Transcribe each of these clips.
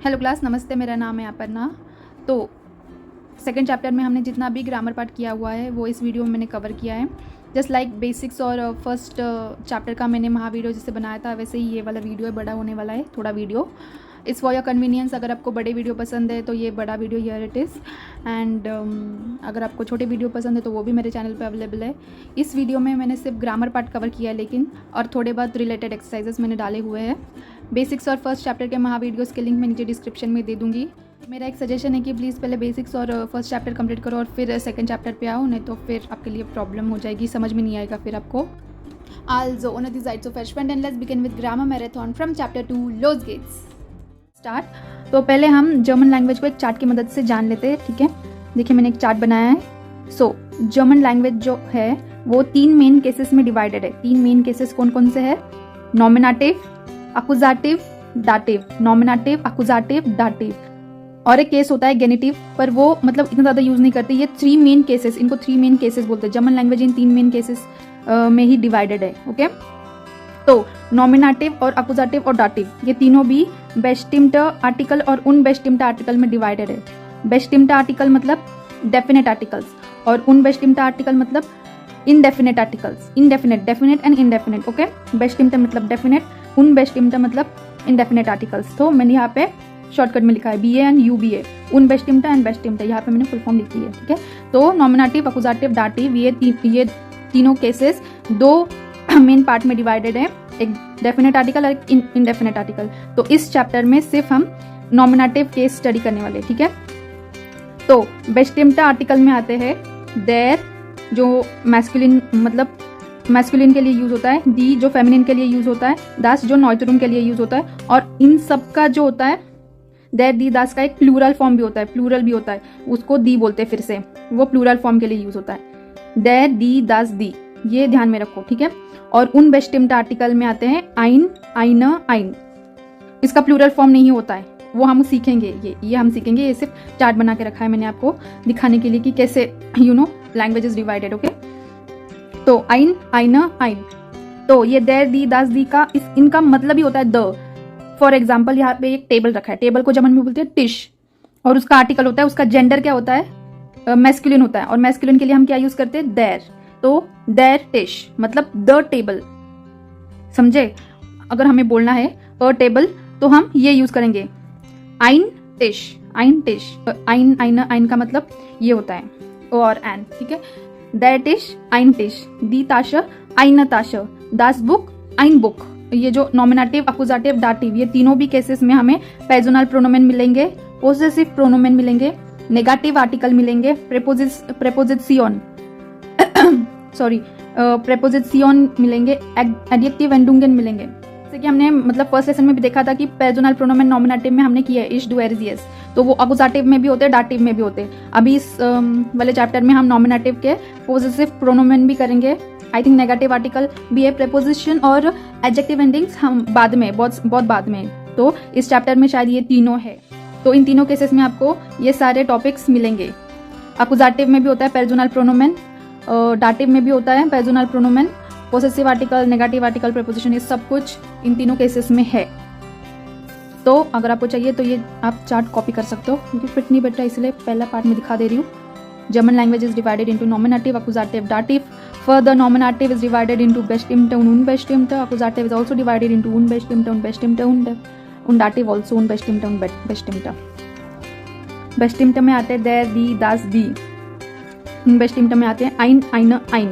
Hello class, नमस्ते। मेरा नाम है अपर्णा। तो सेकंड चैप्टर में हमने जितना भी ग्रामर पार्ट किया हुआ है वो इस वीडियो में मैंने कवर किया है। जस्ट लाइक बेसिक्स और फर्स्ट चैप्टर का मैंने महावीडियो जैसे बनाया था, वैसे ही ये वाला वीडियो है, बड़ा होने वाला है थोड़ा video. It's for your convenience. अगर आपको बड़े वीडियो पसंद है तो ये बड़ा video here it is, and अगर आपको छोटे वीडियो पसंद है तो वो भी मेरे चैनल पे अवेलेबल है। इस वीडियो में मैंने सिर्फ ग्रामर पार्ट कवर किया है, लेकिन और थोड़े बहुत रिलेटेड एक्सरसाइजेस मैंने डाले हुए हैं। बेसिक्स और फर्स्ट चैप्टर के महावीडियोज़ के लिंक मैं नीचे डिस्क्रिप्शन में दे दूँगी। मेरा एक सजेशन है कि प्लीज़ पहले बेसिक्स और फर्स्ट चैप्टर कंप्लीट करो और फिर सेकंड चैप्टर पे आओ, नहीं तो फिर आपके लिए प्रॉब्लम हो जाएगी, समझ में नहीं आएगा फिर आपको। Also, on the sides of freshman, and let's begin with grammar marathon from chapter 2, Los Gates. Start. तो पहले हम जर्मन लैंग्वेज को एक चार्ट की मदद से जान लेते हैं, ठीक है। देखिए मैंने एक चार्ट बनाया है। सो जर्मन लैंग्वेज जो है वो 3 मेन केसेस में डिवाइडेड है। 3 मेन केसेस कौन कौन से है? नॉमिनेटिव, अकुजाटिव, दाटिव। नॉमिनेटिव, अकुजाटिव, दाटिव। और एक केस होता है गेनिटिव, पर वो मतलब इतना ज़्यादा यूज़ नहीं करते। ये 3 मेन केसेस, इनको 3 मेन केसेस बोलते हैं। German language in 3 main cases में ही डिवाइडेड है, ओके। तो नॉमिनेटिव और अकुजाटिव और दाटिव ये तीनों भी बेस्टिम्ट आर्टिकल और उनबेस्टिम्ट आर्टिकल में डिवाइडेड है। बेस्टिम्ट आर्टिकल मतलब डेफिनेट आर्टिकल्स और उनबेस्टिम्ट आर्टिकल मतलब indefinite articles. Indefinite, definite and indefinite, okay. बेस्टिम्ट मतलब डेफिनेट, उनबेस्टिम्ट मतलब इनडेफिनेट आर्टिकल्स। तो मैंने यहाँ पे शॉर्टकट में लिखा है BA एंड UBA, उनबेस्टिम्ट एंड बेस्टिम्ट। यहाँ पे मैंने फुल फॉर्म लिखी है, ठीक है। तो नॉमिनेटिव, अकुजाटिव, दाटिव ये तीनों केसेस 2 मेन पार्ट में डिवाइडेड है, एक डेफिनेट आर्टिकल और एक इनडेफिनेट आर्टिकल। तो इस चैप्टर में सिर्फ हम नॉमिनेटिव केस स्टडी करने वाले, ठीक है। तो बेस्टिम्ट आर्टिकल में आते हैं देयर, जो मैस्कुलिन मतलब मैस्कुलिन के लिए यूज होता है, दी जो फेमिनिन के लिए यूज होता है, दास जो नॉइट्रुम के लिए यूज होता है, और इन सब का जो होता है देयर, दी, दास का एक प्लूरल फॉर्म भी होता है, प्लूरल भी होता है, उसको दी बोलते हैं। फिर से वो प्लूरल फॉर्म के लिए यूज होता है। देयर, दी, दास, दी, ये ध्यान में रखो, ठीक है। और उन बेस्टिम्ट आर्टिकल में आते हैं आइन, आइना, आइन। इसका प्लूरल फॉर्म नहीं होता है, वो हम सीखेंगे। ये हम सीखेंगे। ये सिर्फ चार्ट बना के रखा है मैंने आपको दिखाने के लिए कि कैसे लैंग्वेज इज डिवाइडेड, ओके। तो आइन, आइना, आइन। तो ये देयर, दी, दास, दी का इनका मतलब ही होता है द। फॉर एग्जाम्पल यहाँ पे एक टेबल रखा है, टेबल को जर्मन में बोलते हैं टिश, और उसका आर्टिकल होता है, उसका जेंडर क्या होता है? मैस्कुलिन होता है, और मैस्कुलिन के लिए हम क्या यूज करते हैं? देयर। तो देयर टिश मतलब द टेबल, समझे। अगर हमें बोलना है अ टेबल तो हम ये यूज करेंगे आइन टिश, आइन टिश। आइन, आइन, आइन का मतलब ये होता है और एन, ठीक है। देयर टिश, आइन टिश, दी ताश, आइन ताश, दास बुक, आइन बुक। ये जो नॉमिनेटिव, अकुजाटिव, दाटिव ये तीनों भी केसेस में हमें पर्सनल प्रोनोमेन मिलेंगे, पोसेसिव प्रोनोमेन मिलेंगे, नेगेटिव आर्टिकल मिलेंगे, प्रेपोजिशन सॉरी प्रेपोजिशन मिलेंगे, एडजेक्टिव एंडुंगन मिलेंगे। जैसे कि हमने मतलब फर्स्ट लेसन में भी देखा था कि पर्सनल प्रोनोमेन नॉमिनेटिव में हमने किया है इश, डू, एज, यस, तो वो अकुजाटिव में भी होते हैं, दाटिव में भी होते हैं। अभी इस वाले चैप्टर में हम नॉमिनेटिव के पोजेसिव प्रोनोमेन भी करेंगे। आई थिंक नेगेटिव आर्टिकल भी है, प्रेपोजिशन और एडजेक्टिव एंडिंग्स हम बाद में, बहुत बाद में। तो इस चैप्टर में शायद ये तीनों है। तो इन तीनों केसेस में आपको ये सारे टॉपिक्स मिलेंगे। अकुजाटिव में भी होता है पर्सनल प्रोनोमेन, दाटिव में भी होता है पर्सनल प्रोनोमेन, possessive article, negative article, preposition, ये सब कुछ इन तीनों केसेस में है। तो अगर आपको चाहिए तो ये आप चार्ट कॉपी कर सकते हो, क्योंकि फिट नहीं बैठा इसलिए पहला पार्ट में दिखा दे रही हूँ। German language is divided into nominative, accusative, dative. Further, nominative is divided into bestimmte und unbestimmte. Accusative is also divided into unbestimmte und bestimmte und dative also unbestimmte und bestimmte. Bestimmte में आते हैं there, die, das, die. Unbestimmte में आते हैं ein, eine, ein.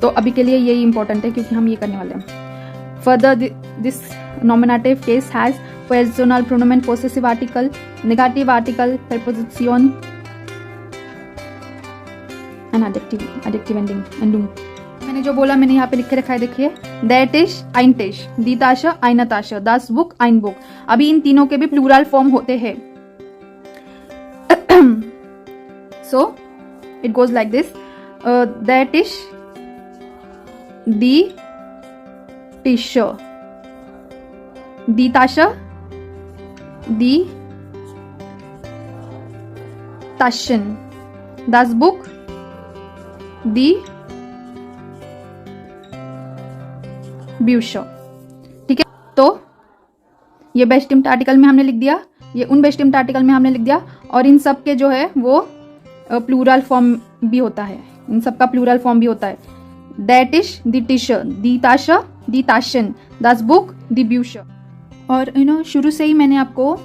तो अभी के लिए यही इंपॉर्टेंट है क्योंकि हम ये करने वाले हैं। Further, this nominative case has personal pronomen, possessive article, negative article, preposition and adjective ending. मैंने जो बोला मैंने यहाँ पे लिख के रखा है, देखिए देयर टिश, आइन टिश, दी ताश, आइन ताश, दास बुक, आइन बुक। अभी इन तीनों के भी प्लूरल फॉर्म होते हैं। So it goes like this, देयर टिश, दी टिश, दी ताश, दी ताशन, दास बुक, दी ब्यूशो, ठीक है। तो ये बेस्टिम्ट आर्टिकल में हमने लिख दिया ये उन बेस्ट टिम्ड आर्टिकल में हमने लिख दिया। और इन सब के जो है वो प्लूरल फॉर्म भी होता है, इन सब का प्लूरल फॉर्म भी होता है। दैट इश, दी टीशर, दी ताशा, दी ताशन, दस बुक, दी ब्यूशर। और शुरू से ही मैंने आपको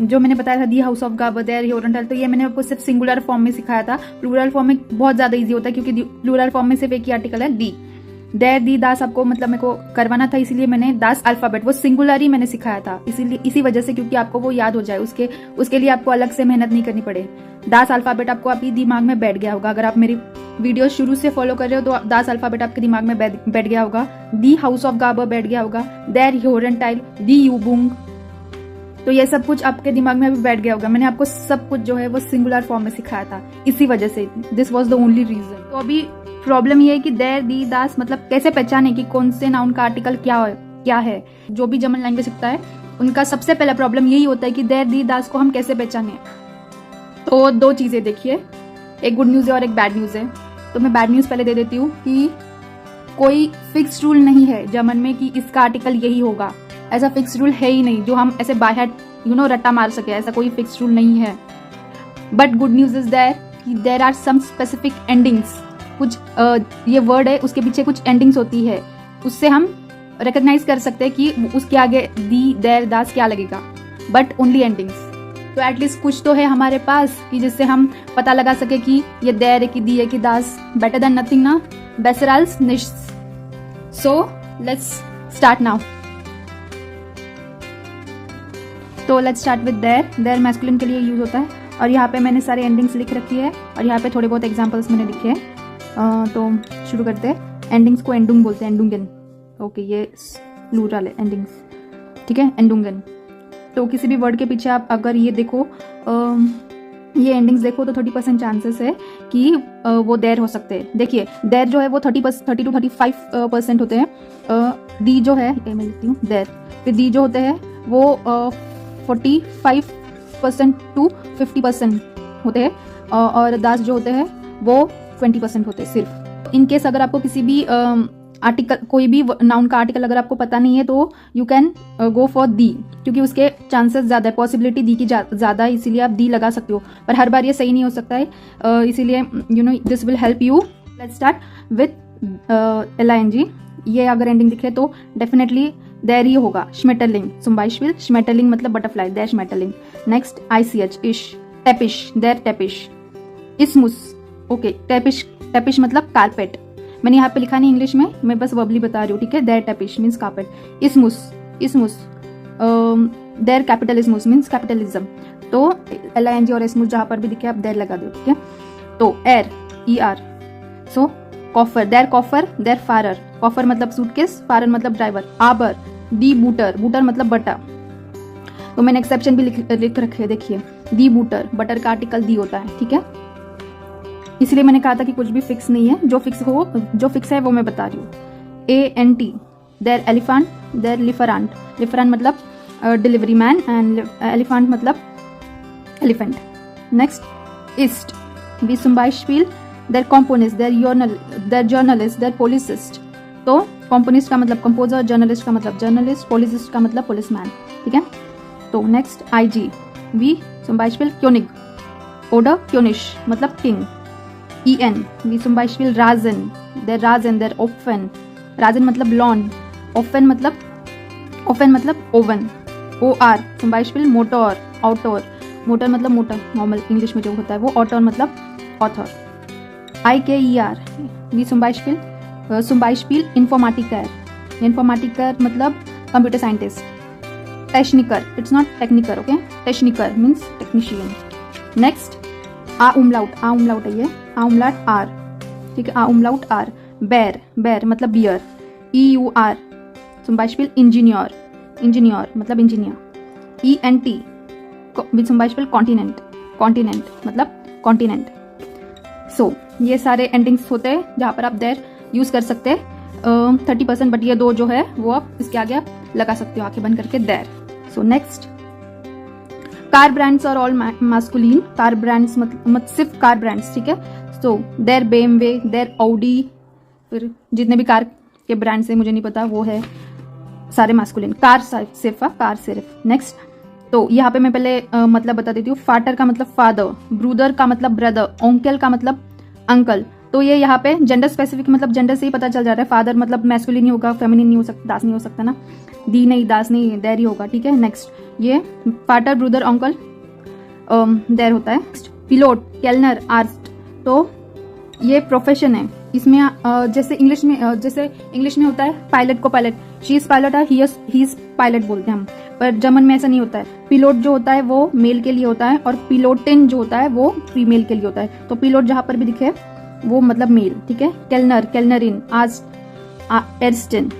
जो मैंने बताया था दी हाउस ऑफ गाबर, देयर योरेंटल, तो ये मैंने आपको सिर्फ सिंगुलर फॉर्म में सिखाया था। प्लूरल फॉर्म में बहुत ज़्यादा इजी होता है क्योंकि प्लूरल फॉर्म में सिर्फ एक ही आर्टिकल है दी। देयर, दी, दास आपको मतलब मेरे को करवाना था, इसीलिए मैंने दास अल्फाबेट वो सिंगुलर ही मैंने सिखाया था, इसीलिए इसी वजह से, क्योंकि आपको वो याद हो जाए, उसके लिए आपको अलग से मेहनत नहीं करनी पड़े। दास अल्फाबेट आपको अभी दिमाग में बैठ गया होगा। अगर आप मेरी वीडियो शुरू से फॉलो कर रहे हो तो दास अल्फाबेट आपके दिमाग में बैठ गया होगा। दी हाउस ऑफ गाबर बैठ गया होगा। देयर योरेंटाइल, दी यूबुंग, तो ये सब कुछ आपके दिमाग में अभी बैठ गया होगा। मैंने आपको सब कुछ जो है वो सिंगुलर फॉर्म में सिखाया था, इसी वजह से, this was the only reason. तो अभी प्रॉब्लम ये है कि देयर, दी, दास मतलब कैसे पहचाने कि कौन से नाउन का आर्टिकल क्या है। जो भी जर्मन लैंग्वेज सीखता है उनका सबसे पहला प्रॉब्लम यही होता है कि देयर, दी, दास को हम कैसे पहचाने। तो दो चीजें देखिए, एक गुड न्यूज है और एक बैड न्यूज है। तो मैं बैड न्यूज पहले दे देती हूँ कि कोई फिक्स रूल नहीं है जर्मन में कि इसका आर्टिकल यही होगा। ऐसा फिक्स रूल है ही नहीं जो हम ऐसे बाय हार्ट रट्टा मार सके, ऐसा कोई फिक्स रूल नहीं है। But good news is there कि there are some specific endings. कुछ ये वर्ड है उसके पीछे कुछ एंडिंग्स होती है, उससे हम रिकॉग्नाइज कर सकते हैं कि उसके आगे दी, देयर, दास क्या लगेगा, बट ओनली एंडिंग्स। तो एटलीस्ट कुछ तो है हमारे पास कि जिससे हम पता लगा सके कि ये देयर है कि दी है कि दास। बेटर देन नथिंग ना, बेसर als nichts। So let's start now. तो लेट्स स्टार्ट विद देयर। देयर मैस्कुलिन के लिए यूज होता है और यहाँ पे मैंने सारे एंडिंग्स लिख रखी है और यहाँ पे थोड़े बहुत एग्जांपल्स मैंने लिखे हैं। तो शुरू करते हैं। एंडिंग्स को एंडुंग बोलते हैं, एंडुंगन। ओके, ये प्लूरल है एंडिंग्स, ठीक है, एंडुंगन। तो किसी भी वर्ड के पीछे आप अगर ये देखो, ये एंडिंग्स देखो तो 30% चांसेस है कि वो देयर हो सकते हैं। देखिए देयर जो है वो 30 to 35% होते हैं। दी जो है, मैं लिखती हूँ देयर, फिर दी जो होते हैं वो 45% to 50% होते हैं और दास जो होते हैं वो 20% होते हैं सिर्फ। इन केस अगर आपको किसी भी आर्टिकल, कोई भी नाउन का आर्टिकल अगर आपको पता नहीं है तो you can go for the, क्योंकि उसके चांसेस ज़्यादा है, पॉसिबिलिटी दी की ज़्यादा है, इसीलिए आप दी लगा सकते हो। पर हर बार ये सही नहीं हो सकता है, इसीलिए this will help you. Let's start with LING। ये अगर एंडिंग दिखे तो डेफिनेटली देयर ही होगा। श्मेटरलिंग, सुम्बाइशविल, श्मेटरलिंग मतलब बटरफ्लाई, देयर श्मेटरलिंग। नेक्स्ट ICH, इश, टेपिश, देयर टेपिश। इस्मुस, ओके, टेपिश मतलब कारपेट। मैंने यहाँ पे लिखा नहीं इंग्लिश में, मैं बस वर्बली बता रही हूँ, ठीक है। देयर टेपिश मीन्स कारपेट। इस्मुस देयर कैपिटलिज्मुस मीन्स कैपिटलिज्म। तो LING और इस्मुस जहाँ पर भी दिखे आप देयर लगा दो, ठीक है। तो ER, सो कॉफर, देयर कॉफर, देयर फारर। कॉफर मतलब सूटकेस, फारर मतलब ड्राइवर। आबर, दी बूटर, बूटर मतलब बटर। तो मैंने एक्सेप्शन भी लिख रखे, देखिए दी बूटर, बटर का आर्टिकल दी होता है, ठीक है। इसलिए मैंने कहा था कि कुछ भी फिक्स नहीं है, जो फिक्स है वो मैं बता रही हूँ। ANT, देयर एलिफेंट, देयर लिफरांट। लिफरांट मतलब डिलीवरी मैन एंड एलिफेंट मतलब एलिफेंट। नेक्स्ट ईस्ट, वी सुम्बाइशविल, देयर कॉम्पोनिस्ट, देयर जर्नलिस्ट, देयर पोलिसिस्ट। तो कॉम्पोनिस्ट का मतलब कंपोजर, जर्नलिस्ट का मतलब जर्नलिस्ट, पोलिसिस्ट का मतलब पुलिसमैन, ठीक है। तो नेक्स्ट IG, वी सुम्बाइशविल क्योनिग, ओडर क्योनिश मतलब किंग। EN, वी सुम्बाइशविल राजन, देयर राजन, देयर ओफन। राजन मतलब लॉन, ओफन मतलब ओवन। OR, सुम्बाइशविल मोटर, आउटोर। मोटर मतलब मोटर, नॉर्मल इंग्लिश में जो होता है वो। ऑटर मतलब ऑथर। IKER, वी सुम्बाइशविल इन्फॉर्मेटिकर। इन्फॉर्मेटिकर मतलब कंप्यूटर साइंटिस्ट। टेक्निकर, इट्स नॉट टेक्निकर, ओके, टेक्निकर मीन्स टेक्नीशियन। नेक्स्ट आउमलाउट है ये, आउमलाट R, ठीक है, आउमलाउट R। बेर मतलब बियर। EUR, सुम्बाइशविल इंजीनियर मतलब इंजीनियर। ENT, सुम्बाइशविल कॉन्टिनेंट मतलब कॉन्टिनेंट। सो ये सारे एंडिंग्स होते हैं जहाँ पर आप देयर यूज कर सकते हैं 30%, बट ये दो जो है वो आप इसके आगे आप लगा सकते हो आंखें बंद करके, देयर। So next, car brands are all masculine. Car brands मतलब सिर्फ कार ब्रांड्स, ठीक है। सो देयर BMW, देयर ऑडी, फिर जितने भी कार के ब्रांड्स है मुझे नहीं पता वो है सारे मास्कुलिन। कार सिर्फ। नेक्स्ट तो यहाँ पे मैं पहले मतलब बता देती हूँ। फाटर का मतलब फादर, ब्रूदर का मतलब ब्रदर, ओंकल का मतलब अंकल। तो ये यहाँ पे जेंडर स्पेसिफिक, मतलब जेंडर से ही पता चल जाता है। फादर मतलब मैस्कुलिन नहीं होगा, फेमिनिन नहीं हो सकता, दास नहीं हो सकता ना, दी नहीं, दास नहीं, देर ही होगा, ठीक है। नेक्स्ट ये फाटर, ब्रूदर, अंकल, देर होता है। पिलोट, केलनर, आर्स्ट, तो ये प्रोफेशन है। इसमें जैसे इंग्लिश में होता है पायलट को पायलट, शी इज पायलट है, ही इज पायलट बोलते हैं हम, पर जर्मन में ऐसा नहीं होता है। पिलोट जो होता है वो मेल के लिए होता है और पिलोटिन जो होता है वो फीमेल के लिए होता है। तो पिलोट जहां पर भी दिखे वो मतलब मेल, ठीक है। केलनर, केलनरिन, आस्ट, एर्स्टिन,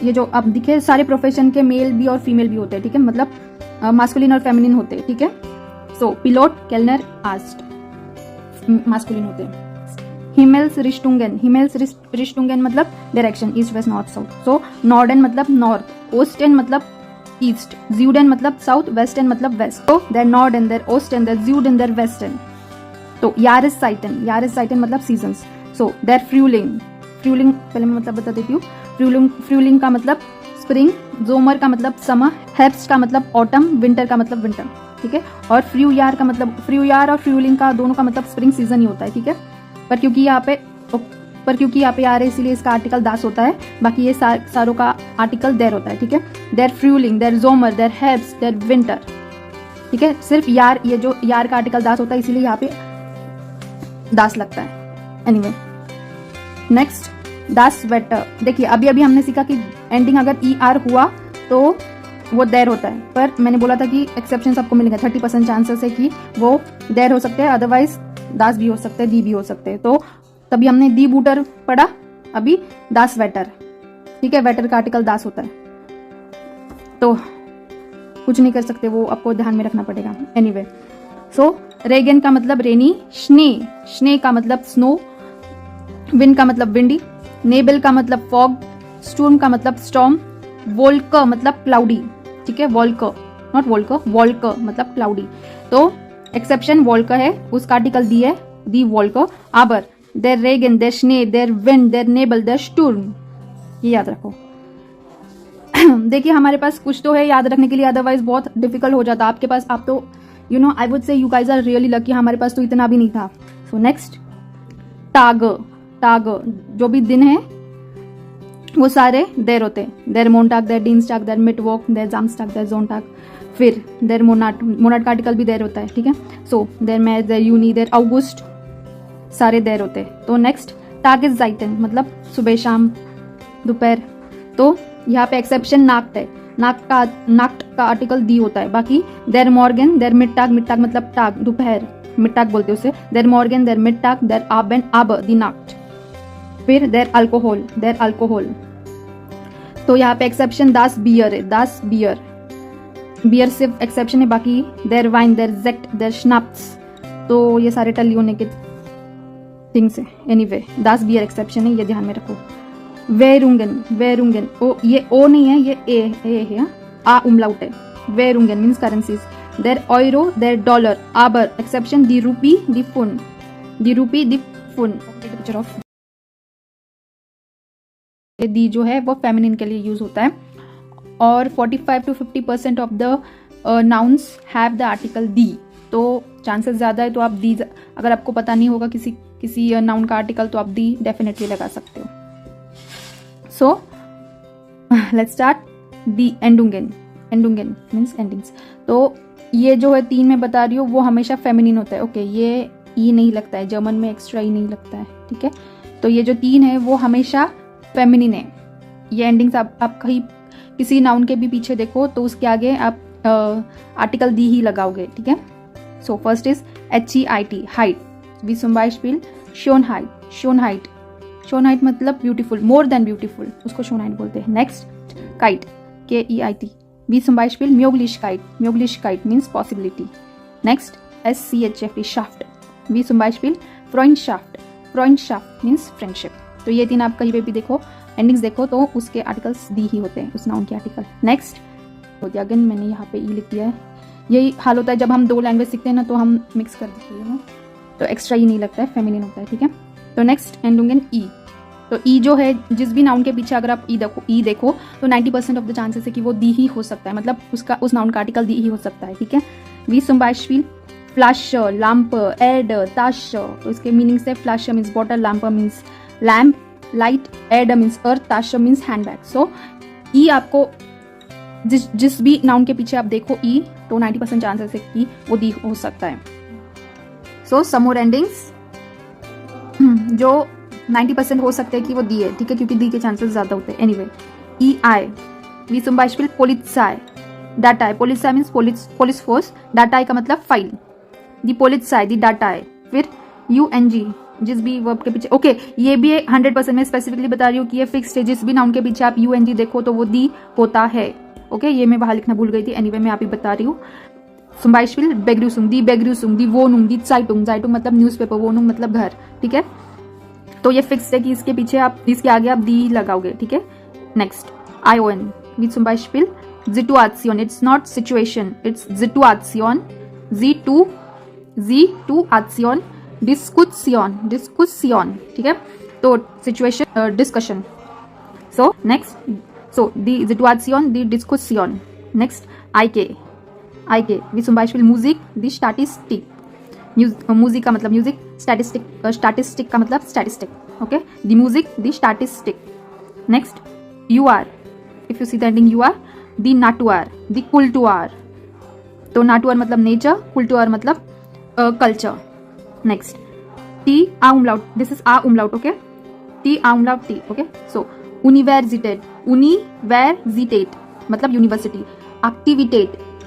ये जो अब दिखे सारे प्रोफेशन के मेल भी और फीमेल भी होते हैं, ठीक है, मतलब मास्कुलिन और फेमिनिन होते हैं, ठीक है। सो पिलोट, केलनर, आस्ट मास्कुलिन होते हैं। हिमेल्स रिश्टुंगन मतलब direction, east west north south. So नॉर्डन मतलब नॉर्थ, ओस्टन मतलब ईस्ट, ज्यूडन मतलब साउथ, वेस्टर्न मतलब वेस्ट। तो देर नॉर्डन, देर ओस्टन, देर ज्यूडन, देर वेस्टर्न। तो यारिस मतलब सीजन्स। सो देर फ्रूलिंग पहले मैं मतलब बता देती हूँ। फ्रूलिंग का मतलब स्प्रिंग, जोमर का मतलब समर, हेर्ब्स्ट का मतलब ऑटम, विंटर का मतलब विंटर, ठीक है। और फ्रूयार और फ्रूलिंग का दोनों का मतलब स्प्रिंग सीजन ही होता है, ठीक है। पर क्योंकि यहाँ पे आ रहे हैं इसलिए इसका आर्टिकल दास होता है, बाकी ये सारों का आर्टिकल देर होता है, ठीक है। देर फ्रूलिंग, देर जोमर, देर हेर्ब्स्ट, देर विंटर, ठीक है। सिर्फ यार, ये जो यार का आर्टिकल दास होता है इसीलिए यहाँ पे दास लगता है। एनीवे नेक्स्ट दास स्वेटर। देखिए अभी हमने सीखा कि एंडिंग अगर ER हुआ तो वो देर होता है, पर मैंने बोला था कि एक्सेप्शन आपको मिलेगा, 30% चांसेस है कि वो देर हो सकते हैं, अदरवाइज दास भी हो सकते हैं, दी भी हो सकते हैं। तो तभी हमने दी बूटर पढ़ा, अभी दास वेटर, ठीक है। वेटर का आर्टिकल दास होता है, तो कुछ नहीं कर सकते, वो आपको ध्यान में रखना पड़ेगा। एनीवे सो रेगन का मतलब रेनी, स्ने का मतलब स्नो, विंड का मतलब विंडी, नेबल का मतलब फॉग, स्टॉर्म का मतलब स्टॉर्म, वोल्क मतलब क्लाउडी, ठीक है। वोल्क नॉट वोल्क, वोल्क मतलब क्लाउडी। तो एक्सेप्शन वोल्क है, उसका आर्टिकल दी है, दी वोल्क। आबर, देर रेगन, देर स्ने, देर विंड, देर नेबल, देर स्टॉर्म, ये याद रखो। देखिए हमारे पास कुछ तो है याद रखने के लिए, अदरवाइज बहुत डिफिकल्ट हो जाता आपके पास। आप तो I would say you guys are really lucky, हमारे पास तो इतना भी नहीं था। सो नेक्स्ट टाग, जो भी दिन है वो सारे देर होते हैं। देर मोन्टाग, देर डीन्स्टाग, देर मिटवॉक, देर जामस्टाग, देर जोनटाग। फिर देर मोनाट का आर्टिकल भी देर होता है, ठीक है। सो देर मैच, देर यूनी, देर अगस्त, सारे देर होते हैं। तो नेक्स्ट टाग इज जाइटन मतलब सुबह शाम दोपहर। तो यहाँ पे एक्सेप्शन नाक्ट है, नाक्ट का आर्टिकल दी होता है। बाकी देर मॉर्गन, देर मिडटाग मतलब टाग दोपहर, मिडटाग बोलते हैं उसे। देर मॉर्गन, देर मिडटाग, देर आबेन, आब दी नाक्ट। फिर देर अल्कोहल, तो यहाँ पे एक्सेप्शन दास बियर है, दास बियर सिर्फ एक्सेप्शन है, बाकी देर वाइन, देर जेक्ट, देर श्नाप्स, तो ये सारे टली होने के थिंग्स है। एनीवे दास बियर एक्सेप्शन है, ये ध्यान में रखो। वेरुंगन, ओ ये ओ नहीं है, ये ए है, आ उमलाउट है। वेरुंगन मीन्स करेंसीज। देर ऑयरो, देर डॉलर, आबर एक्सेप्शन दी रूपी, दी फुन, पिक्चर ऑफ दी जो है वो फेमिनिन के लिए यूज होता है। और 45 to 50% of the nouns have the article दी, तो चांसेस ज़्यादा है। तो आप दी, अगर आपको पता नहीं होगा किसी नाउन का आर्टिकल, तो आप दी डेफिनेटली लगा सकते हो। सो लेट्स स्टार्ट दी एंडुंगन मीन्स एंडिंग्स। तो ये जो है 3 मैं बता रही हूँ वो हमेशा फेमिनिन होता है, ओके। ये ई नहीं लगता है, जर्मन में एक्स्ट्रा ई नहीं लगता है, ठीक है। तो ये जो 3 है वो हमेशा फेमिनिन है। ये एंडिंग्स आप कहीं किसी नाउन के भी पीछे देखो तो उसके आगे आप आर्टिकल दी ही लगाओगे, ठीक है। सो फर्स्ट इज HEIT, हाइट, वी zum Beispiel शोनहाइट मतलब ब्यूटीफुल, मोर देन ब्यूटीफुल, उसको शोनहाइट बोलते हैं। नेक्स्ट काइट, KEIT, वी zum Beispiel Möglichkeit means possibility. Next SCHFT, शाफ्ट, वी zum Beispiel Freundschaft means friendship. तो ये 3 आप कहीं पे भी देखो, एंडिंग्स देखो तो उसके आर्टिकल्स दी ही होते हैं, उस नाउन के आर्टिकल। नेक्स्ट अगेन मैंने यहाँ पे ई लिख दिया है। यही हाल होता है जब हम 2 लैंग्वेज सीखते हैं ना, तो हम मिक्स कर देते हैं ना, तो एक्स्ट्रा ई नहीं लगता है, फेमिनिन होता है, ठीक है। तो नेक्स्ट एंडुंगन ई, तो ई जो है जिस भी नाउन के पीछे अगर आप ई देखो तो 90% ऑफ द चांसेस है कि वो दी ही हो सकता है, मतलब उसका उस नाउन का आर्टिकल दी ही हो सकता है, ठीक है। वी zum Beispiel फ्लैश, लैम्प, एड, ताश। तो इसके मीनिंग्स है फ्लैश मीन्स बॉटल, लैम्प मीन्स लैम्प, लाइट, एड मीन्स अर्थ, ताश मीन्स हैंडबैग। सो ई आपको जिस भी नाउन के पीछे आप देखो ई तो 90% चांसेस है कि वो दी हो सकता है। सो सम मोर एंडिंग्स जो 90% हो सकते हैं कि वो दी है, ठीक है, क्योंकि दी के चांसेस ज्यादा होते हैं। एनीवे, ई आई वी zum Beispiel Polizei, Datei, Polizei means police force, Datei का मतलब फाइल, दी Polizei, दी Datei। फिर UNG जिस भी वर्ब के पीछे, ओके ये भी 100% मैं स्पेसिफिकली बता रही हूँ कि ये फिक्स्ड है, जिस भी नाउन के पीछे आप UNG देखो तो वो दी होता है, ओके ये मैं बाहर लिखना भूल गई थी। एनीवे मैं आप ही बता रही हूँ। zum Beispiel Begrüßung, दी Begrüßung, दी Wohnung, दी Zeitung, Zeitung मतलब न्यूज़पेपर, Wohnung मतलब घर, ठीक है। तो ये फिक्स है कि इसके पीछे आप, इसके आगे आप दी लगाओगे, ठीक है। Next ION wie zum Beispiel Situation, it's not situation, it's Situation, Situation, Diskussion, ठीक है। तो situation, discussion. So next, so दी Situation, दी Diskussion। Next IK wie zum Beispiel Musik, दी Statistik, म्यूजिक का मतलब म्यूजिक, स्टैटिस्टिक का मतलब statistic, okay, the music, the statistic. Next UR, if you see the ending UR, the नाटुआर, the कुल्टुआर। तो नाटुआर मतलब नेचर, कुल्टुआर मतलब कल्चर। नेक्स्ट टी आ umlaut, दिस इज आ umlaut, ओके, टी आ umlaut टी, ओके। सो यूनिवर्सिटेट, यूनिवर्सिटेट मतलब university.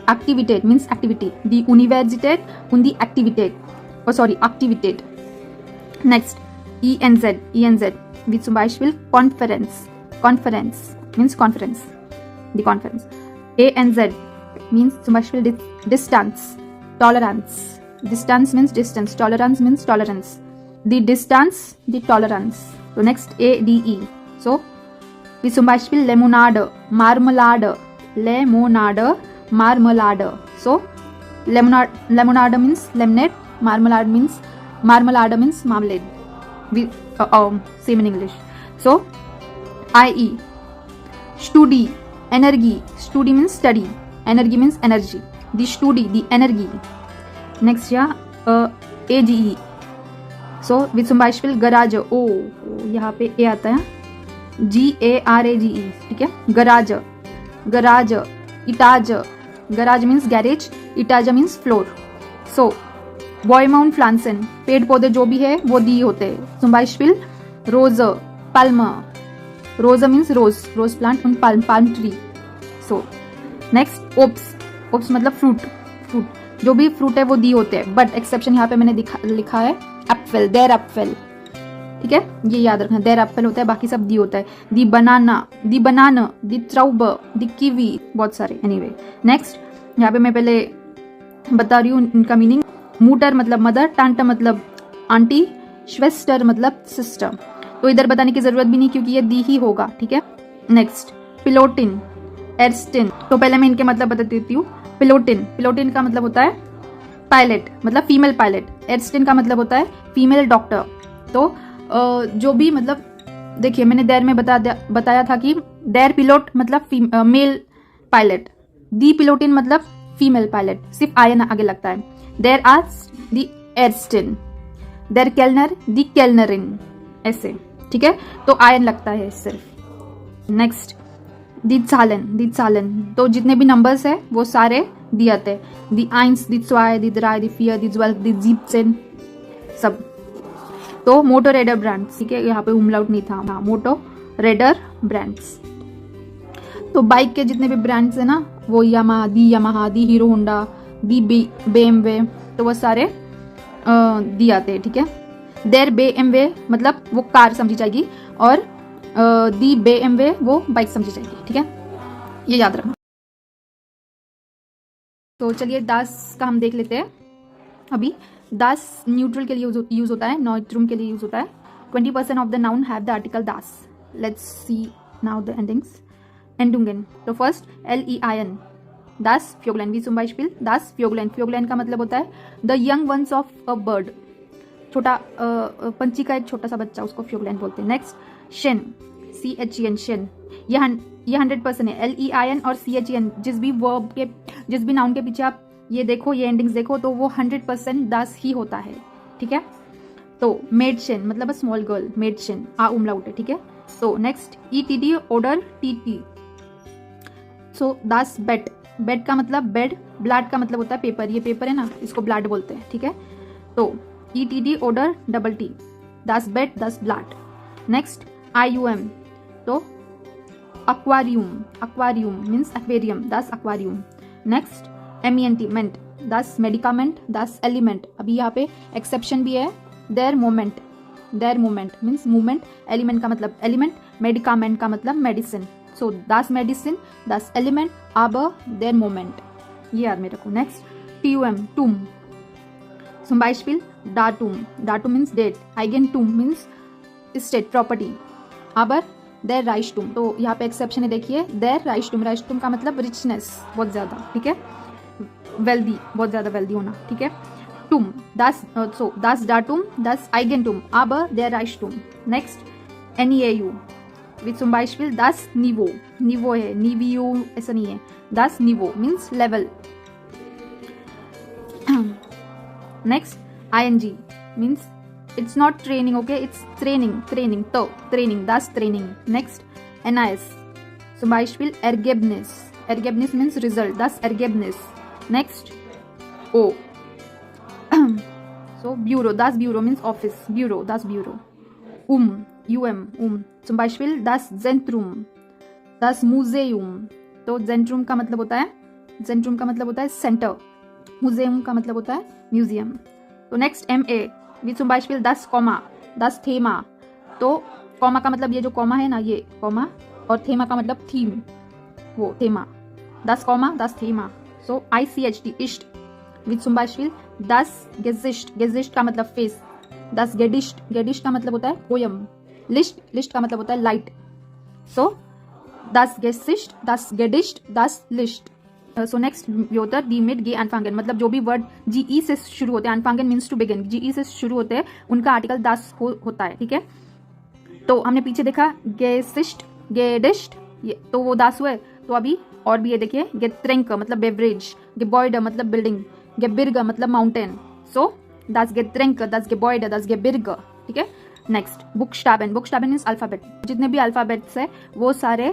Aktivität means activity. Die Universität und die Aktivität. Oh sorry, Aktivität. Next, ENZ wie zum Beispiel Conference. Conference means conference. Die Conference. ANZ means zum Beispiel distance. Tolerance. Distance means distance. Tolerance means tolerance. The distance, the tolerance. So next ADE. So wie zum Beispiel Lemonade, Marmelade. Lemonade, marmalade. So lemonade means lemonade, marmalade means marmalade. We same in English. So IE, Studi, Energie. Studi means study, Energie means energy. The Studi, the Energie. Next yeah, AGE. So wie zum Beispiel Garage. ओ यहाँ पे A आता है, GARAGE, ठीक है। गराज, गराज, इटाज, गराज मीन्स गैरेज, इटाजा मीन्स फ्लोर। सो बॉयमाउन फ्लांसन, पेड़ पौधे जो भी है वो दी होते हैं। zum Beispiel रोज, पाल्म, रोज मीन्स रोज प्लांट, उन पाल्म ट्री। सो नेक्स्ट ओप्स मतलब फ्रूट, जो भी फ्रूट है वो दी होते हैं, बट एक्सेप्शन यहाँ पे मैंने लिखा है एप्पल, देयर एप्पल, ठीक है, ये याद रखना, देयर एप्पल होता है, बाकी सब दी होता है। दी बनाना, दी ट्राउब, दी कीवी, बहुत सारे। एनीवे नेक्स्ट, यहाँ पे मैं पहले बता रही हूँ इनका मीनिंग। मूटर मतलब मदर, टांटा मतलब आंटी, श्वेस्टर मतलब सिस्टर। तो इधर बताने की जरूरत भी नहीं क्योंकि ये दी ही होगा, ठीक है। नेक्स्ट पिलोटिन, एर्स्टिन। तो पहले मैं इनके मतलब बता देती हूँ। पिलोटिन का मतलब होता है पायलट, मतलब फीमेल पायलट। एर्स्टिन का मतलब होता है फीमेल डॉक्टर। तो जो भी मतलब देखिए मैंने देर में बताया था कि देर पिलोट मतलब मेल पायलट, दी पिलोटिन मतलब फीमेल पायलट, सिर्फ आयन आगे लगता है। There are the एर्स्टिन, there Kellner दी केलनरिन, ऐसे, ठीक है, तो आयन लगता है सिर्फ। नेक्स्ट दी चालन, तो जितने भी नंबर्स है वो सारे दी आते हैं। दी आइंस, दी zwei, दी drei, दी 4, दी 12, दी 17, सब। तो मोटो रेडर ब्रांड्स, ठीक है, यहाँ पे umlaut नहीं था, हाँ, मोटो रेडर ब्रांड्स। तो बाइक के जितने भी ब्रांड्स है ना, वो यामाहा, दी हीरो होंडा, दी BMW, तो वो सारे दी आते हैं, ठीक है। देर BMW मतलब वो कार समझी जाएगी, और दी BMW वो बाइक समझी जाएगी, ठीक है, ये याद रखना। तो चलिए दास का हम देख लेते हैं अभी। दास न्यूट्रल के लिए यूज होता है, नॉइट्रुम के लिए यूज होता है। 20% of the noun have the article दास। Let's see now the endings. एंडुंगन, तो फर्स्ट LEIN, दास फ्योगलैन, वी zum Beispiel दास फ्योगलैन। फ्योगलैन का मतलब होता है the young ones of a bird, छोटा पंछी का एक छोटा सा बच्चा, उसको फ्योगलैन बोलते हैं। नेक्स्ट शेन, CHEN, शेन, ये 100% है। LEIN और CHEN, जिस भी वर्ब के, जिस भी नाउन के पीछे आप ये देखो, ये एंडिंग्स देखो, तो वो 100% दास ही होता है, ठीक है। तो मेडशेन मतलब अ स्मॉल गर्ल, मेडशेन, आ उमलाउट है, ठीक है। तो नेक्स्ट ETD, ऑर्डर TT। सो दास बेट, बेट का मतलब बेड, ब्लाड का मतलब होता है पेपर, ये पेपर है ना, इसको ब्लाड बोलते हैं, ठीक है। तो ETD, ऑर्डर TT, दास बेट, दास ब्लाड। नेक्स्ट IUM, तो aquarium, aquarium means aquarium, thus aquarium. Next MENT, ment, thus medicament, thus element. अभी यहाँ पे exception भी है, their moment, their moment means movement, element का मतलब element, medicament का मतलब medicine. So thus medicine, thus element, aber their moment. ये याद में रखो। Next TUM, tomb, zum Beispiel datum, datum means date, Eigentum means estate, property, aber देर राइशटुम, तो यहाँ पे एक्सेप्शन है, देखिए देर राइशटुम, राइशटुम का मतलब रिचनेस, बहुत ज़्यादा, ठीक है, वेल्दी, बहुत ज़्यादा वेल्दी होना, ठीक है। टुम, दास, सो दास डाटुम, दास आइगेंटुम, aber देर राइशटुम। Next NEAU with zum Beispiel दास निवो, निवो है, निवियो ऐसा नहीं है, दास निवो means level. Next ING means it's not training, okay, it's training, training, तो training, that's training. Next NIS, zum Beispiel Ergebnis, Ergebnis means result, that's Ergebnis. Next O, so bureau, das bureau means office, bureau, das bureau. Zum Beispiel das Zentrum, das Museum, तो Zentrum का मतलब होता है, Zentrum का मतलब होता है centre, Museum का मतलब होता है म्यूजियम। तो next MA with zum Beispiel das Komma, das Thema, तो कॉमा का मतलब ये जो कॉमा है ना, ये कॉमा, और थेमा का मतलब थीम, वो थेमा, das Komma, das Thema. So ICHT, इष्ट with zum Beispiel das Gesicht, Gesicht का मतलब फेस, das Gedicht, Gedicht का मतलब होता है पोयम, लिस्ट, लिस्ट का मतलब होता है light, so das Gesicht, das Gedicht, das Licht. So next व्योतर डी मिड गे अनफांगन, मतलब जो भी वर्ड GE से शुरू होते हैं, अनफांगन मीन्स टू बिगिन, GE से शुरू होते हैं, उनका आर्टिकल दास होता है, ठीक है। तो हमने पीछे देखा गेसिस्ट, गेडिस्ट, ये तो वो दास हुए, तो अभी और भी ये देखिए, गेट्रेंक मतलब बेवरेज, गेबॉयड मतलब बिल्डिंग, गेबिर्ग मतलब माउंटेन, सो दास गेट्रेंक, दास गेबॉयड, दास गेबिर्ग, ठीक है। नेक्स्ट बुकस्टाबेन, बुकस्टाबेन मीन्स अल्फाबेट, जितने भी अल्फाबेट्स है वो सारे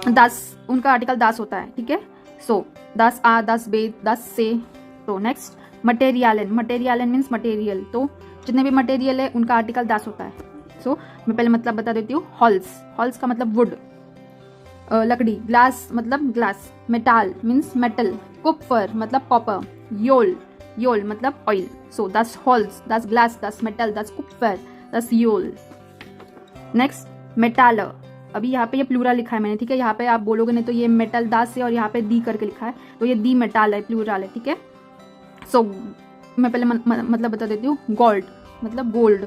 दास, उनका आर्टिकल दास होता है, ठीक है। सो दास आ, दास बे, दास से। तो नेक्स्ट मटेरियलन, मटेरियलन मीन्स मटेरियल, तो जितने भी मटेरियल है उनका आर्टिकल दास होता है। सो मैं पहले मतलब बता देती हूँ, हॉल्स, हॉल्स का मतलब वुड, लकड़ी, ग्लास मतलब ग्लास, मेटाल मीन्स मेटल, कुपफर मतलब कॉपर, योल, योल मतलब ऑयल। सो दास हॉल्स, दास ग्लास, दास मेटल, दास कुपफर, दास योल। नेक्स्ट मेटाल, अभी यहाँ पे ये प्लूरल लिखा है मैंने, ठीक है, यहाँ पे आप बोलोगे नहीं तो ये मेटल दास है और यहाँ पे दी करके लिखा है, तो ये दी मेटाल है, प्लूरल है, ठीक है। सो मैं पहले मतलब बता देती हूँ, गोल्ड मतलब गोल्ड,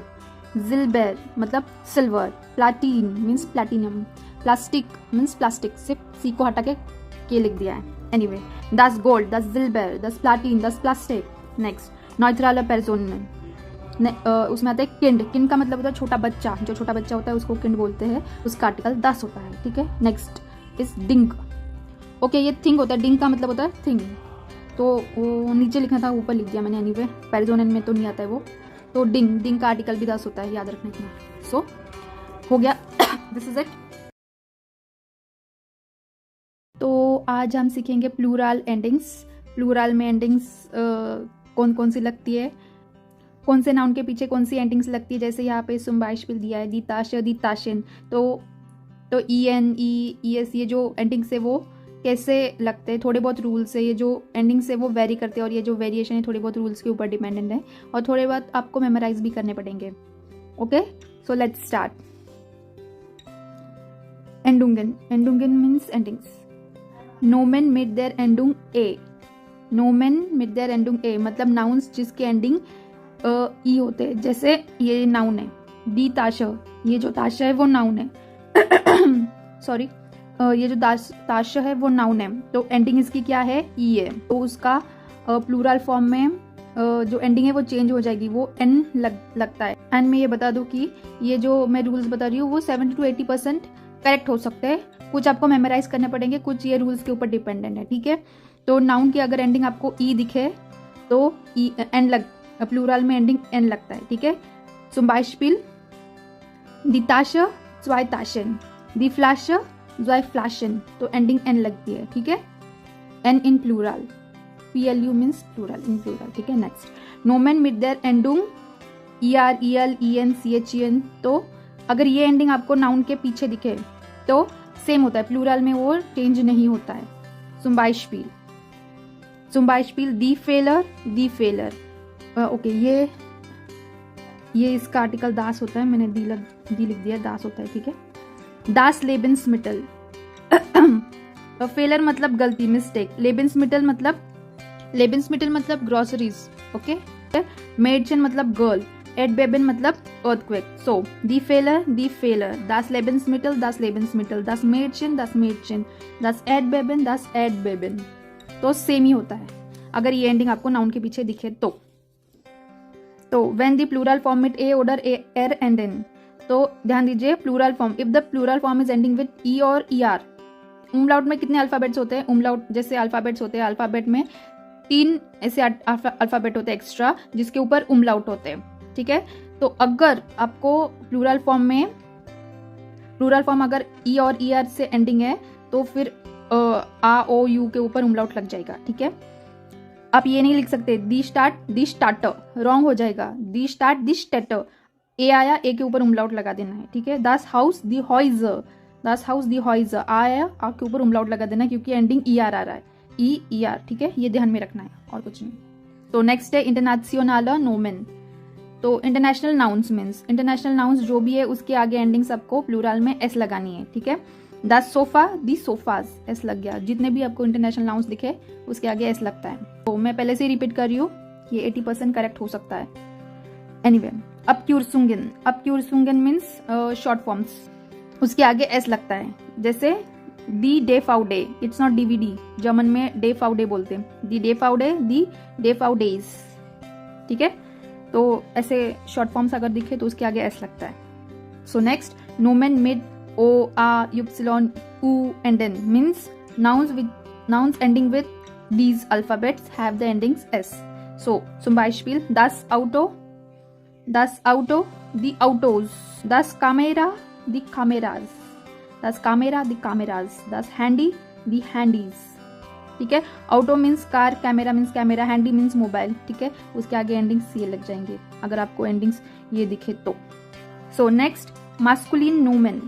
जिल्बर मतलब सिल्वर, प्लाटीन मीन्स प्लैटिनम, प्लास्टिक मीन्स प्लास्टिक, सिर्फ सी को हटा के लिख दिया है, एनीवे, दास गोल्ड, दास जिल्बर, दास प्लाटीन, दास प्लास्टिक। नेक्स्ट न्यूट्रल पर्सन, उसमें आता है किंड, किंड का मतलब होता है छोटा बच्चा, जो छोटा बच्चा होता है उसको किंड बोलते हैं, उसका आर्टिकल दास होता है, ठीक है। नेक्स्ट इज डिंग, ओके, ये थिंग होता है, डिंग का मतलब होता है थिंग, तो वो नीचे लिखना था, ऊपर लिख दिया मैंने, एनीवे पेरिजोनन में तो नहीं आता है वो, तो डिंग, डिंग का आर्टिकल भी दास होता है, याद रखने के लिए। सो हो गया, दिस इज इट। तो आज हम सीखेंगे प्लूरल एंडिंग्स, प्लूरल में एंडिंग्स कौन कौन सी लगती है, कौन से नाउन के पीछे कौन सी एंडिंग्स लगती है, जैसे यहाँ पे zum Beispiel दिया है दीताश, दीताशन, तो EN, ES, ये जो एंडिंग्स है वो कैसे लगते हैं, थोड़े बहुत रूल्स है, ये जो एंडिंग्स है वो वेरी करते हैं, और ये जो वेरिएशन है थोड़े बहुत रूल्स के ऊपर डिपेंडेंट है, और थोड़े बहुत आपको मेमोराइज भी करने पड़ेंगे। Okay, so let's start. एंडुंगन, एंडुंगन मीन्स एंडिंग्स, नोमेन मिड देयर एंडुंग ए, नोमेन मिड देयर एंडुंग ए मतलब नाउन्स जिसके एंडिंग ई होते हैं, जैसे ये नाउन है दी ताश, ये जो ताश है वो नाउन है, सॉरी, ये जो ताश है वो नाउन है, तो एंडिंग इसकी क्या है, ई है, तो उसका प्लूरल फॉर्म में जो एंडिंग है वो चेंज हो जाएगी, वो एन लगता है। एंड मैं ये बता दूं कि ये जो मैं रूल्स बता रही हूँ वो 70 to 80% करेक्ट हो सकते हैं। कुछ आपको मेमोराइज करने पड़ेंगे, कुछ ये रूल्स के ऊपर डिपेंडेंट है, ठीक है। तो नाउन की अगर एंडिंग आपको ई दिखे तो ई एन प्लूरल में एंडिंग एन लगता है, ठीक है। zum Beispiel die Tasche, zwei Taschen, die Flasche, zwei Flaschen, तो एंडिंग एन लगती है, ठीक है। N in plural, PLU means plural, in plural, ठीक है। नेक्स्ट, नोमेन मिट देयर एंडुंग ER, EL, EN, CHEN, तो अगर ये एंडिंग आपको नाउन के पीछे दिखे तो सेम होता है, प्लूरल में वो चेंज नहीं होता है। zum Beispiel, die Fehler, die Fehler, okay, ये इसका आर्टिकल दास होता है, मैंने दी लिख दिया, दास होता है, ठीक है। दास लेबेंसमिटल, फेलर मतलब गलती, मिस्टेक। लेबेंसमिटल मतलब ग्रोसरीज, ओके। मेडचन मतलब गर्ल, एडबेबन मतलब अर्थक्वेक। सो दी फेलर, दास लेबेंसमिटल, दास मेडचन, दास एडबेबन, तो सेम ही होता है अगर ये एंडिंग आपको नाउन के पीछे दिखे तो when the plural form with ए ऑर्डर एर एंड एन, तो ध्यान दीजिए plural form, if the plural form is ending with E और ER। उमलाउट में कितने अल्फाबेट्स होते हैं? उमलाउट जैसे अल्फाबेट्स होते हैं, अल्फाबेट में 3 ऐसे अल्फाबेट होते हैं एक्स्ट्रा जिसके ऊपर उमलाउट होते हैं, ठीक है। तो अगर आपको प्लूरल फॉर्म अगर ई और ER से एंडिंग है तो फिर आ ओ यू के ऊपर उमलाउट लग जाएगा, ठीक है। आप ये नहीं लिख सकते दी स्टार्टर, रॉन्ग हो जाएगा। दी स्टार्ट, दी स्टेटर, ए आया, ए के ऊपर उमलाउट लगा देना है, ठीक है। दास हाउस दी हॉइजर, आया, आ के ऊपर उमलाउट लगा देना क्योंकि एंडिंग ER आ रहा है, ER, ठीक है। ये ध्यान में रखना है और कुछ नहीं। तो नेक्स्ट है इंटरनेशनल नोमेन। तो international nouns means, international nouns जो भी है उसके आगे एंडिंग सबको प्लूरल में एस लगानी है, ठीक है। The sofa, the sofas, S लग गया। जितने भी आपको इंटरनेशनल नाउन्स दिखे उसके आगे एस लगता है। तो मैं पहले से ही रिपीट कर रही हूँ, ये 80% करेक्ट हो सकता है। एनीवे, अब क्यूरसुंगन मीन्स शॉर्ट फॉर्म्स, उसके आगे एस लगता है। जैसे दी डे फाउडे, इट्स नॉट DVD, जर्मन में डे फाउडे बोलते हैं। दी डे फाउडे, दी डे फाउडेज, ठीक है। तो ऐसे शॉर्ट फॉर्म्स अगर दिखे तो उसके आगे एस लगता है। So next, नोमेन mid O, A, Y, U and N means nouns ending with these alphabets have the endings S. So zum Beispiel das Auto, the autos, das Kamera, the cameras, das Kamera, the cameras, das Handy, the handies, ठीक है। Auto means car, camera means camera, handy means mobile, ठीक है। उसके आगे endings ये लग जाएंगे अगर आपको एंडिंग्स ये दिखे तो। सो नेक्स्ट, मास्कुलिन नोमेन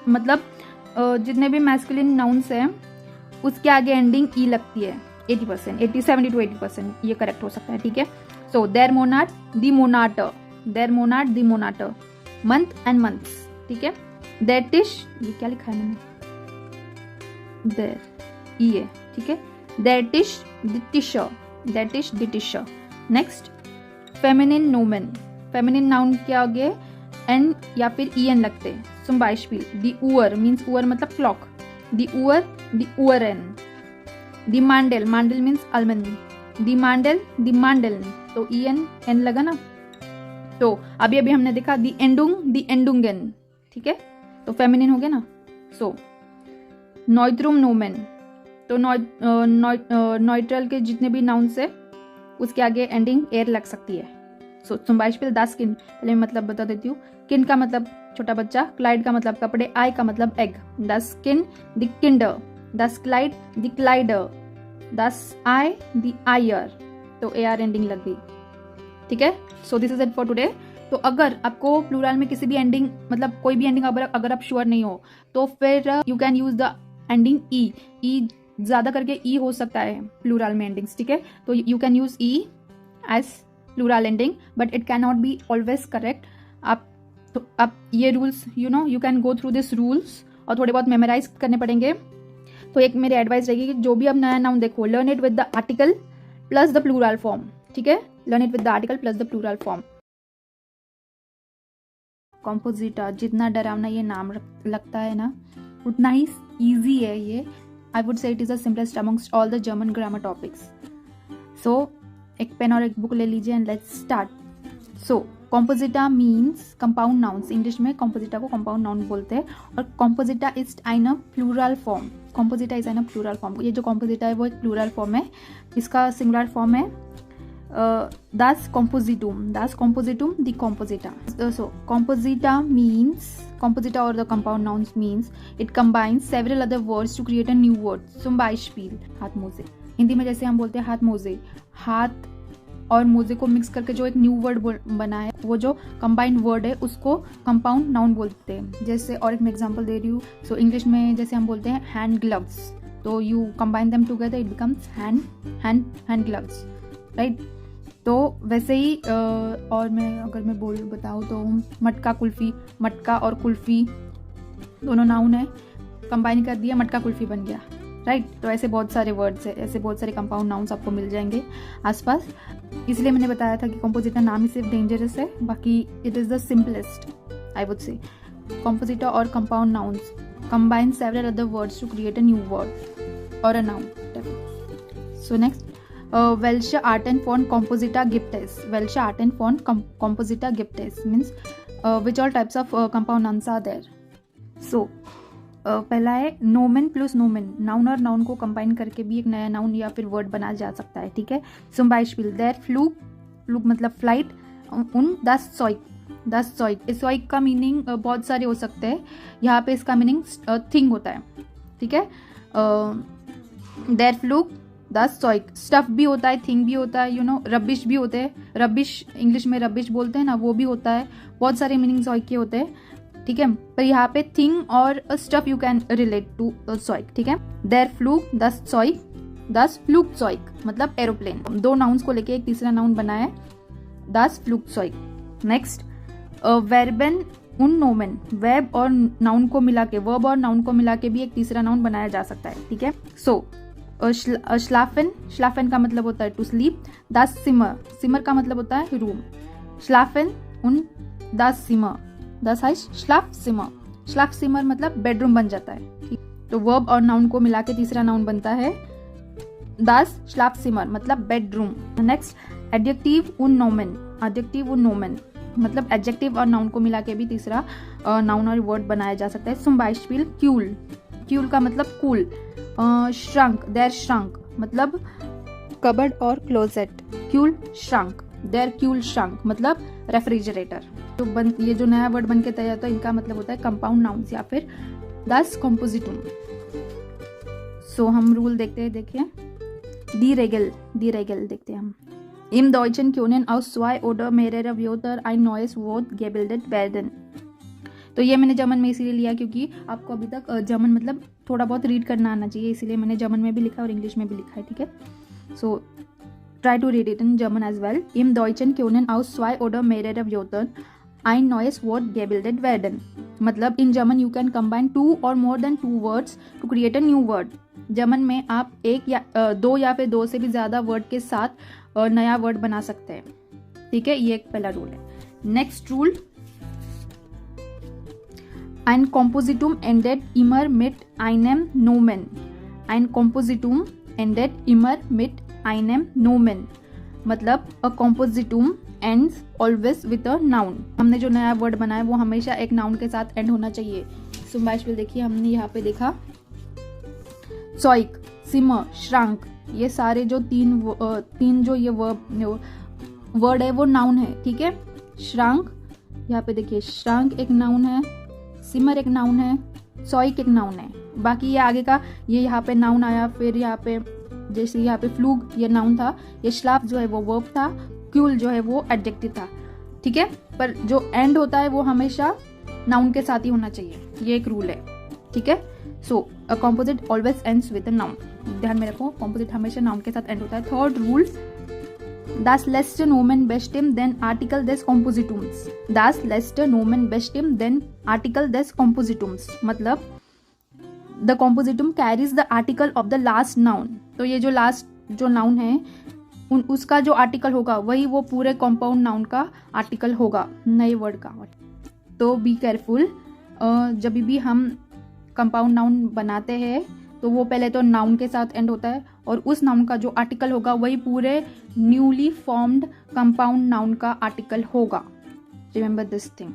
मतलब जितने भी मैस्कुलिन नाउन्स हैं उसके आगे एंडिंग ई लगती है। 70 to 80% ये करेक्ट हो सकता है, ठीक है। सो देयर मोनाट, दी मोनाटर, मंथ एंड मंथ्स, ठीक है। देयर टिश, ये क्या लिखा है मैंने, देयर ये, ठीक है। देयर टिश, द टिशर, नेक्स्ट, फेमिनिन नाउन के आगे एन या फिर EN लगते हैं। zum Beispiel दी उअर मीन्स उअर मतलब क्लॉक, दी उअरन, दी मांडल मीन्स अलमंद, दी मांडल, तो EN लगा ना। तो अभी हमने देखा दी एंडुंगन, ठीक है। तो फेमिनिन हो गया ना। सो नॉइट्रुम नोमेन, तो नॉइट्रल के जितने भी नाउन्स है उसके आगे एंडिंग एयर लग सकती है। सो zum Beispiel das Kind, पहले मैं मतलब बता देती हूँ। किन का मतलब छोटा बच्चा, क्लाइड का मतलब कपड़े, आई का मतलब egg. das Kind, the Kinder, das Kleid, the Kleider, das Ei, the Eier, तो AR एंडिंग लग गई, ठीक है। So this is it for today. तो अगर आपको प्लूरल में किसी भी एंडिंग मतलब कोई भी एंडिंग अगर आप श्योर नहीं हो तो फिर you can use the ending E ज्यादा करके ई हो सकता है प्लूरल में एंडिंग्स, ठीक है। तो you can use E as plural ending but it can not be always correct. आप ये rules you can go through this rules और थोड़े बहुत मेमोराइज करने पड़ेंगे। तो एक मेरी एडवाइस रहेगी कि जो भी आप नया नाउन देखो, learn it with the article plus the plural form, ठीक है। Learn it with the article plus the plural form. कॉम्पोजिटा, जितना डरावना ये नाम लगता है ना उतना ही ईजी है ये। I would say it is the simplest amongst all the German grammar topics. So एक पेन और एक बुक ले लीजिए एंड लेट्स स्टार्ट. सो कॉम्पोजिटा मीन्स कंपाउंड नाउन्स. इंग्लिश में कॉम्पोजिटा को कंपाउंड नाउन बोलते हैं. और कॉम्पोजिटा is in a plural form. कॉम्पोजिटा is in a plural form. ये जो कॉम्पोजिटा है वो एक प्लूरल फॉर्म है. इसका सिंगुलर फॉर्म है das compositum. Das compositum, the composita. So composita means, composita or the compound nouns means it combines several other words to create a new word. Zum Beispiel हाथ मोजे. हिंदी में जैसे हम बोलते हैं हाथ मोजे, हाथ और मोजे को मिक्स करके जो एक न्यू वर्ड बना है, वो जो कंबाइंड वर्ड है उसको कंपाउंड नाउन बोलते हैं. जैसे और एक मैं एग्जांपल दे रही हूँ. सो इंग्लिश में जैसे हम बोलते हैं हैंड ग्लव्स, तो you combine them together it becomes hand gloves, right. तो वैसे ही और मैं बताऊँ तो मटका कुल्फ़ी, मटका और कुल्फ़ी दोनों नाउन है, कंबाइन कर दिया मटका कुल्फ़ी बन गया, राइट. तो ऐसे बहुत सारे वर्ड्स है, ऐसे बहुत सारे कंपाउंड नाउन्स आपको मिल जाएंगे आसपास. इसलिए मैंने बताया था कि कॉम्पोजिटा नाम ही सिर्फ डेंजरस है, बाकी it is the simplest I would say. कॉम्पोजिटा और compound nouns combine several other words to create a new word or a noun. So next, welche Arten von Composita gibt es? Welche Arten von Composita gibt es means which all types of compound nouns are there. So पहला है नोमेन plus नोमेन. Noun और noun को combine करके भी एक नया noun या फिर वर्ड बनाया जा सकता है, ठीक है. Zum Beispiel der Flug मतलब फ्लाइट, und das Zeug. इस Zeug का मीनिंग बहुत सारे हो सकते हैं. यहाँ पे इसका मीनिंग थिंग होता है, ठीक है. der Flug, das Zeug. Stuff भी होता है, थिंग भी होता है, यू नो. रबिश भी होते हैं. रबिश इंग्लिश में रबिश बोलते हैं ना, वो भी होता है. बहुत सारे मीनिंग Zeug के होते हैं, ठीक है. पर यहाँ पे थिंग और stuff you can relate to Zeug, ठीक है. der Flug, das Zeug, das Flugzeug मतलब एरोप्लेन. दो नाउन्स को लेके एक तीसरा नाउन बना है, das Flugzeug. नेक्स्ट वर्बन उन नोमेन. वेब और नाउन को मिला के, वर्ब और नाउन को मिला के भी एक तीसरा नाउन बनाया जा सकता है, ठीक है. सो श्लाफन का मतलब होता है टू स्लीप. das सिमर का मतलब होता है रूम. श्लाफन उन das सिमर, das heißt श्लाफ सिमर मतलब बेडरूम बन जाता है, ठीक. तो वर्ब और नाउन को मिला के तीसरा नाउन बनता है das Schlafzimmer मतलब बेडरूम. नेक्स्ट एडजेक्टिव उन नोमेन मतलब एडजेक्टिव और नाउन को मिला के भी तीसरा नाउन और वर्ड बनाया जा सकता है. Zum Beispiel क्यूल का मतलब कूल. श्रंक, देयर श्रंक मतलब कबर्ड और क्लोजेट. क्यूल श्रंक, देयर क्यूल श्रंक मतलब रेफ्रिजरेटर. तो ये जो नया वर्ड बन के तैयार होता है, इनका मतलब होता है कंपाउंड नाउन्स या फिर das Compositum. सो हम रूल देखते हैं, देखिए. Die Regel देखते हैं हम. Im Deutschen können aus zwei oder mehrere Wörter ein neues Wort gebildet werden. तो ये मैंने जर्मन में इसीलिए लिया क्योंकि आपको अभी तक जर्मन मतलब थोड़ा बहुत रीड करना आना चाहिए, इसीलिए मैंने जर्मन में भी लिखा और इंग्लिश में भी लिखा है, ठीक है. So try to read it in German as well. Im Deutschen können aus zwei oder mehrere Wörter ein neues Wort gebildet werden. मतलब in German you can combine 2 or more than 2 words to create a new word. German में आप एक या दो या फिर 2 से भी ज़्यादा वर्ड के साथ नया वर्ड बना सकते हैं, ठीक है. ये एक पहला रूल है. Next rule, ein Kompositum endet immer mit einem Nomen. Ein Kompositum endet immer mit einem Nomen मतलब a compositum ends always with a noun. हमने जो नया वर्ड बनाया वो हमेशा एक नाउन के साथ एंड होना चाहिए. Zum Beispiel देखिए, हमने यहाँ पे देखा Zeug, Zimmer, Schrank, ये सारे जो तीन जो ये वर्ड है वो नाउन है, ठीक है. श्रांक, यहाँ पे देखिए श्रांक एक नाउन है, सिमर एक नाउन है, Zeug एक नाउन है. बाकी ये आगे का ये यहाँ पे नाउन आया, फिर यहाँ पे जैसे यहाँ पे फ्लूग ये नाउन था, ये श्लाफ जो है वो वर्ब था, क्यूल जो है वो एडजेक्टिव था, ठीक है. पर जो एंड होता है वो हमेशा नाउन के साथ ही होना चाहिए, ये एक रूल है, ठीक है. So a composite always ends with a noun. ध्यान में रखो, कॉम्पोजिट हमेशा नाउन के साथ एंड होता है. Third rule, das letzte Nomen bestimmt den Artikel des Kompositums. Das letzte Nomen bestimmt den Artikel des Kompositums मतलब the compositum carries the article of the last noun. तो ये जो लास्ट जो नाउन है उसका जो आर्टिकल होगा वही वो पूरे कंपाउंड नाउन का आर्टिकल होगा, नए वर्ड का. तो बी केयरफुल, जब भी हम कंपाउंड नाउन बनाते हैं तो वो पहले तो नाउन के साथ एंड होता है और उस नाउन का जो आर्टिकल होगा वही पूरे न्यूली फॉर्म्ड कंपाउंड नाउन का आर्टिकल होगा. Remember this thing.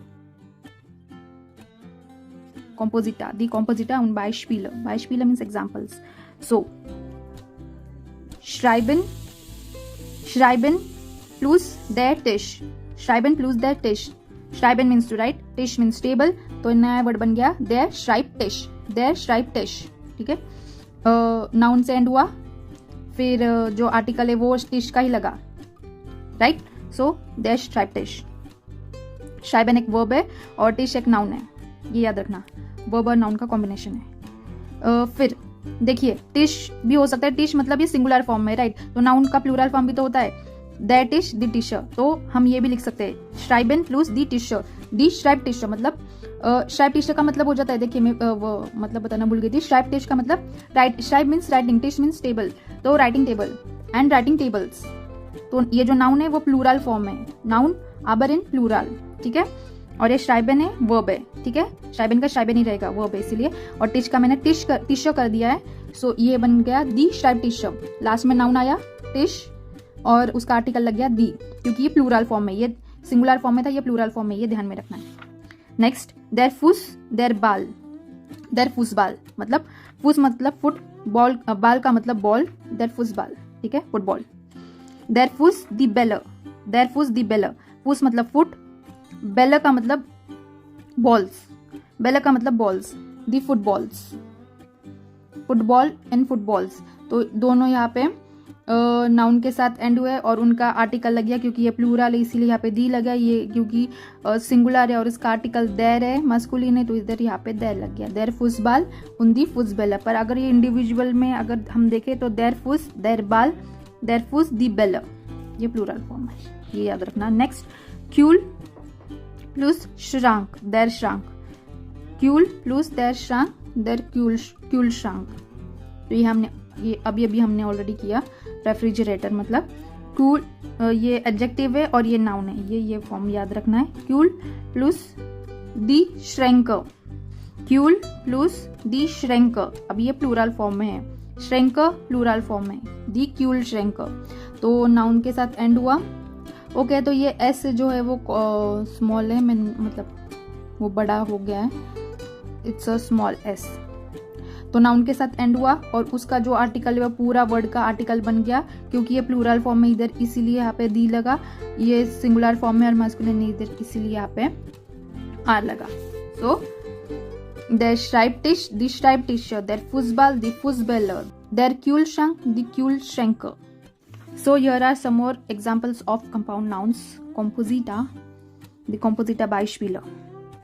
Composita, die Composita und Beispiele. Beispiele means examples. So, schreiben plus der Tisch. Schreiben plus der Tisch. Schreiben means to write, Tisch means table. तो नया word बन गया der Schreibtisch. Der Schreibtisch. ठीक है. Noun से and हुआ, फिर जो आर्टिकल है वो टिश का ही लगा, राइट. सो der Schreibtisch. Schreiben एक वर्ब है और टिश एक नाउन है, ये याद रखना. वर्ब और नाउन का कॉम्बिनेशन है. फिर देखिए टिश भी हो सकता है. टिश मतलब ये सिंगुलर फॉर्म में, राइट. तो नाउन का प्लूरल फॉर्म भी तो होता है, दैट टिश दी टिशर. तो हम ये भी लिख सकते हैं श्राइबन प्लस दी टिशर. दी श्राइब टिशर मतलब श्राइब टिशर का मतलब हो जाता है, देखिए मैं वो मतलब बताना भूल गई थी. श्राइब टिश का मतलब right, श्राइब means writing, टिश means table. तो writing table and writing tables. तो ये जो नाउन है वो प्लूरल फॉर्म है, नाउन आबर इन प्लूरल, ठीक है. और ये श्राइबन है वर्ब है, ठीक है. श्राइबन का श्राइबन ही रहेगा, वर्ब है इसीलिए. और टिश का मैंने टिशर कर दिया है. सो ये बन गया दी श्राइब टिशर. लास्ट में नाउन आया टिश और उसका आर्टिकल लग गया दी, क्योंकि ये प्लूरल फॉर्म में, ये सिंगुलर फॉर्म में था, ये प्लूरल फॉर्म में, ये ध्यान में रखना है. नेक्स्ट देर फुस देर बाल. देर फुस बाल मतलब फुस मतलब फुट, बॉल बाल का मतलब बॉल, देर फुस बाल, ठीक है, फुटबॉल. देर फुस दी बेलर. देर फुस दी बेलर. फुस मतलब फुट, बेलर का मतलब बॉल्स, बेलर का मतलब balls. The footballs, football and footballs. तो दोनों यहाँ पे नाउन के साथ एंड हुए और उनका आर्टिकल लग गया, क्योंकि ये प्लूरल है इसीलिए यहाँ पे दी लगा. ये क्योंकि सिंगुलर है और इसका आर्टिकल देर है, मस्कुलिन है, तो इधर यहाँ पे देर लग गया. देर फुसबाल उन दी फुसबेलर. पर अगर ये इंडिविजुअल में अगर हम देखें तो देर फुस देर बाल देर फुस दी बेलर, ये प्लूरल फॉर्म है, ये याद रखना. नेक्स्ट क्यूल प्लस श्रांक देर श्रांक. क्यूल प्लस देर श्रांक देर क्यूल श्रांक. तो ये हमने ये अभी हमने ऑलरेडी किया. रेफ्रिजरेटर मतलब कूल, ये एडजेक्टिव है और ये नाउन है, ये फॉर्म याद रखना है. क्यूल प्लस दी श्रैंकर. क्यूल प्लस दी श्रैंकर. अब ये प्लूरल फॉर्म में है, श्रैंकर प्लूरल फॉर्म में, दी क्यूल श्रैंकर. तो नाउन के साथ एंड हुआ. ओके, तो ये एस जो है वो स्मॉल है, मैं मतलब वो बड़ा हो गया है, इट्स अ स्मॉल एस. तो नाउन के साथ एंड हुआ और उसका जो आर्टिकल है वो पूरा वर्ड का आर्टिकल बन गया, क्योंकि ये प्लूरल फॉर्म में इधर इसीलिए यहाँ पे दी लगा. ये सिंगुलर फॉर्म में और मास्कुलिन इधर इसीलिए यहाँ पे आर लगा. सो देर श्राइबटिश दी श्राइबटिशर, देर फुसबाल दी फुसबेलर, देर क्यूलश्रंक दी क्यूलश्रैंकर. So here are some more examples of compound nouns. Composita, the Composita Beispiele.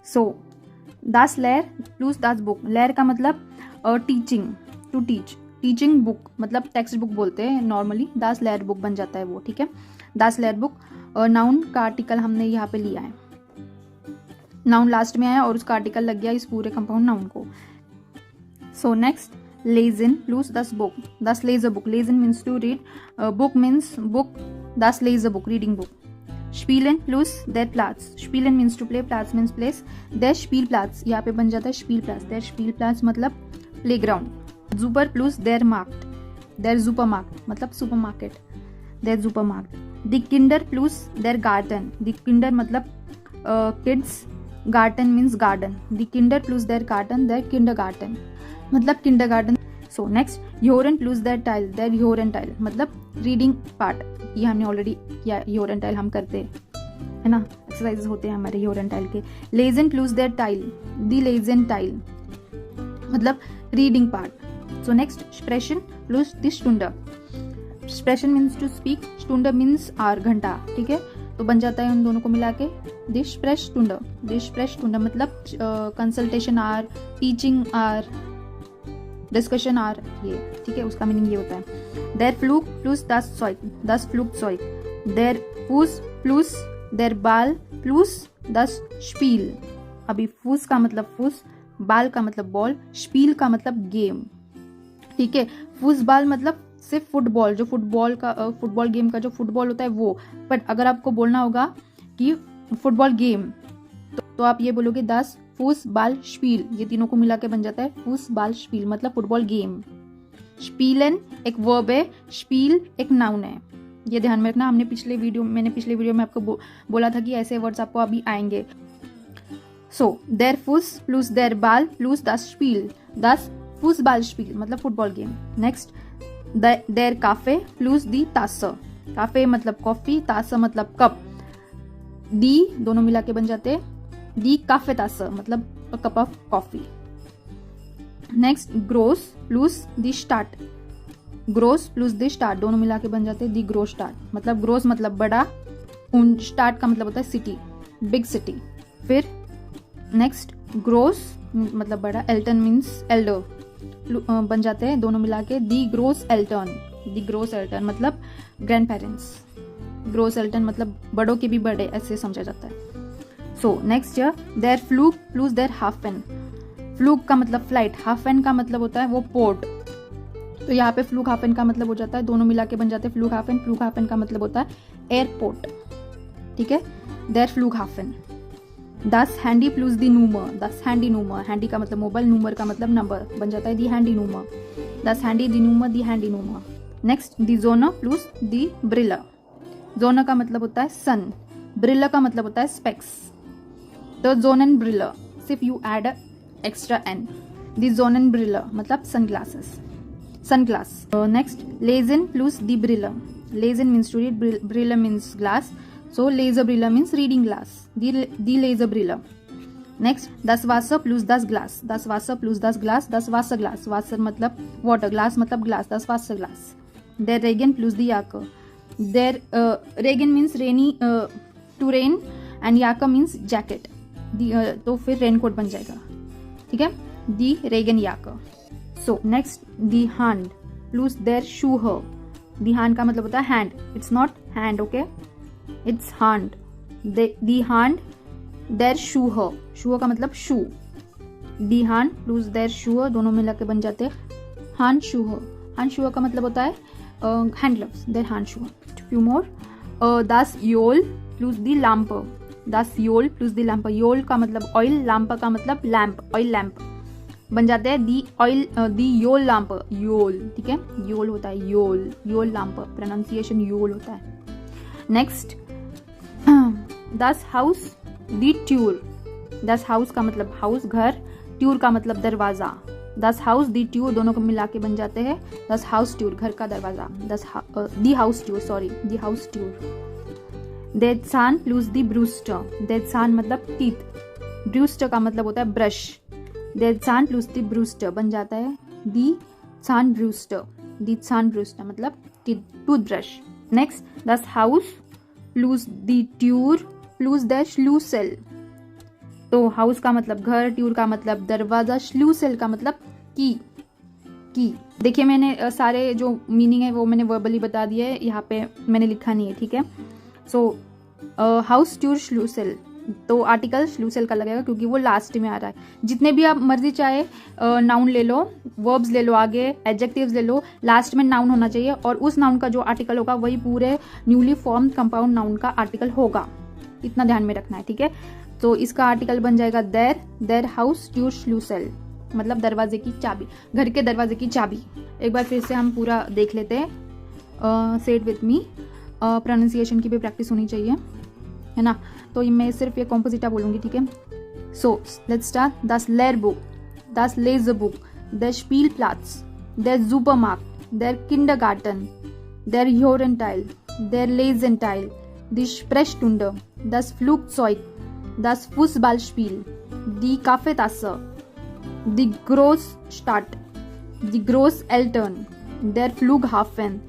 So das Lehr plus das Buch. Lehr का मतलब teaching, to teach. Teaching book मतलब टेक्स्ट बुक बोलते हैं नॉर्मली. das Lehr book बन जाता है वो, ठीक है. das Lehr book. नाउन का आर्टिकल हमने यहाँ पे लिया है, नाउन लास्ट में आया और उसका आर्टिकल लग गया इस पूरे कंपाउंड नाउन को. So next lesen plus das Buch. Das Lesebuch. Lesen means to read. Book means book. Das Lesebuch, reading book. Spielen plus der Platz. Spielen means to play. Platz means place. Der Spielplatz. यहाँ पे बन जाता है Spielplatz. Der Spielplatz मतलब playground. Super plus der Markt. Der Supermarkt मतलब supermarket. Der Supermarkt. Die Kinder plus der Garten. Die Kinder मतलब kids. Garten means garden. Die Kinder plus der Garten. Der Kindergarten मतलब kindergarten. So next ह्योरन plus दैट टाइल. दैट ह्योरन टाइल मतलब रीडिंग पार्ट. ये हमने ऑलरेडी किया, ह्योरन टाइल हम करते हैं, है ना, एक्सरसाइज होते हैं हमारे ह्योरन टाइल के. लेजन प्लस दैट टाइल. दी लेजन टाइल मतलब रीडिंग पार्ट. सो नेक्स्ट स्प्रेशन प्लस दी स्टुंडर. स्प्रेशन मीन्स टू स्पीक, स्टुंडर मीन्स आर, घंटा, ठीक है. तो बन जाता है उन दोनों को मिला के दी स्प्रेशस्टुंडर. दी स्प्रेशस्टुंडर मतलब consultation or, teaching or, discussion or, ये ठीक है, उसका मीनिंग ये होता है. देर फ्लूक प्लस दस सॉइक. दस फ्लूक सॉइक. देर फूस प्लस देर बाल प्लस दस स्पील. अभी फूस का मतलब फूस, बाल का मतलब बॉल, स्पील का मतलब गेम, ठीक है. फूस बाल मतलब सिर्फ फुटबॉल, जो फुटबॉल गेम का जो फुटबॉल होता है वो. बट अगर आपको बोलना होगा कि फुटबॉल गेम तो आप ये बोलोगे दस फूस बाल स्पील. ये तीनों को मिला के बन जाता है फूस बाल स्पील मतलब फुटबॉल गेम, स्पीलन एक वर्ब है, स्पील एक नाउन है, ये ध्यान में रखना। मैंने पिछले वीडियो में आपको बोला था कि ऐसे वर्ड्स आपको अभी आएंगे। सो देयर फुस प्लस देयर बाल प्लस दस स्पील, दस फुसबाल स्पील मतलब फुटबॉल गेम। नेक्स्ट देयर काफे प्लस दी तासा, काफे मतलब कॉफी, तासा मतलब कप, दी दोनों मिला के बन जाते दी काफे तासा मतलब कप ऑफ कॉफी। नेक्स्ट ग्रोस प्लस दी स्टार्ट, ग्रोस प्लस दी स्टार्ट दोनों मिला के बन जाते दी ग्रो स्टार्ट मतलब ग्रोस मतलब बड़ा, उन स्टार्ट का मतलब होता है सिटी, बिग सिटी। फिर नेक्स्ट ग्रोस मतलब बड़ा, एल्टन मीन्स एल्डर, बन जाते हैं दोनों मिला के दी ग्रोस एल्टन, दी ग्रोस एल्टन मतलब ग्रैंड पेरेंट्स, ग्रोस एल्टन मतलब बड़ों के भी बड़े ऐसे समझा जाता है। सो नेक्स्ट देयर फ्लूक प्लस देयर हाफ एन, फ्लूक का मतलब फ्लाइट, हाफ एन का मतलब होता है वो पोर्ट, तो यहाँ पे फ्लूक हाफ एन का मतलब हो जाता है दोनों मिला के बन जाते हैं फ्लूक हाफ एन, फ्लूक हाफ एन का मतलब होता है एयरपोर्ट, ठीक है। देयर फ्लूक हाफ एन। दस हैंडी प्लस दी नूमर, दस हैंडी नूमर, हैंडी का मतलब मोबाइल, नूमर का मतलब नंबर, बन जाता है दी हैंडी नूमर, दस हैंडी दी नूमर दी हैंडी नूमर। नेक्स्ट दी जोना प्लस दी ब्रिला, जोना का मतलब होता है सन, ब्रिला का मतलब होता है स्पेक्स, तो जोन एंड ब्रिला सिर्फ यू एड एक्स्ट्रा एन, दी जोन एंड ब्रिला मतलब sun glasses, sun glass. Next लेजन प्लस दी ब्रिला, लेजन मीन्स टू रीड, ब्रिला means glass, so laser brilla means reading glass, the laser brilla. Next 10 वासर प्लस 10 ग्लास, 10 वासर प्लस 10 ग्लास, 10 वासर ग्लास, वासर मतलब वाटर, ग्लास मतलब ग्लास, 10 वासर ग्लास। देयर रेगन प्लस दी याकर, देयर रेगन means rainy, to rain, and याकर मीन्स जैकेट, तो फिर रेनकोट बन जाएगा, ठीक है, दी रेगन याकर। सो नेक्स्ट दी हैंड प्लस देयर शू हर, दी हैंड का मतलब होता है hand, it's not hand, okay, it's hand, the hand there शू हर, शू का मतलब शू, दी हैंड प्लस देयर शू हर दोनों मिला के बन जाते हैं हैंड शू हर, हैंड शू का मतलब होता है hand gloves, their hand shoe. Few more, दस योल प्लस दी लैम्प, दस योल प्लस दी लैम्प, योल का मतलब ऑयल, लैम्प का मतलब लैम्प, ऑयल लैम्प, बन जाते हैं दी ऑयल, दी योल लैम्प, योल, ठीक है, योल होता है योल, योल लैम्प, प्रोनाउंसिएशन योल होता है। नेक्स्ट 10 हाउस दी ट्यूर, 10 हाउस का मतलब हाउस घर, ट्यूर का मतलब दरवाजा, 10 हाउस दी ट्यूर दोनों को मिला के बन जाते हैं 10 हाउस ट्यूर घर का दरवाजा, दी हाउस ट्यूर, सॉरी दी हाउस ट्यूर। देयर सान प्लस दी ब्रूस्टर, देयर सान मतलब टीथ, ब्रूस्टर का मतलब होता है ब्रश, देयर सान प्लस दी ब्रूस्टर बन जाता है दी सान ब्रूस्टर, दी सान ब्रूस्टर मतलब टूथब्रश। नेक्स्ट 10 हाउस प्लस दी ट्यूर प्लस द श्लूसेल, तो हाउस का मतलब घर, ट्यूर का मतलब दरवाजा, श्लूसेल का मतलब की, की। देखिए मैंने सारे जो मीनिंग है वो मैंने वर्बली बता दिया है, यहाँ पे मैंने लिखा नहीं है, ठीक है। सो हाउस ट्यूर श्लूसेल, तो आर्टिकल श्लूसेल का लगेगा क्योंकि वो लास्ट में आ रहा है। जितने भी आप मर्जी चाहे नाउन ले लो, वर्ब्स ले लो, आगे एडजेक्टिव्स ले लो, लास्ट में नाउन होना चाहिए और उस नाउन का जो आर्टिकल होगा वही पूरे न्यूली फॉर्म कंपाउंड नाउन का आर्टिकल होगा, इतना ध्यान में रखना है, ठीक है। तो इसका आर्टिकल बन जाएगा देयर, देयर हाउस ट्यूर श्लूसेल मतलब दरवाजे की चाबी, घर के दरवाजे की चाबी। एक बार फिर से हम पूरा देख लेते हैं, से इट विथ मी, प्रोनाउंसिएशन की भी प्रैक्टिस होनी चाहिए, है ना। तो मैं सिर्फ ये कॉम्पोजिटा बोलूँगी, ठीक है। सो let's start. das Lehrbuch, das Lesebuch, der Spielplatz, der Supermarkt, der Kindergarten, der Hörteil, der Lesenteil, die Sprechstunde, das Flugzeug, das Fußballspiel, die Kaffeetasse, die Großstadt, die Großeltern, der Flughafen,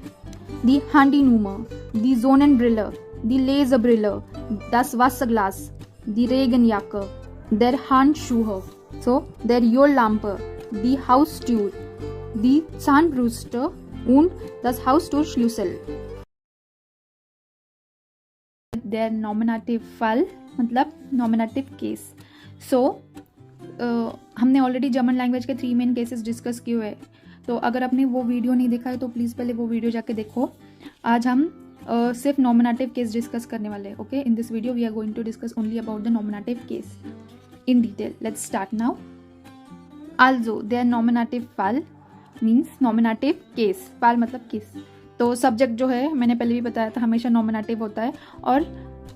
die Handynummer, die Sonnenbrille, die Laserbrille, das Wasserglas, die Regenjacke, der Handschuhe, so der Öllampe, die Haustür, die Zahnbürste und das Haustürschlüssel. Der Nominative Fall मतलब Nominative Case. So हमने already German language के 3 main cases discuss किए हुए, तो अगर आपने वो video नहीं देखा है तो प्लीज़ पहले वो वीडियो जाके देखो। आज हम सिर्फ नॉमिनेटिव केस डिस्कस करने वाले हैं, okay. In this video we are going to discuss only about the nominative case in detail. Let's start now. Also der Nominativ Fall means nominative case, पाल मतलब केस। तो सब्जेक्ट जो है मैंने पहले भी बताया था हमेशा नॉमिनेटिव होता है, और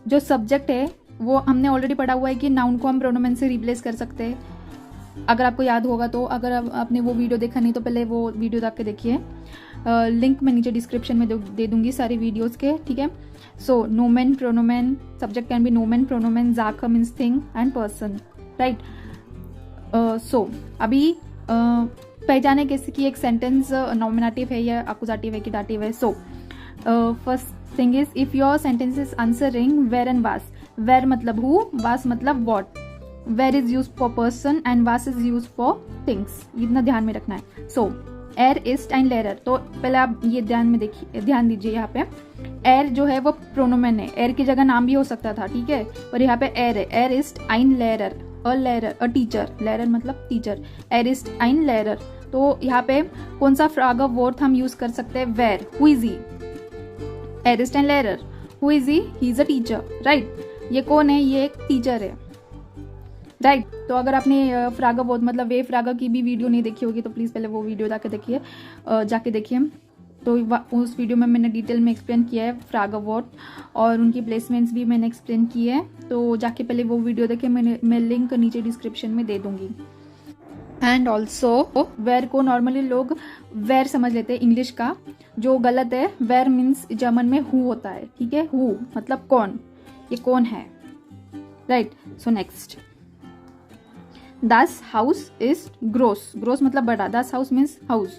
जो सब्जेक्ट है वो हमने ऑलरेडी पढ़ा हुआ है कि नाउन को हम प्रोनोमेन से रिप्लेस कर सकते हैं, अगर आपको याद होगा तो। अगर आपने वो वीडियो देखा नहीं तो पहले वो वीडियो जाके देखिए, लिंक मैं नीचे डिस्क्रिप्शन में दे दूंगी सारी वीडियोस के, ठीक है। सो नोमेन प्रोनोमेन, सब्जेक्ट कैन बी नोमेन प्रोनोमेन, ज़ाकर means thing and person, right. So अभी पहचाने कैसे कि एक सेंटेंस नॉमिनेटिव है या अकुजाटिव है कि डाटिव है। So first thing is if your sentence is answering वेर एंड वास। वेर मतलब हु, वास मतलब वॉट। वेर is use for person and वास इज यूज फॉर थिंग्स, इतना ध्यान में रखना है। सो एर इस्ट एंड लेरर, तो पहले आप ये ध्यान दीजिए, यहाँ पे एर जो है वो प्रोनोमेन है, एर की जगह नाम भी हो सकता था, ठीक है, पर यहाँ पे एर है। एर इस्ट आइन लेरर, अ टीचर, लेरर मतलब टीचर, एर इस्ट आइन लेरर। तो यहाँ पे कौन सा फ्रॉग ऑफ वर्थ हम यूज कर सकते हैं, वेर, हु इज ही, एर east and Lerer, who is he is a teacher, right. ये कौन है, ये एक टीचर है, राइट। तो अगर आपने फ्रागा वोट मतलब वे फ्रागा की भी वीडियो नहीं देखी होगी तो प्लीज़ पहले वो वीडियो जाके देखिए। तो उस वीडियो में मैंने डिटेल में एक्सप्लेन किया है फ्रागा वोट, और उनकी प्लेसमेंट्स भी मैंने एक्सप्लेन की है, तो जाके पहले वो वीडियो देखे, मैं लिंक नीचे डिस्क्रिप्शन में दे दूंगी। एंड ऑल्सो वेर को नॉर्मली लोग वेर समझ लेते हैं इंग्लिश का, जो गलत है। वेर मीन्स जर्मन में हु होता है, ठीक है, हु मतलब कौन, ये कौन है, right. So next, Das house is gross, gross मतलब बड़ा, das house means house,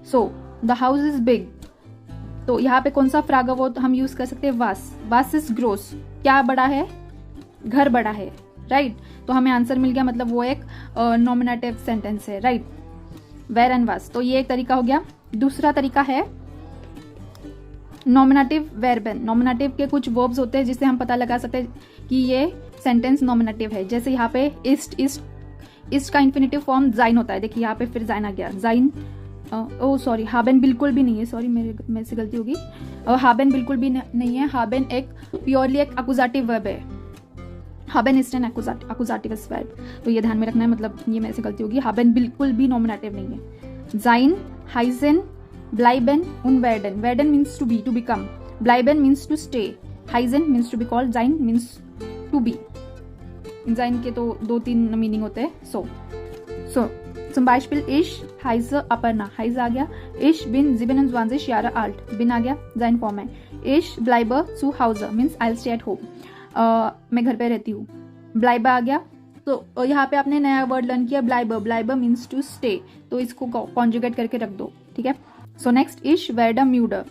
so the house is big। तो यहाँ पे कौन सा फ्रागा वो हम यूज कर सकते हैं, was is gross, क्या बड़ा है, घर बड़ा है, राइट। तो हमें आंसर मिल गया, मतलब वो एक नॉमिनेटिव सेंटेंस है, राइट, वेर एंड was। तो ये एक तरीका हो गया। दूसरा तरीका है नॉमिनेटिव वर्बन। नॉमिनेटिव के कुछ वर्ब्स होते हैं जिससे हम पता लगा सकते हैं कि ये सेंटेंस नॉमिनेटिव है। जैसे यहाँ पे इस्ट का इन्फिनेटिव फॉर्म जाइन होता है, देखिए यहाँ पे फिर जाइन आ गया, जाइन, ओ सॉरी, हाबेन बिल्कुल भी नहीं है, सॉरी मेरे से गलती होगी, हाबेन बिल्कुल भी नहीं है। हाबेन एक प्योरली एक अकुजाटिव वर्ब है, हाबेन इज एन अकुजाटिव वर्ब, तो ये ध्यान में रखना है, मतलब ये मेरे से गलती होगी। हाबेन बिल्कुल भी नॉमिनेटिव नहीं है। जाइन, Huygens, ब्लाइबेन und werden। werden means to be, to become, bleiben means to stay, heizen means to be called, sein means to be। जाइन के तो 2-3 मीनिंग होते हैं। सो zum Beispiel ich heiße Aparna, heiße आ गया, ich bin 27 Jahre alt, bin आ गया, जाइन form है। ich bleibe zu Hause means I'll stay at home, मैं घर पे रहती हूँ, bleibe आ गया। तो यहाँ पे आपने नया वर्ड लर्न किया, bleibe means to stay, तो इसको कॉन्जुगेट करके रख दो, ठीक है। So next, ich werde müde,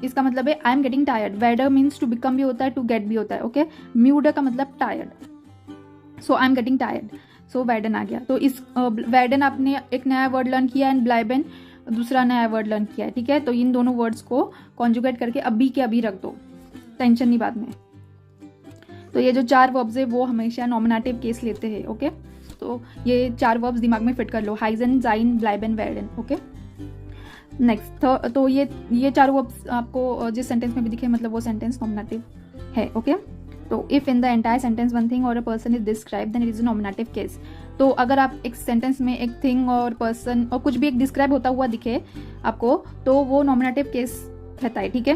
इसका मतलब है I am getting tired. werde means to become भी होता है, टू गेट भी होता है, ओके। müde का मतलब tired, so I am getting tired, so werden आ गया। तो इस werden आपने एक नया वर्ड लर्न किया, एंड bleiben दूसरा नया वर्ड लर्न किया है, ठीक है। तो इन दोनों वर्ड्स को कॉन्जुगेट करके अभी के अभी रख दो, टेंशन नहीं बाद में। तो ये जो 4 वर्ब्स है वो हमेशा नॉमिनेटिव केस लेते हैं, ओके। तो ये 4 वर्ब्स दिमाग में फिट कर लो, हाइजन, जाइन, ब्लाइबेन, werden, ओके। नेक्स्ट, तो ये 4 वर्ब्स आपको जिस सेंटेंस में भी दिखे मतलब वो सेंटेंस नॉमिनेटिव है, ओके। तो if in the entire sentence one thing और a person is describe then it is a nominative case. तो अगर आप एक सेंटेंस में एक थिंग और पर्सन और कुछ भी एक डिस्क्राइब होता हुआ दिखे आपको, तो वो नॉमिनेटिव केस कहता है, ठीक है।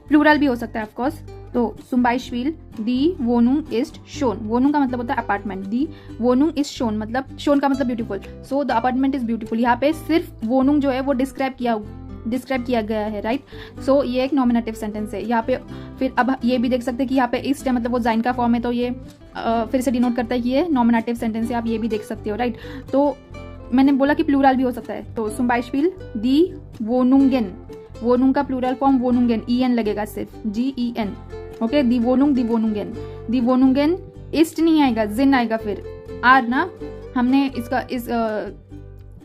प्लूरल भी हो सकता है ऑफकोर्स। तो zum Beispiel die Wohnung ist schön, वोनुंग का मतलब होता है अपार्टमेंट, दी वोनुंग इज शोन मतलब शोन का मतलब beautiful, so the apartment is beautiful. यहाँ पे सिर्फ वोनुंग जो है वो डिस्क्राइब किया गया है, राइट। सो ये एक नॉमिनेटिव सेंटेंस है। यहाँ पे फिर अब ये भी देख सकते हैं कि यहाँ पे इस्ट है मतलब वो जाइन का फॉर्म है, तो ये फिर से डिनोट करता है कि ये नॉमिनेटिव सेंटेंस है, आप ये भी देख सकते हो, राइट। तो मैंने बोला कि प्लूरल भी हो सकता है, तो zum Beispiel die Wohnungen, वोनुंग का प्लूरल फॉर्म वोनुंगेन, en लगेगा सिर्फ, GEN, ओके। दी वोनुंगेन, दी वोनुंगेन, इस्ट नहीं आएगा, जिन आएगा, फिर आर ना, हमने इसका इस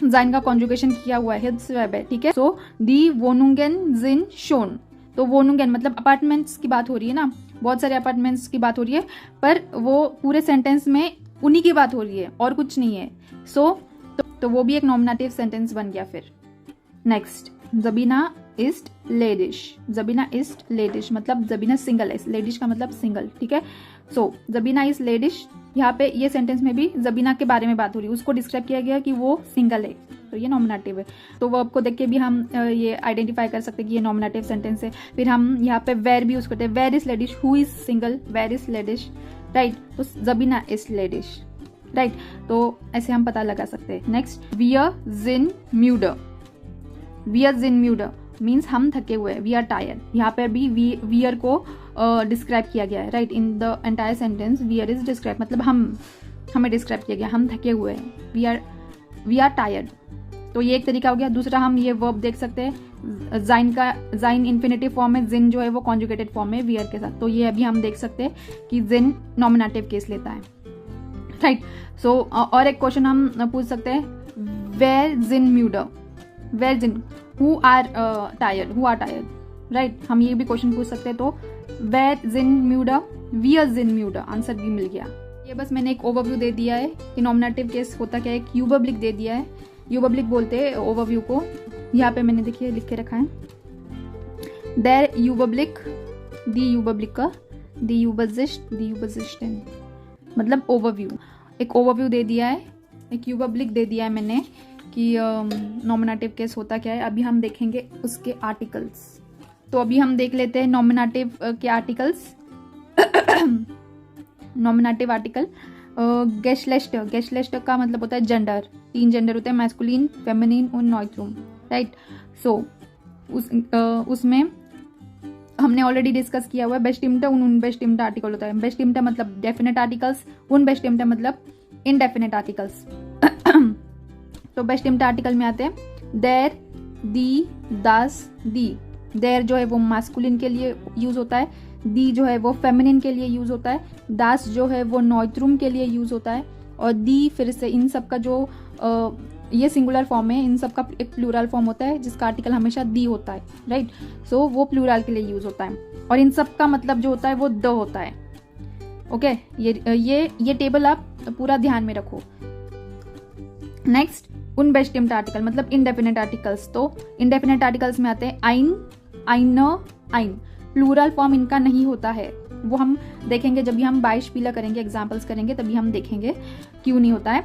जाइन का कॉन्जुगेशन किया हुआ है, वर्ब है, ठीक है। सो दी वोनुंगेन जिन शोन, तो वोनुंगेन मतलब अपार्टमेंट्स की बात हो रही है ना, बहुत सारे अपार्टमेंट्स की बात हो रही है, पर वो पूरे सेंटेंस में उन्हीं की बात हो रही है और कुछ नहीं है। सो तो वो भी एक नॉमिनेटिव सेंटेंस बन गया। फिर नेक्स्ट, जबीना इस्ट लेडिश, जबीना इस्ट लेडिश मतलब जबीना सिंगल है, लेडिश का मतलब सिंगल, ठीक है। सो जबीना इज लेडिश, यहाँ पे ये सेंटेंस में भी जबीना के बारे में बात हो रही है, उसको डिस्क्राइब किया गया कि वो सिंगल है, तो ये नॉमिनेटिव है। तो वर्ब को देख के भी हम ये आइडेंटिफाई कर सकते हैं कि ये नॉमिनेटिव सेंटेंस है। फिर हम यहाँ पे वेर भी यूज करते हैं, वेर इज लेडिश, who is single, where is लेडिश, राइट। तो जबीना इज लेडिश, राइट। तो ऐसे हम पता लगा सकते हैं। नेक्स्ट, वियर जिन म्यूडर, वियर जिन म्यूडर मीन्स हम थके हुए, वी आर टायर्ड। यहाँ पर भी वियर को डिस्क्राइब किया गया है, right. In the entire sentence wear is describe, मतलब हमें डिस्क्राइब किया गया, हम थके हुए हैं, वी आर टायर्ड। तो ये एक तरीका हो गया। दूसरा, हम ये वर्ब देख सकते हैं, जाइन इन्फिनेटिव फॉर्म में, जिन जो है वो कॉन्जुगेटेड फॉर्म में वियर के साथ। तो ये अभी हम देख सकते हैं कि जिन नॉमिनेटिव केस लेता है, राइट। सो और एक क्वेश्चन हम पूछ सकते हैं, वेयर जिन म्यूडर, वेयर जिन, who are tired, who are tired, right. हम ये भी क्वेश्चन पूछ सकते हैं। तो वेयर जिन म्यूडर, वियर जिन म्यूडर, आंसर भी मिल गया। ये बस मैंने एक ओवरव्यू दे दिया है कि नॉमिनेटिव केस होता क्या है। एक यूबब्लिक दे दिया है, यूबब्लिक बोलते हैं ओवरव्यू को। यहाँ पे मैंने देखिए लिख के रखा है, देयर यूबब्लिक, दी यूबब्लिका, दी यूबजिस्ट, दी यूबजिस्टन, मतलब ओवरव्यू। एक ओवरव्यू दे दिया है, एक यूबब्लिक दे दिया है मैंने कि नॉमिनेटिव केस होता क्या है। अभी हम देखेंगे उसके आर्टिकल्स। तो अभी हम देख लेते हैं नॉमिनेटिव के आर्टिकल्स। नॉमिनेटिव आर्टिकल, गेस्टलेस्ट, गेस्टलेस्ट का मतलब होता है जेंडर। 3 जेंडर होते हैं, मैस्कुलिन, फेमिनिन और नॉइट्रूम, राइट। सो उसमें हमने ऑलरेडी डिस्कस किया हुआ है बेस्टिम्टा, उन बेस्टिम्टा आर्टिकल होता है। बेस्टिम्टा मतलब डेफिनेट आर्टिकल्स, उन बेस्टिम्टा मतलब इनडेफिनेट आर्टिकल्स। तो बेस्टिम्टा आर्टिकल में आते हैं देर, दी, दास, दी। देर जो है वो मास्कुलिन के लिए यूज होता है, दी जो है वो फेमिनिन के लिए यूज होता है, दास जो है वो नॉइट्रूम के लिए यूज होता है, और दी फिर से इन सब का जो ये सिंगुलर फॉर्म है, इन सब का एक प्लूरल फॉर्म होता है जिसका आर्टिकल हमेशा दी होता है, राइट। सो वो प्लूरल के लिए यूज होता है, और इन सब का मतलब जो होता है वो द होता है। ओके, ये टेबल आप पूरा ध्यान में रखो। नेक्स्ट, उनबेस्टिम्ड आर्टिकल मतलब इनडेफिनेट आर्टिकल्स। तो इनडेफिनेट आर्टिकल्स में आते हैं आइन, आइनर, आइन। प्लूरल फॉर्म इनका नहीं होता है, वो हम देखेंगे जब भी हम बाइशपीला करेंगे, एग्जाम्पल्स करेंगे, तभी हम देखेंगे क्यों नहीं होता है।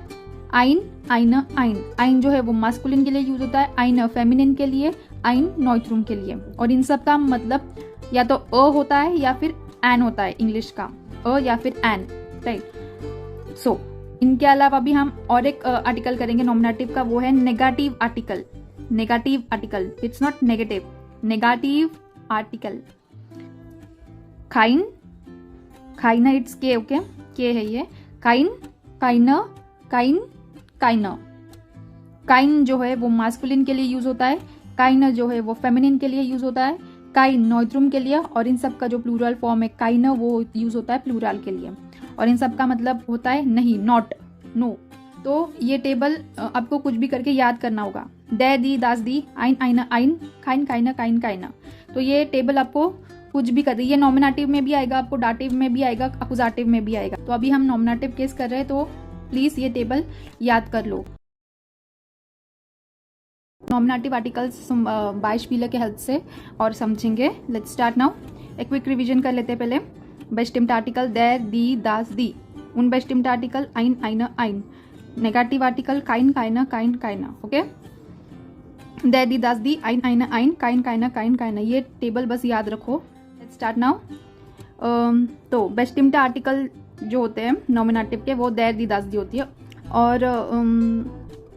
आइन, आइनर, आइन। आइन जो है वो मास्कुलिन के लिए यूज होता है, आइनर फेमिनिन के लिए, आइन नॉइट्रूम के लिए। और इन सब का मतलब या तो अ होता है या फिर एन होता है, इंग्लिश का अ या फिर एन, राइट। सो इनके अलावा भी हम और एक आर्टिकल करेंगे नॉमिनेटिव का, वो है negative article. Negative article, it's not negative, negative article. खाइन, खाइना, इट्स के, ओके, के है ये। खाइन, काइना, काइन, काइना। काइन जो है वो मास्कुलिन के लिए यूज होता है, काइना जो है वो फेमिनिन के लिए यूज होता है, काइन नॉइट्रूम के लिए, और इन सब का जो प्लूरल फॉर्म है काइना वो यूज होता है प्लूरल के लिए। और इन सब का मतलब होता है नहीं, नॉट, नो। तो ये टेबल आपको कुछ भी करके याद करना होगा। दे, दी, दास, दी, आइन, आइना, आइन, खाइन, काइना, काइन, काइना। तो ये टेबल आपको कुछ भी कर, ये नॉमिनेटिव में भी आएगा, आपको डाटिव में भी आएगा, अकुजाटिव में भी आएगा। तो अभी हम नॉमिनेटिव केस कर रहे हैं, तो प्लीज ये टेबल याद कर लो। नॉमिनेटिव आर्टिकल्स बाइशपीला के हेल्प से और समझेंगे। Let's start now. एक क्विक रिवीजन कर लेते हैं पहले। बेस्टिम्ड आर्टिकल देर, दी, दास, दी। उन बेस्टिम्ड आर्टिकल आइन, आइना, आइन। नेगेटिव आर्टिकल काइन, काइना, काइन, काइना। ओके, देर, दी, दास, दी, आइन, आइना, आइन, काइन, काइना, काइन, काइना। ये टेबल बस याद रखो। Let's start now. तो बेस्टिम्ड आर्टिकल जो होते हैं नॉमिनेटिव के, वो देर, दी, दास, दी होती है, और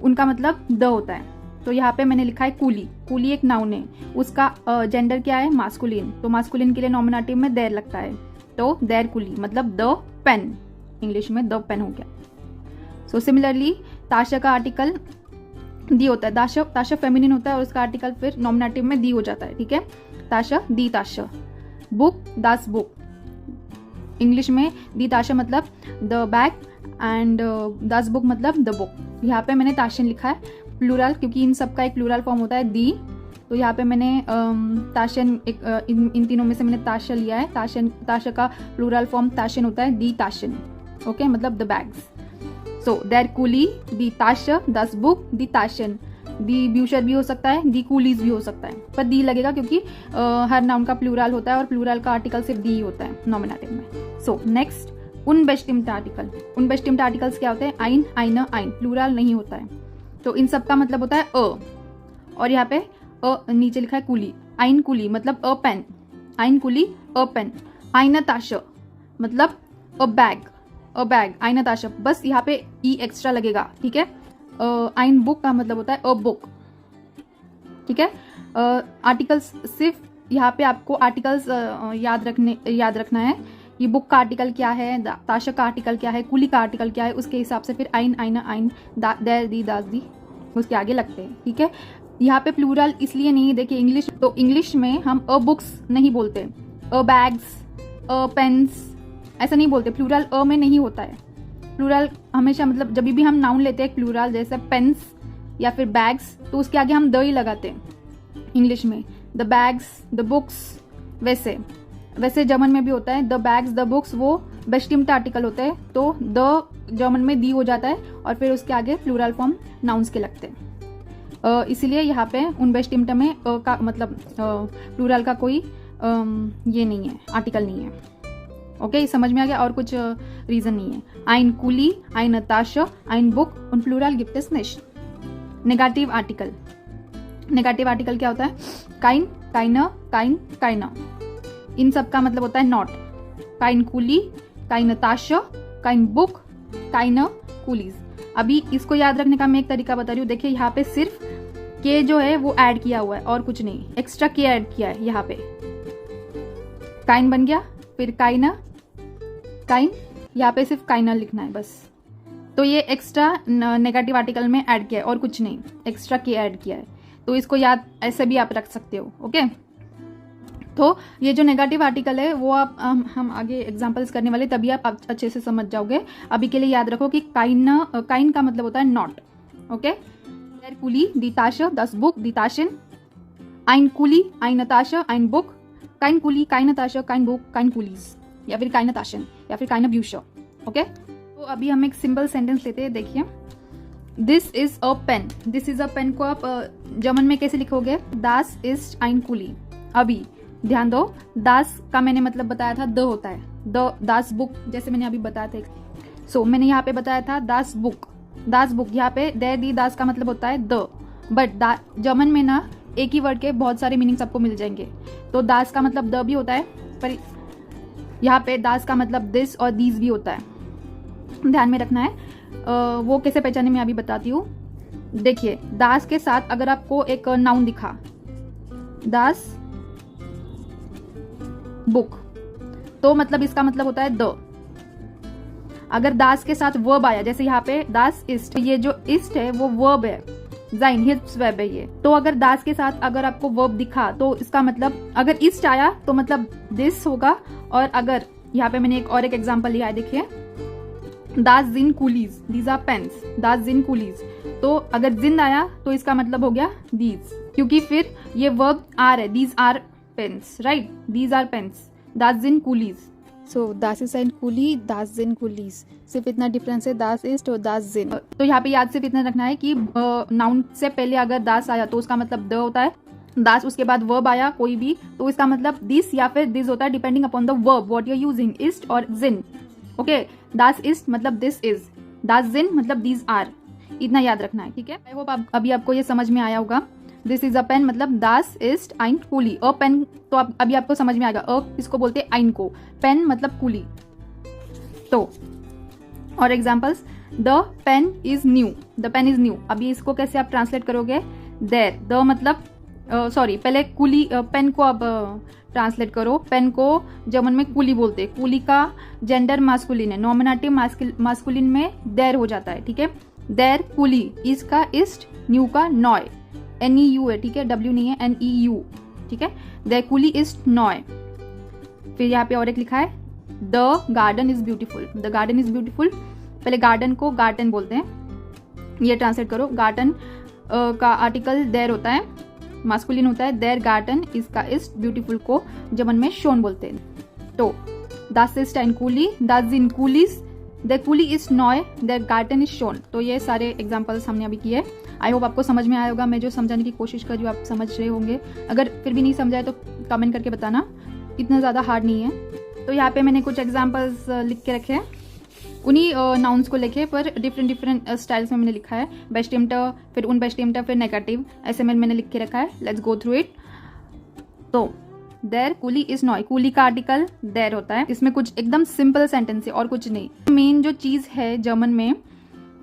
उनका मतलब द होता है। तो यहाँ पे मैंने लिखा है कूली। कूली एक नाउन है, उसका जेंडर क्या है, मास्कुलिन। तो मास्कुलिन के लिए नॉमिनेटिव में देर लगता है, तो देर कूली मतलब द पेन, इंग्लिश में द पेन हो गया। सो सिमिलरली ताशा का आर्टिकल दी होता है। ताशा फेमिनिन होता है और उसका आर्टिकल फिर नॉमिनेटिव में दी हो जाता है, ठीक है। ताशा, दी, ताशा। बुक, दास, बुक। इंग्लिश में दी ताशा मतलब the bag, and Das book मतलब द बुक। यहाँ पे मैंने ताशन लिखा है प्लूरल, क्योंकि इन सब का एक प्लूरल फॉर्म होता है दी। तो यहाँ पे मैंने ताशन, एक इन तीनों में से मैंने ताशा लिया है। ताशा का प्लूरल फॉर्म ताशन होता है, दी ताशन, ओके, मतलब द बैग्स। सो देर कूली, दी ताशा, दास बुक, दी ताशन। दी ब्यूशर भी हो सकता है, दी कूलीज भी हो सकता है, पर दी लगेगा क्योंकि हर नाउन का प्लूरल होता है, और प्लूरल का आर्टिकल सिर्फ दी होता है नॉमिनेटिव में। सो नेक्स्ट, उनबेस्टिम्ड आर्टिकल। उनबेस्टिम्ड आर्टिकल्स क्या होते हैं, आइन, आइना, आइन। प्लूरल नहीं होता है। तो इन सब का मतलब होता है अ, और यहाँ पे अ नीचे लिखा है कुली, आइन कुली मतलब अ पेन, आइन कुली अ पेन, आइन ताश मतलब अ बैग, अ बैग, आइन ताश, बस यहाँ पे ई एक्स्ट्रा लगेगा, ठीक है। आइन बुक का मतलब होता है अ बुक, ठीक है। आर्टिकल्स सिर्फ यहाँ पे आपको आर्टिकल्स याद रखना है, ये बुक का आर्टिकल क्या है, ताशक का आर्टिकल क्या है, कुली का आर्टिकल क्या है, उसके हिसाब से फिर आइन, आइना, आइन, देर, दी, दास, दी उसके आगे लगते हैं, ठीक है। यहाँ पे प्लूरल इसलिए नहीं, देखिए इंग्लिश, तो इंग्लिश में हम अ बुक्स नहीं बोलते, अ बैग्स, अ पेन्स, ऐसा नहीं बोलते, प्लूरल अ में नहीं होता है। प्लूरल हमेशा मतलब जब भी हम नाउन लेते हैं प्लूरल, जैसे पेन्स या फिर बैग्स, तो उसके आगे हम द ही लगाते हैं इंग्लिश में, द बैग्स, द बुक्स। वैसे जर्मन में भी होता है, द बैग्स, द बुक्स, वो बेस्टिम्ट आर्टिकल होते हैं, तो द जर्मन में दी हो जाता है और फिर उसके आगे प्लूरल फॉर्म नाउन्स के लगते हैं। इसीलिए यहाँ पे उन बेस्टिम्ट में का मतलब प्लूरल का कोई ये नहीं है, आर्टिकल नहीं है। ओके, समझ में आ गया, और कुछ रीजन नहीं है। आइन कुली, आइन ताशा, आइन बुक und plural gibt es nicht। Negative article, negative article क्या होता है, काइन, काइना, काइन, काइना, इन सब का मतलब होता है नॉट। काइन कुली, काइन ताशा, काइन बुक, काइना कुलीज। अभी इसको याद रखने का मैं एक तरीका बता रही हूँ, देखिए यहाँ पे सिर्फ के जो है वो ऐड किया हुआ है और कुछ नहीं, एक्स्ट्रा के ऐड किया है यहाँ पे। काइन बन गया, फिर काइना, काइन, यहाँ पे सिर्फ काइना लिखना है बस, तो ये एक्स्ट्रा नेगेटिव आर्टिकल में ऐड किया है और कुछ नहीं, एक्स्ट्रा के ऐड किया है, तो इसको याद ऐसे भी आप रख सकते हो। ओके, तो ये जो नेगेटिव आर्टिकल है वो आप हम आगे एग्जांपल्स करने वाले, तभी आप अच्छे से समझ जाओगे। अभी के लिए याद रखो कि काइन का मतलब होता है नॉट। ओके, देर कुली, दी ताशा, दस बुक, दी ताशिन, आइन कुली, आइन ताशा, आइन बुक, काइन कुली, काइन ताशा, काइन बुक, काइन कुलीज, या फिर काइन ताशिन, या फिर काइन ब्यूशा। ओके, तो अभी हम एक सिंपल सेंटेंस लेते हैं, देखिए this is a pen. This is a pen को आप जर्मन में कैसे लिखोगे, दास इज आइन कुली। अभी ध्यान दो, दास का मैंने मतलब बताया था द होता है, द दास बुक, जैसे मैंने अभी बताया था। सो मैंने यहाँ पे बताया था दास बुक, दास बुक, यहाँ पे देर, दी, दास का मतलब होता है द, बट जर्मन में ना एक ही वर्ड के बहुत सारे मीनिंग्स आपको मिल जाएंगे, तो दास का मतलब द भी होता है, पर यहाँ पे दास का मतलब दिस और दीज भी होता है, ध्यान में रखना है। वो कैसे पहचाने मैं अभी बताती हूँ। देखिए दास के साथ अगर आपको एक नाउन दिखा, दास बुक, तो मतलब इसका मतलब होता है द। अगर दास के साथ वर्ब आया, जैसे यहाँ पे दास इस्ट, ये जो इस्ट है वो वर्ब है, जाइन हिप्स वेब है ये, तो अगर दास के साथ अगर आपको वर्ब दिखा तो इसका मतलब, अगर इस्ट आया तो मतलब दिस होगा, और अगर यहाँ पे मैंने एक एग्जांपल लिया है, देखिए दास जिन कुलीज, दीज आर पेन्स, दास जिन कुलीज, तो अगर जिन आया तो इसका मतलब हो गया दीज, क्योंकि फिर ये वर्ब आर है, these are pens, right, these are pens, दास जिन कुलीज। सो दास इज एंड कुली, दास जिन कुलीज, सिर्फ इतना डिफरेंस है, दास इस्ट और दास जिन। तो यहाँ पे याद सिर्फ इतना रखना है कि नाउन से पहले अगर दास आया तो उसका मतलब द होता है, दास उसके बाद वर्ब आया कोई भी तो इसका मतलब दिस या फिर दिस होता है, depending upon the verb what you are using, इस्ट और जिन। ओके, दास इस्ट मतलब दिस इज, दास जिन मतलब दीज आर, इतना याद रखना है, ठीक है। आई होप अभी आपको ये समझ में आया होगा। दिस इज अ पेन मतलब दास इस्ट आइन कुली, अ पेन, तो अभी आपको समझ में आएगा अ इसको बोलते हैं आइन को, पेन मतलब कुली। तो और examples, the pen is new, the pen is new, अभी इसको कैसे आप ट्रांसलेट करोगे, देर, द मतलब सॉरी पहले कुली, पेन को अब ट्रांसलेट करो, पेन को जर्मन में कुली बोलते हैं, कुली का जेंडर मास्कुलिन है, नॉमिनेटिव मास्कुलिन में देर हो जाता है, ठीक है। देर कुली, इस का इस्ट, न्यू का नॉय, NEU है, ठीक है, W नहीं है, NEU, ठीक है, देर कुली इस्ट नॉय। फिर यहाँ पे और एक लिखा है, the garden is beautiful, the garden is beautiful, पहले गार्डन को गार्डन बोलते हैं, ये ट्रांसलेट करो, गार्डन का आर्टिकल देर होता है, मास्कुलिन होता है, देर गार्डन, इसका इस्ट, ब्यूटीफुल को जर्मन में शोन बोलते हैं। तो दास इस्ट आइन कुली, दास जिन कुलीज, देर कुली इज नॉय, देर गार्डन इज शोन। तो ये सारे एग्जाम्पल्स हमने अभी किए। आई होप आपको समझ में आया होगा, मैं जो समझाने की कोशिश कर रही हूँ आप समझ रहे होंगे, अगर फिर भी नहीं समझाए तो कमेंट करके बताना, इतना ज़्यादा हार्ड नहीं है। तो यहाँ पे मैंने कुछ एग्जाम्पल्स लिख के रखे हैं, उन्हीं नाउन्स को लेके पर डिफरेंट स्टाइल्स में मैंने लिखा है। बेस्टिम्ट, फिर उनबेस्टिम्ट, फिर नेगेटिव, ऐसे में मैंने लिख के रखा है। Let's go through it. तो देर कूली इज नॉय, कूली का आर्टिकल देर होता है। इसमें कुछ एकदम सिंपल सेंटेंस है और कुछ नहीं। मेन जो चीज़ है जर्मन में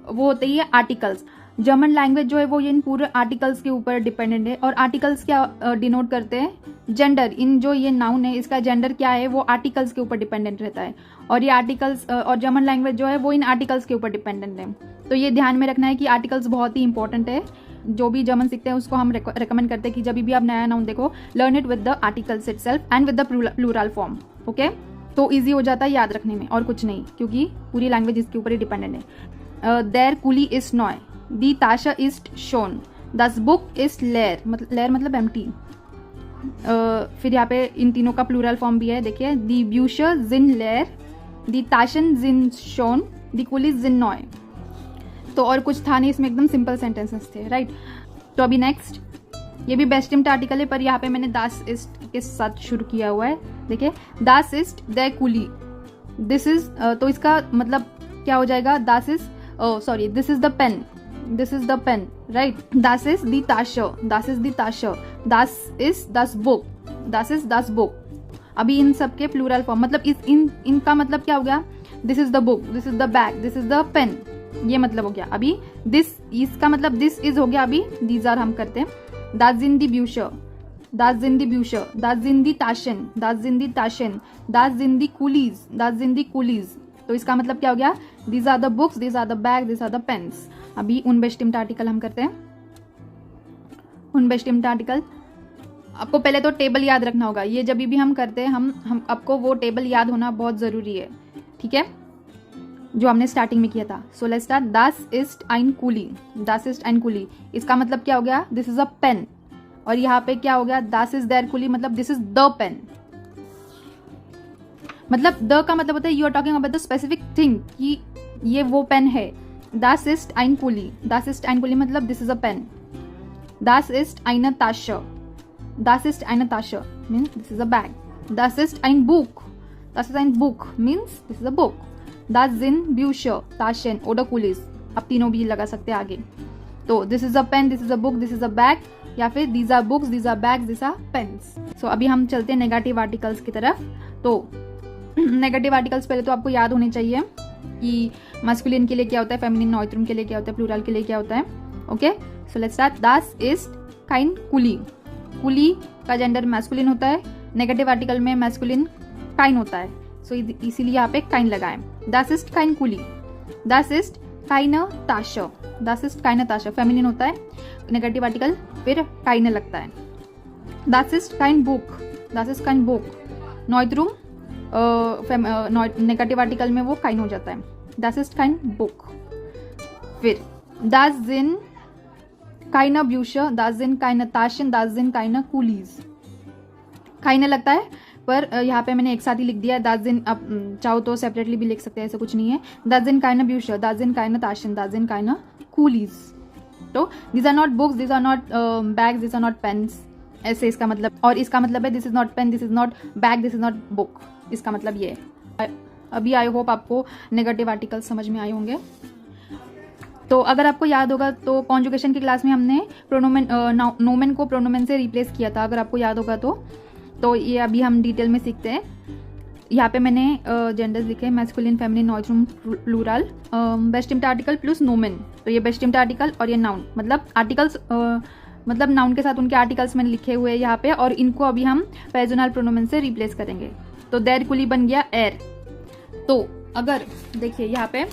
वो होती है आर्टिकल्स। जर्मन लैंग्वेज जो है वो इन पूरे आर्टिकल्स के ऊपर डिपेंडेंट है। और आर्टिकल्स क्या डिनोट करते हैं? जेंडर। इन जो ये नाउन है इसका जेंडर क्या है वो आर्टिकल्स के ऊपर डिपेंडेंट रहता है। और ये आर्टिकल्स और जर्मन लैंग्वेज जो है वो इन आर्टिकल्स के ऊपर डिपेंडेंट है। तो ये ध्यान में रखना है कि आर्टिकल्स बहुत ही इंपॉर्टेंट है। जो भी जर्मन सीखते हैं उसको हम रिकमेंड करते हैं कि जब भी आप नया नाउन देखो, learn it with the articles itself and with the plural form. Okay, तो ईजी हो जाता है याद रखने में और कुछ नहीं, क्योंकि पूरी लैंग्वेज इसके ऊपर ही डिपेंडेंट है। देयर कूली इज नॉय, दी ताशा इज शोन, दस बुक इज लेयर, लेयर मतलब एम्प्टी। फिर यहाँ पे इन तीनों का प्लूरल फॉर्म भी है, देखिए, दी ब्यूशर जिन लेयर, दी ताशन जिन शोन, दी कूली जिन नॉय। तो और कुछ था नहीं इसमें, एकदम सिंपल सेंटेंसेस थे, राइट। तो अभी नेक्स्ट, ये भी बेस्टिम्ट आर्टिकल है पर यहाँ पे मैंने दास इस्ट के साथ शुरू किया हुआ है। देखिए, दास इस्ट देयर कूली, दिस इज, तो इसका मतलब क्या हो जाएगा? दास is, sorry, this is the pen, this is the pen, right. दास इज दी ताशा, दास इज दी ताशा, दास इज दस बुक, दास इज दस बुक। अभी इन सब के प्लूरल फॉर्म मतलब इनका मतलब क्या हो गया? This is the book, this is the bag, this is the pen, ये मतलब हो गया। अभी दिस, इसका मतलब दिस इज हो गया। अभी दीज आर हम करते हैं। दास जिन दी ब्यूशर, दास जिन दी ब्यूशर, दास जिन दी ताशन, दास जिन दी ताशन, दास जिन दी कूलीज, दास जिन दी कूलीज। तो इसका मतलब क्या हो गया? These are the books, these are the bag, these are the pens. अभी उनबेस्टिम्ट आर्टिकल हम करते हैं। उनबेस्टिम्ट आर्टिकल आपको पहले तो टेबल याद रखना होगा। ये जब भी हम करते हैं हम आपको वो टेबल याद होना बहुत जरूरी है, ठीक है, जो हमने स्टार्टिंग में किया था। So let's start. दास इस्ट आइन कूली, दास इस्ट आइन कूली, इसका मतलब क्या हो गया? This is a pen. और यहाँ पे क्या हो गया? दास इज देयर कूली, मतलब दिस इज द पेन। मतलब द का मतलब होता है you are talking about the specific thing, कि ये वो पेन है। दास इस्ट आइन कूली, दास इस्ट आइन कूली मतलब दिस इज अ पेन। दास इस्ट आइन ताशा, दास इस्ट आइन ताशा means this is a bag. दास इस्ट आइन बुक, दास इज आइन बुक means this is a book. दास जिन ब्यूशर, ताशन, ओडर कूलीज, अब तीनों भी लगा सकते हैं आगे। तो this is a pen, this is a book, this is a bag, या फिर these are books, these are bags, these are pens. So अभी हम चलते हैं नेगेटिव आर्टिकल्स की तरफ। तो नेगेटिव आर्टिकल्स पहले तो आपको याद होने चाहिए कि मास्कुलिन के लिए क्या होता है, फेमिनिन नॉइट्रुम के लिए क्या होता है, प्लूरल के लिए क्या होता है। Okay, so let's start. दास इज काइन कूली, कूली का जेंडर मैस्कुलिन होता है। नेगेटिव आर्टिकल में मैस्कुलिन काइन होता है, सो इसीलिए यहाँ पे काइन लगाएं। दास इस्ट काइन कूली, दास इस्ट काइन ताशा, दास इस्ट काइन ताशा फेमिनिन होता है नेगेटिव आर्टिकल, फिर काइन लगता है। दास इस्ट काइन बुक, दास इस्ट काइन बुक, नॉइट्रुम नेगेटिव आर्टिकल में वो काइन हो जाता है। दास इस्ट काइन बुक। फिर दास जिन काइन ब्यूशर, दास जिन काइन ताशन, दास जिन काइन कूलीज, काइन लगता है पर यहाँ पे मैंने एक साथ ही लिख दिया है। दास जिन, अब चाहो तो सेपरेटली भी लिख सकते हैं, ऐसा कुछ नहीं है। दास जिन काइन ब्यूशर, दास जिन काइन ताशन, दास जिन काइन कूलीज। तो these are not books, these are not bags, these are not pens, ऐसे इसका मतलब। और इसका मतलब है this is not pen, this is not bag, this is not book, इसका मतलब ये है। अभी आई होप आपको नेगेटिव आर्टिकल समझ में आए होंगे। तो अगर आपको याद होगा तो कॉन्जुगेशन की क्लास में हमने प्रोनोमेन, नोमेन को प्रोनोमेन से रिप्लेस किया था, अगर आपको याद होगा तो ये अभी हम डिटेल में सीखते हैं। यहाँ पे मैंने जेंडर्स लिखे, मैस्कुलिन, फेमिनिन, नॉइट्रुम, प्लूरल, बेस्टिम्ट आर्टिकल प्लस नोमेन। तो ये बेस्टिम्ट आर्टिकल और ये नाउन, मतलब आर्टिकल्स, मतलब नाउन के साथ उनके आर्टिकल्स मैंने लिखे हुए हैं यहाँ पे, और इनको अभी हम पर्सनल प्रोनोमेन से रिप्लेस करेंगे। तो देयर कुली बन गया एर। तो अगर देखिए यहाँ पे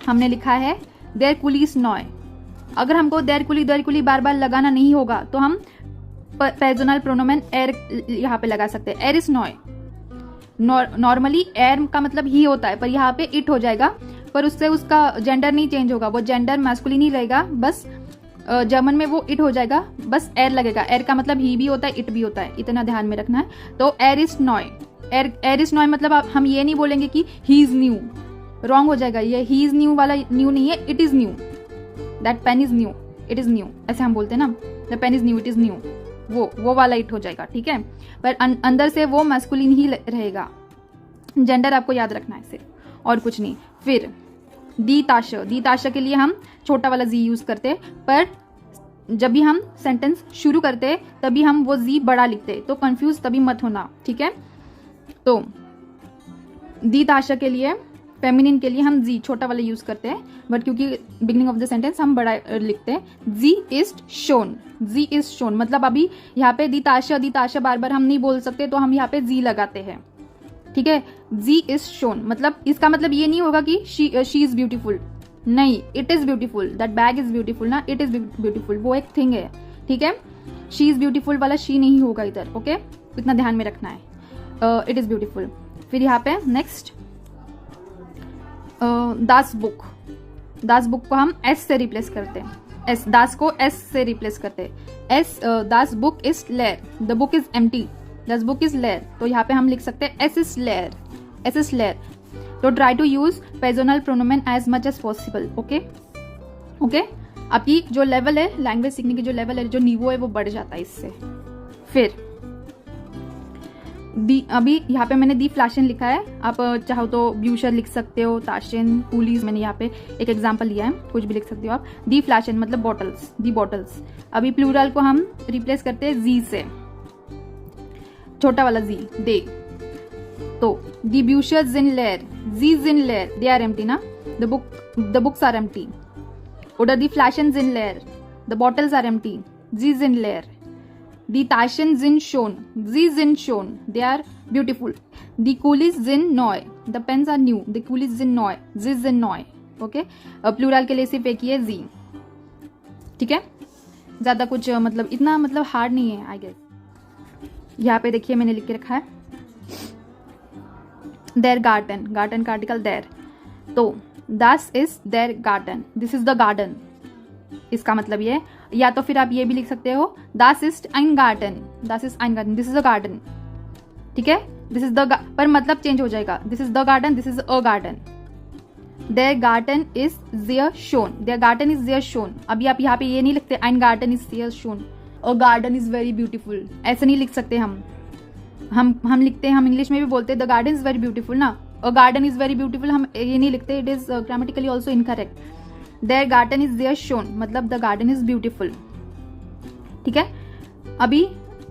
हमने लिखा है देयर कुली इज नॉय, अगर हमको देयर कुली बार बार लगाना नहीं होगा तो हम पर्सनल प्रोनोमेन एर यहाँ पे लगा सकते हैं। एर इज नॉय, नॉर्मली एर का मतलब ही होता है, पर यहाँ पे इट हो जाएगा, पर उससे उसका जेंडर नहीं चेंज होगा, वो जेंडर मैस्कुलिन ही रहेगा, बस जर्मन में वो इट हो जाएगा, बस एर लगेगा। एर का मतलब ही भी होता है, इट भी होता है, इतना ध्यान में रखना है। तो एर इज नॉय, एर इज नॉय मतलब हम ये नहीं बोलेंगे कि ही इज न्यू, रॉन्ग हो जाएगा। ये ही इज न्यू वाला न्यू नहीं है, it is new, that pen is new, it is new, ऐसे हम बोलते हैं ना, the pen is new, it is new, वो वाला इट हो जाएगा, ठीक है। पर अंदर से वो मैस्कुलिन ही रहेगा, जेंडर आपको याद रखना है सिर्फ। और कुछ नहीं। फिर दीताश के लिए हम छोटा वाला जी यूज़ करते, पर जब भी हम सेंटेंस शुरू करते तभी हम वो जी बड़ा लिखते, तो कंफ्यूज तभी मत होना, ठीक है। तो दीताशा के लिए, फेमिनिन के लिए हम जी छोटा वाला यूज़ करते हैं, बट क्योंकि बिगिनिंग ऑफ द सेंटेंस हम बड़ा लिखते हैं। जी इज शोन, मतलब अभी यहाँ पे दीताशा बार बार हम नहीं बोल सकते, तो हम यहाँ पे जी लगाते हैं, ठीक है। जी इज शोन, मतलब इसका मतलब ये नहीं होगा कि शी इज ब्यूटीफुल, नहीं, it is beautiful, that bag is beautiful ना, इट इज ब्यूटीफुल, वो एक थिंग है, ठीक है। शी इज ब्यूटीफुल वाला शी नहीं होगा इधर, ओके, इतना ध्यान में रखना है। It is beautiful. फिर यहाँ पे नेक्स्ट दास बुक को हम एस से रिप्लेस करते हैं, एस, दास को एस से रिप्लेस करते हैं, एस, दास बुक इज लेयर, द बुक इज एम्प्टी, दास बुक इज लेयर, तो यहाँ पे हम लिख सकते हैं एस इज लेयर। तो ट्राई टू यूज पर्सनल प्रोनोमेन as much as possible, okay. आपकी जो लेवल है, लैंग्वेज सीखने की जो लेवल है, जो नीवो है, वो बढ़ जाता है इससे। फिर अभी यहाँ पे मैंने दी फ्लैशन लिखा है, आप चाहो तो ब्यूशर लिख सकते हो, ताशिन, कूलीज, मैंने यहाँ पे एक एग्जांपल लिया है, कुछ भी लिख सकते हो आप। दी फ्लैशन मतलब बॉटल्स, दी बॉटल्स। अभी प्लूरल को हम रिप्लेस करते हैं जी से, छोटा वाला जी, दे। तो दी ब्यूशर्स इन लेयर, जीज इन लेयर, दे आर एम्प्टी ना, the books are empty. Oder die Flaschen sind leer, the bottles are empty, sie sind leer. Die Taschen sind schon, sie sind schon, they are beautiful. Die Kulis sind neu, the pens are new, the Kulis sind neu, sie sind neu. Okay? Plural के लिए सिर्फ एक ही है जी, ठीक है। ज़्यादा कुछ मतलब इतना मतलब हार्ड नहीं है, आई गेस। यहाँ पे देखिए मैंने लिख के रखा है देयर गार्डन, गार्डन का आर्टिकल देयर, तो Das is their garden, this is the garden, इसका मतलब ये, या तो फिर आप ये भी लिख सकते हो Das ist ein Garten, this is a garden, ठीक है। This is the पर मतलब चेंज हो जाएगा, this is the garden, this is a garden. Their garden is there shown, their garden is there shown. अभी आप यहाँ पे ये नहीं लिखते ein Garden is there shown, a garden is very beautiful, ऐसे नहीं लिख सकते हम लिखते हैं, हम इंग्लिश में भी बोलते हैं the garden is very beautiful ना, A garden is very beautiful, हम ये नहीं लिखते, it is grammatically also incorrect. Their garden is there shown, मतलब the garden is beautiful, ठीक है। अभी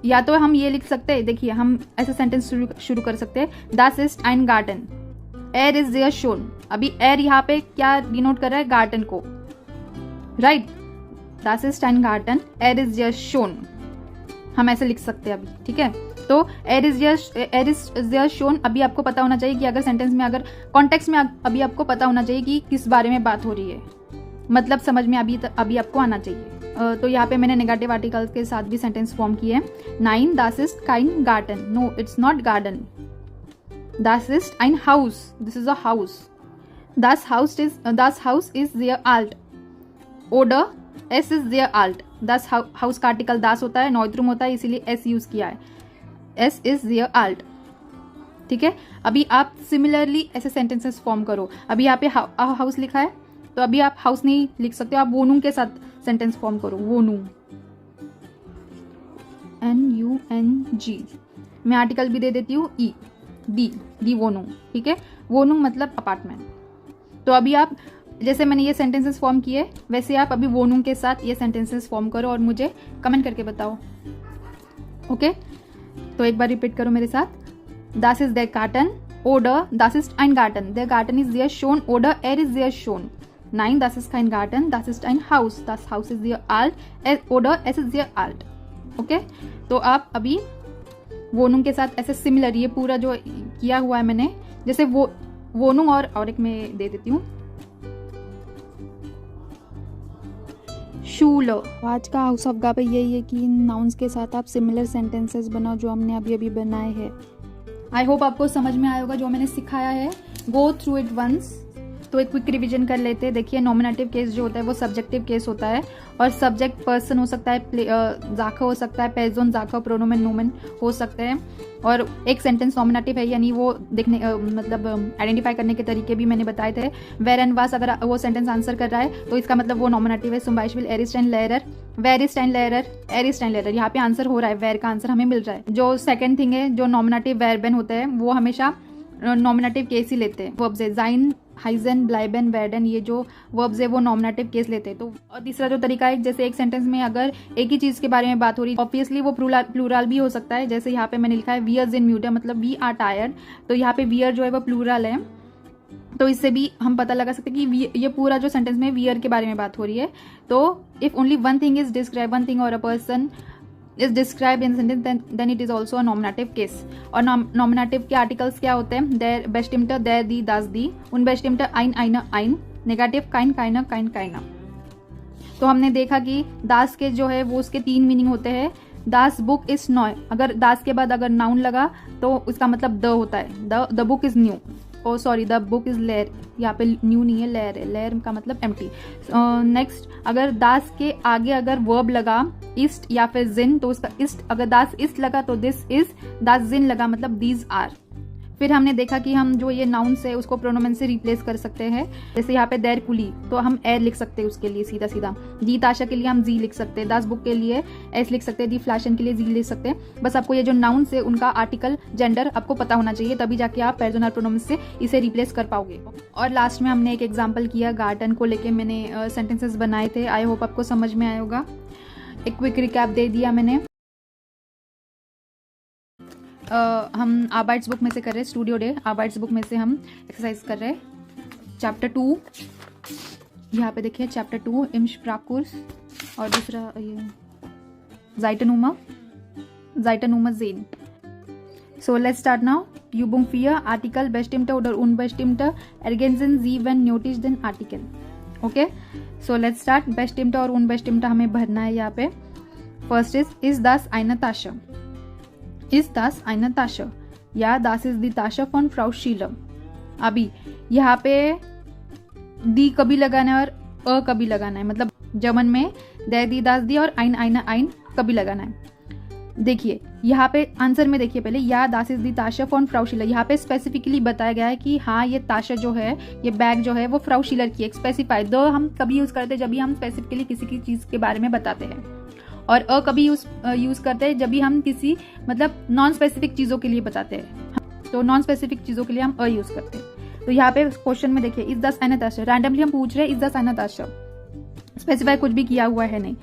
या तो हम ये लिख सकते हैं, देखिए हम ऐसे सेंटेंस शुरू कर सकते हैं, Das ist ein Garten, air is there shown। अभी air यहाँ पे क्या डिनोट कर रहा है, गार्डन को, right. Das ist ein Garten, air is there shown, हम ऐसे लिख सकते हैं अभी, ठीक है। तो एयर इज देयर शोन, अभी आपको पता होना चाहिए कि अगर सेंटेंस में, अगर कॉन्टेक्स्ट में अभी आपको पता होना चाहिए कि किस बारे में बात हो रही है, मतलब समझ में अभी आपको आना चाहिए। तो यहाँ पे मैंने नेगेटिव आर्टिकल के साथ भी सेंटेंस फॉर्म किए हैं। 9 Das ist kein Garten, no it's not garden, Das ist ein Haus, this is a house, Das Haus is their alt, Oder S is their alt, Das house का article दास होता है, नॉइत्रुम होता है, इसीलिए S use किया है, S is their alt, ठीक है। अभी आप सिमिलरली ऐसे सेंटेंसेस फॉर्म करो। अभी यहाँ पे हाउस लिखा है, तो अभी आप हाउस नहीं लिख सकते हो, आप वोनुंग के साथ सेंटेंस फॉर्म करो, वोनुंग, NUNG। मैं आर्टिकल भी दे देती हूँ ई, दी वोनुंग, ठीक है। वोनुंग मतलब अपार्टमेंट। तो अभी आप जैसे मैंने ये सेंटेंसेस फॉर्म किए, वैसे आप अभी वोनुंग के साथ ये सेंटेंसेस फॉर्म करो और मुझे कमेंट करके बताओ, ओके। तो एक बार रिपीट करो मेरे साथ, Das ist their Garten, Oder Das ist ein Garten, their garden is there shown, Oder er is there shown. 9 Das ist kein Garten, das ist ein Haus, das Haus ist their alt, Oder es ist their alt, okay. तो आप अभी वोनुंग के साथ ऐसे similar, ये पूरा जो किया हुआ है मैंने, जैसे वो वोनुंग और एक मैं दे देती हूँ शूलो। आज का हाउस ऑफ गाबे यही है कि नाउन्स के साथ आप सिमिलर सेंटेंसेस बनाओ जो हमने अभी बनाए हैं। आई होप आपको समझ में आया होगा जो मैंने सिखाया है। Go through it once. तो एक क्विक रिवीजन कर लेते हैं। देखिए नॉमिनेटिव केस जो होता है वो सब्जेक्टिव केस होता है और सब्जेक्ट पर्सन हो सकता है, जाखा हो सकता है, पेजोन जाखा, प्रोनोमेन नोमेन हो सकते हैं। और एक सेंटेंस नॉमिनेटिव है यानी वो देखने मतलब आइडेंटिफाई करने के तरीके भी मैंने बताए थे। वेर एंड वास अगर वो सेंटेंस आंसर कर रहा है तो इसका मतलब वो नॉमिनेटिव है। सुम्बाइशविल एरिस्टाइन लेरर, वेरिस्टाइन लेरर, एरिस्टाइन लेरर, यहाँ पे आंसर हो रहा है, वेर का आंसर हमें मिल रहा है। जो सेकंड थिंग है जो नॉमिनेटिव वेर्बन होते हैं वो हमेशा नॉमिनेटिव केस ही लेते हैं वर्ब्स है। जाइन, हाइजन, ब्लाइबन, वेडन, ये जो वर्ब्स है वो नॉमिनेटिव केस लेते हैं। तो और तीसरा जो तरीका है, जैसे एक सेंटेंस में अगर एक ही चीज के बारे में बात हो रही है, ऑब्वियसली वो प्लूरल भी हो सकता है। जैसे यहाँ पे मैंने लिखा है वियर्स इन म्यूटा, मतलब वी आर टायर्ड, तो यहाँ पे वियर जो है वो प्लूरल है, तो इससे भी हम पता लगा सकते हैं कि ये पूरा जो सेंटेंस में वियर के बारे में बात हो रही है। तो if only one thing is describe, one thing और a person is describe in sentence, then it is also a nominative case. और नॉमिनेटिव के आर्टिकल्स क्या होते हैं? देर, बेस्टिम्टर, देर, दी, दास, दी, उन बेस्टिम्टर, आइन, आइना, आइन, नेगेटिव, काइन, काइना, काइन, काइना। तो हमने देखा कि दास के जो है वो उसके 3 मीनिंग होते हैं। दास बुक इज नॉय, अगर दास के बाद अगर नाउन लगा तो उसका मतलब द होता है, the book is new, oh sorry the book is लेयर, यहाँ पे न्यू नहीं है, लेयर है, लेयर का मतलब एम्प्टी। नेक्स्ट, अगर दास के आगे अगर वर्ब लगा ईस्ट या फिर जिन, तो उसका ईस्ट, अगर दास ईस्ट लगा तो दिस इज, दास जिन लगा मतलब दीज आर। फिर हमने देखा कि हम जो ये नाउन से उसको प्रोनोमेन से रिप्लेस कर सकते हैं। जैसे यहाँ पे देर कुली, तो हम एर लिख सकते हैं उसके लिए सीधा सीधा। दी ताशा के लिए हम जी लिख सकते हैं, दास बुक के लिए एस लिख सकते हैं, दी फ्लैशन के लिए जी लिख सकते हैं। बस आपको ये जो नाउन से उनका आर्टिकल, जेंडर आपको पता होना चाहिए, तभी जाके आप पर्सनल प्रोनोमेन से इसे रिप्लेस कर पाओगे। और लास्ट में हमने एक एग्जाम्पल किया, गार्डन को लेके मैंने सेंटेंसेस बनाए थे। आई होप आपको समझ में आया होगा। एक क्विक रिकैप दे दिया मैंने। हम आबाइट्स बुक में से कर रहे हैं, स्टूडियो डे आबाइट्स बुक में से हम एक्सरसाइज कर रहे हैं। चैप्टर 2 यहाँ पे देखिए, चैप्टर 2 इम स्प्राकुर्स, और दूसरा ये जाइटनूमा ज़ेन। So let's start now. यूबुंग फियर आर्टिकल, बेस्टिम्टर oder unbestimmter ergänzen Sie wenn nötig den Artikel। Okay, so let's start. बेस्टिम्टर और unbestimmter हमें भरना है यहाँ पे। First is das eine Tasche, is das eine Tasche, या das ist die Tasche von Frau Schiele। अभी यहाँ पे दी कभी लगाना है और अ कभी लगाना है, मतलब जर्मन में दे, दी, दास, दी और आइन, आइना, आइन कभी लगाना है। देखिए यहाँ पे आंसर में देखिए पहले, या दास इज दी ताशा फॉन फ्राउ शिलर, यहाँ पे स्पेसिफिकली बताया गया है कि हाँ ये ताशा जो है, ये बैग जो है वो फ्राउ शिलर की है। स्पेसिफाई द हम कभी यूज करते हैं जब भी हम स्पेसिफिकली किसी की चीज के बारे में बताते हैं, और अ कभी यूज करते हैं जब भी हम किसी मतलब नॉन स्पेसिफिक चीजों के लिए बताते हैं। तो नॉन स्पेसिफिक चीजों के लिए हम अ यूज करते हैं। तो यहाँ पे क्वेश्चन में देखिए, इज दस आइना ताशा, रैंडमली हम पूछ रहे हैं इज दस आइना ताशा, स्पेसिफाई कुछ भी किया हुआ है नहीं।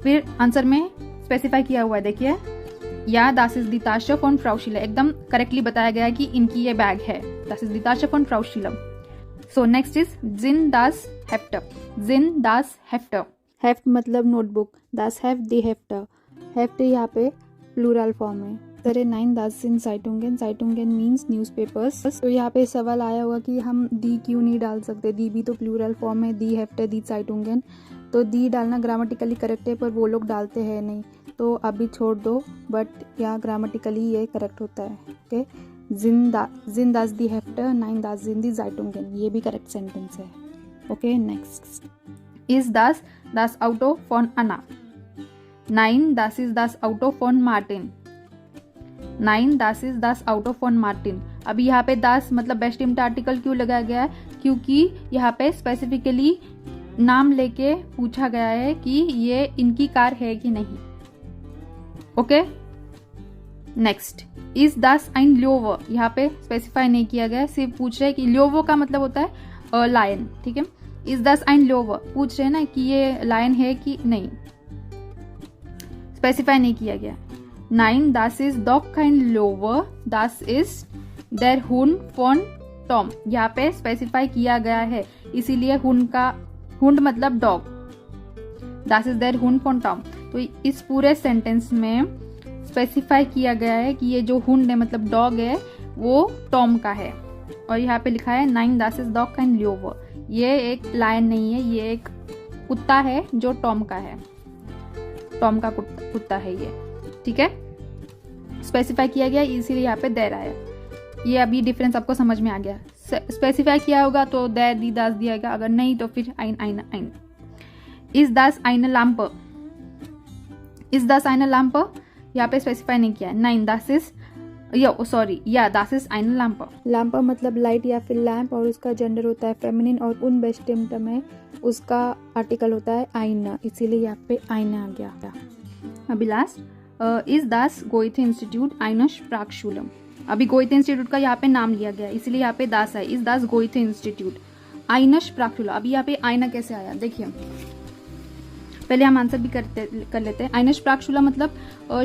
फिर आंसर में स्पेसिफाई किया हुआ है, देखिए या दास इज दी ताशा फॉन फ्राउ शिलर, एकदम करेक्टली बताया गया है कि इनकी ये बैग है, दास इज दी ताशा फॉन फ्राउ शिलर। सो नेक्स्ट इज जिन दास हेफ्टर, जिन दास हेफ्टर, हेफ्ट मतलब नोटबुक, दास हेफ्ट दी हेफ्टर, हेफ्ट यहाँ पे प्लूरल फॉर्म है। तरह 9 दास सिन साइटुंगेन, साइटुंगेन मीन्स न्यूज़पेपर्स। तो यहाँ पे सवाल आया होगा कि हम दी क्यों नहीं डाल सकते, दी भी तो प्लूरल फॉर्म है, दी हेफ्टर, दी साइटुंगेन। तो दी डालना ग्रामेटिकली करेक्ट है, पर वो लोग डालते हैं नहीं, तो अभी छोड़ दो, बट यहाँ ग्रामेटिकली ये करेक्ट होता है। ओके, जिन दास दी हेफ्टर, 9 दास जिन दी साइटुंगेन, ये भी करेक्ट सेंटेंस है। Okay, next is Das das Auto von Anna, 9 das ist das Auto von Martin, 9 das ist das Auto von Martin। अभी यहाँ पे दास मतलब बेस्ट इम्ट आर्टिकल क्यों लगाया गया है, क्योंकि यहाँ पे स्पेसिफिकली नाम लेके पूछा गया है कि ये इनकी कार है कि नहीं। Okay, next is Das ein Löwe, यहाँ पे स्पेसिफाई नहीं किया गया, सिर्फ पूछ रहे हैं कि ल्योवो का मतलब होता है लायन, ठीक है। इज दस ein Löwe, पूछ रहे हैं ना कि ये लायन है कि नहीं, स्पेसिफाई नहीं किया गया। 9 das ist doch kein Löwe, das ist der Hund von Tom, यहाँ पे स्पेसिफाई किया गया है, इसीलिए हुंड मतलब dog, das ist der Hund von Tom। तो इस पूरे सेंटेंस में स्पेसिफाई किया गया है कि ये जो हुंड है मतलब डॉग है वो टॉम का है, और यहाँ पे लिखा है 9 das ist doch kein Löwe, ये एक लायन नहीं है, ये एक कुत्ता है जो टॉम का है, टॉम का कुत्ता है ये, ठीक है। स्पेसिफाई किया गया इसीलिए यहाँ पे देर आया। ये अभी डिफरेंस आपको समझ में आ गया। स्पेसिफाई किया होगा तो देर दी दास दिया गया, अगर नहीं तो फिर आइन आइन आइन। इज दास आइन लैम्प, इज दास आइन लैम्प यहाँ पे स्पेसिफाई नहीं किया है। 9 दास इज या दास इज आइन लैम्प, लैम्प मतलब लाइट या फिर लैम्प, और उसका जेंडर होता है फेमिनिन, और उन बेस्टिम्ट में उसका आर्टिकल होता है आइन, इसीलिए यहाँ पे आइन आ गया। अभी last is Das गोइथे institute eine Sprachschule, अभी गोइथे इंस्टीट्यूट का यहाँ पे नाम लिया गया है, इसलिए यहाँ पे दास है, इस दास गोइथे इंस्टीट्यूट। आइना स्प्राक्शुला, अभी यहाँ पे आइना कैसे आया देखिए, पहले हम आंसर भी कर लेते हैं। आइना स्प्राक्शुला मतलब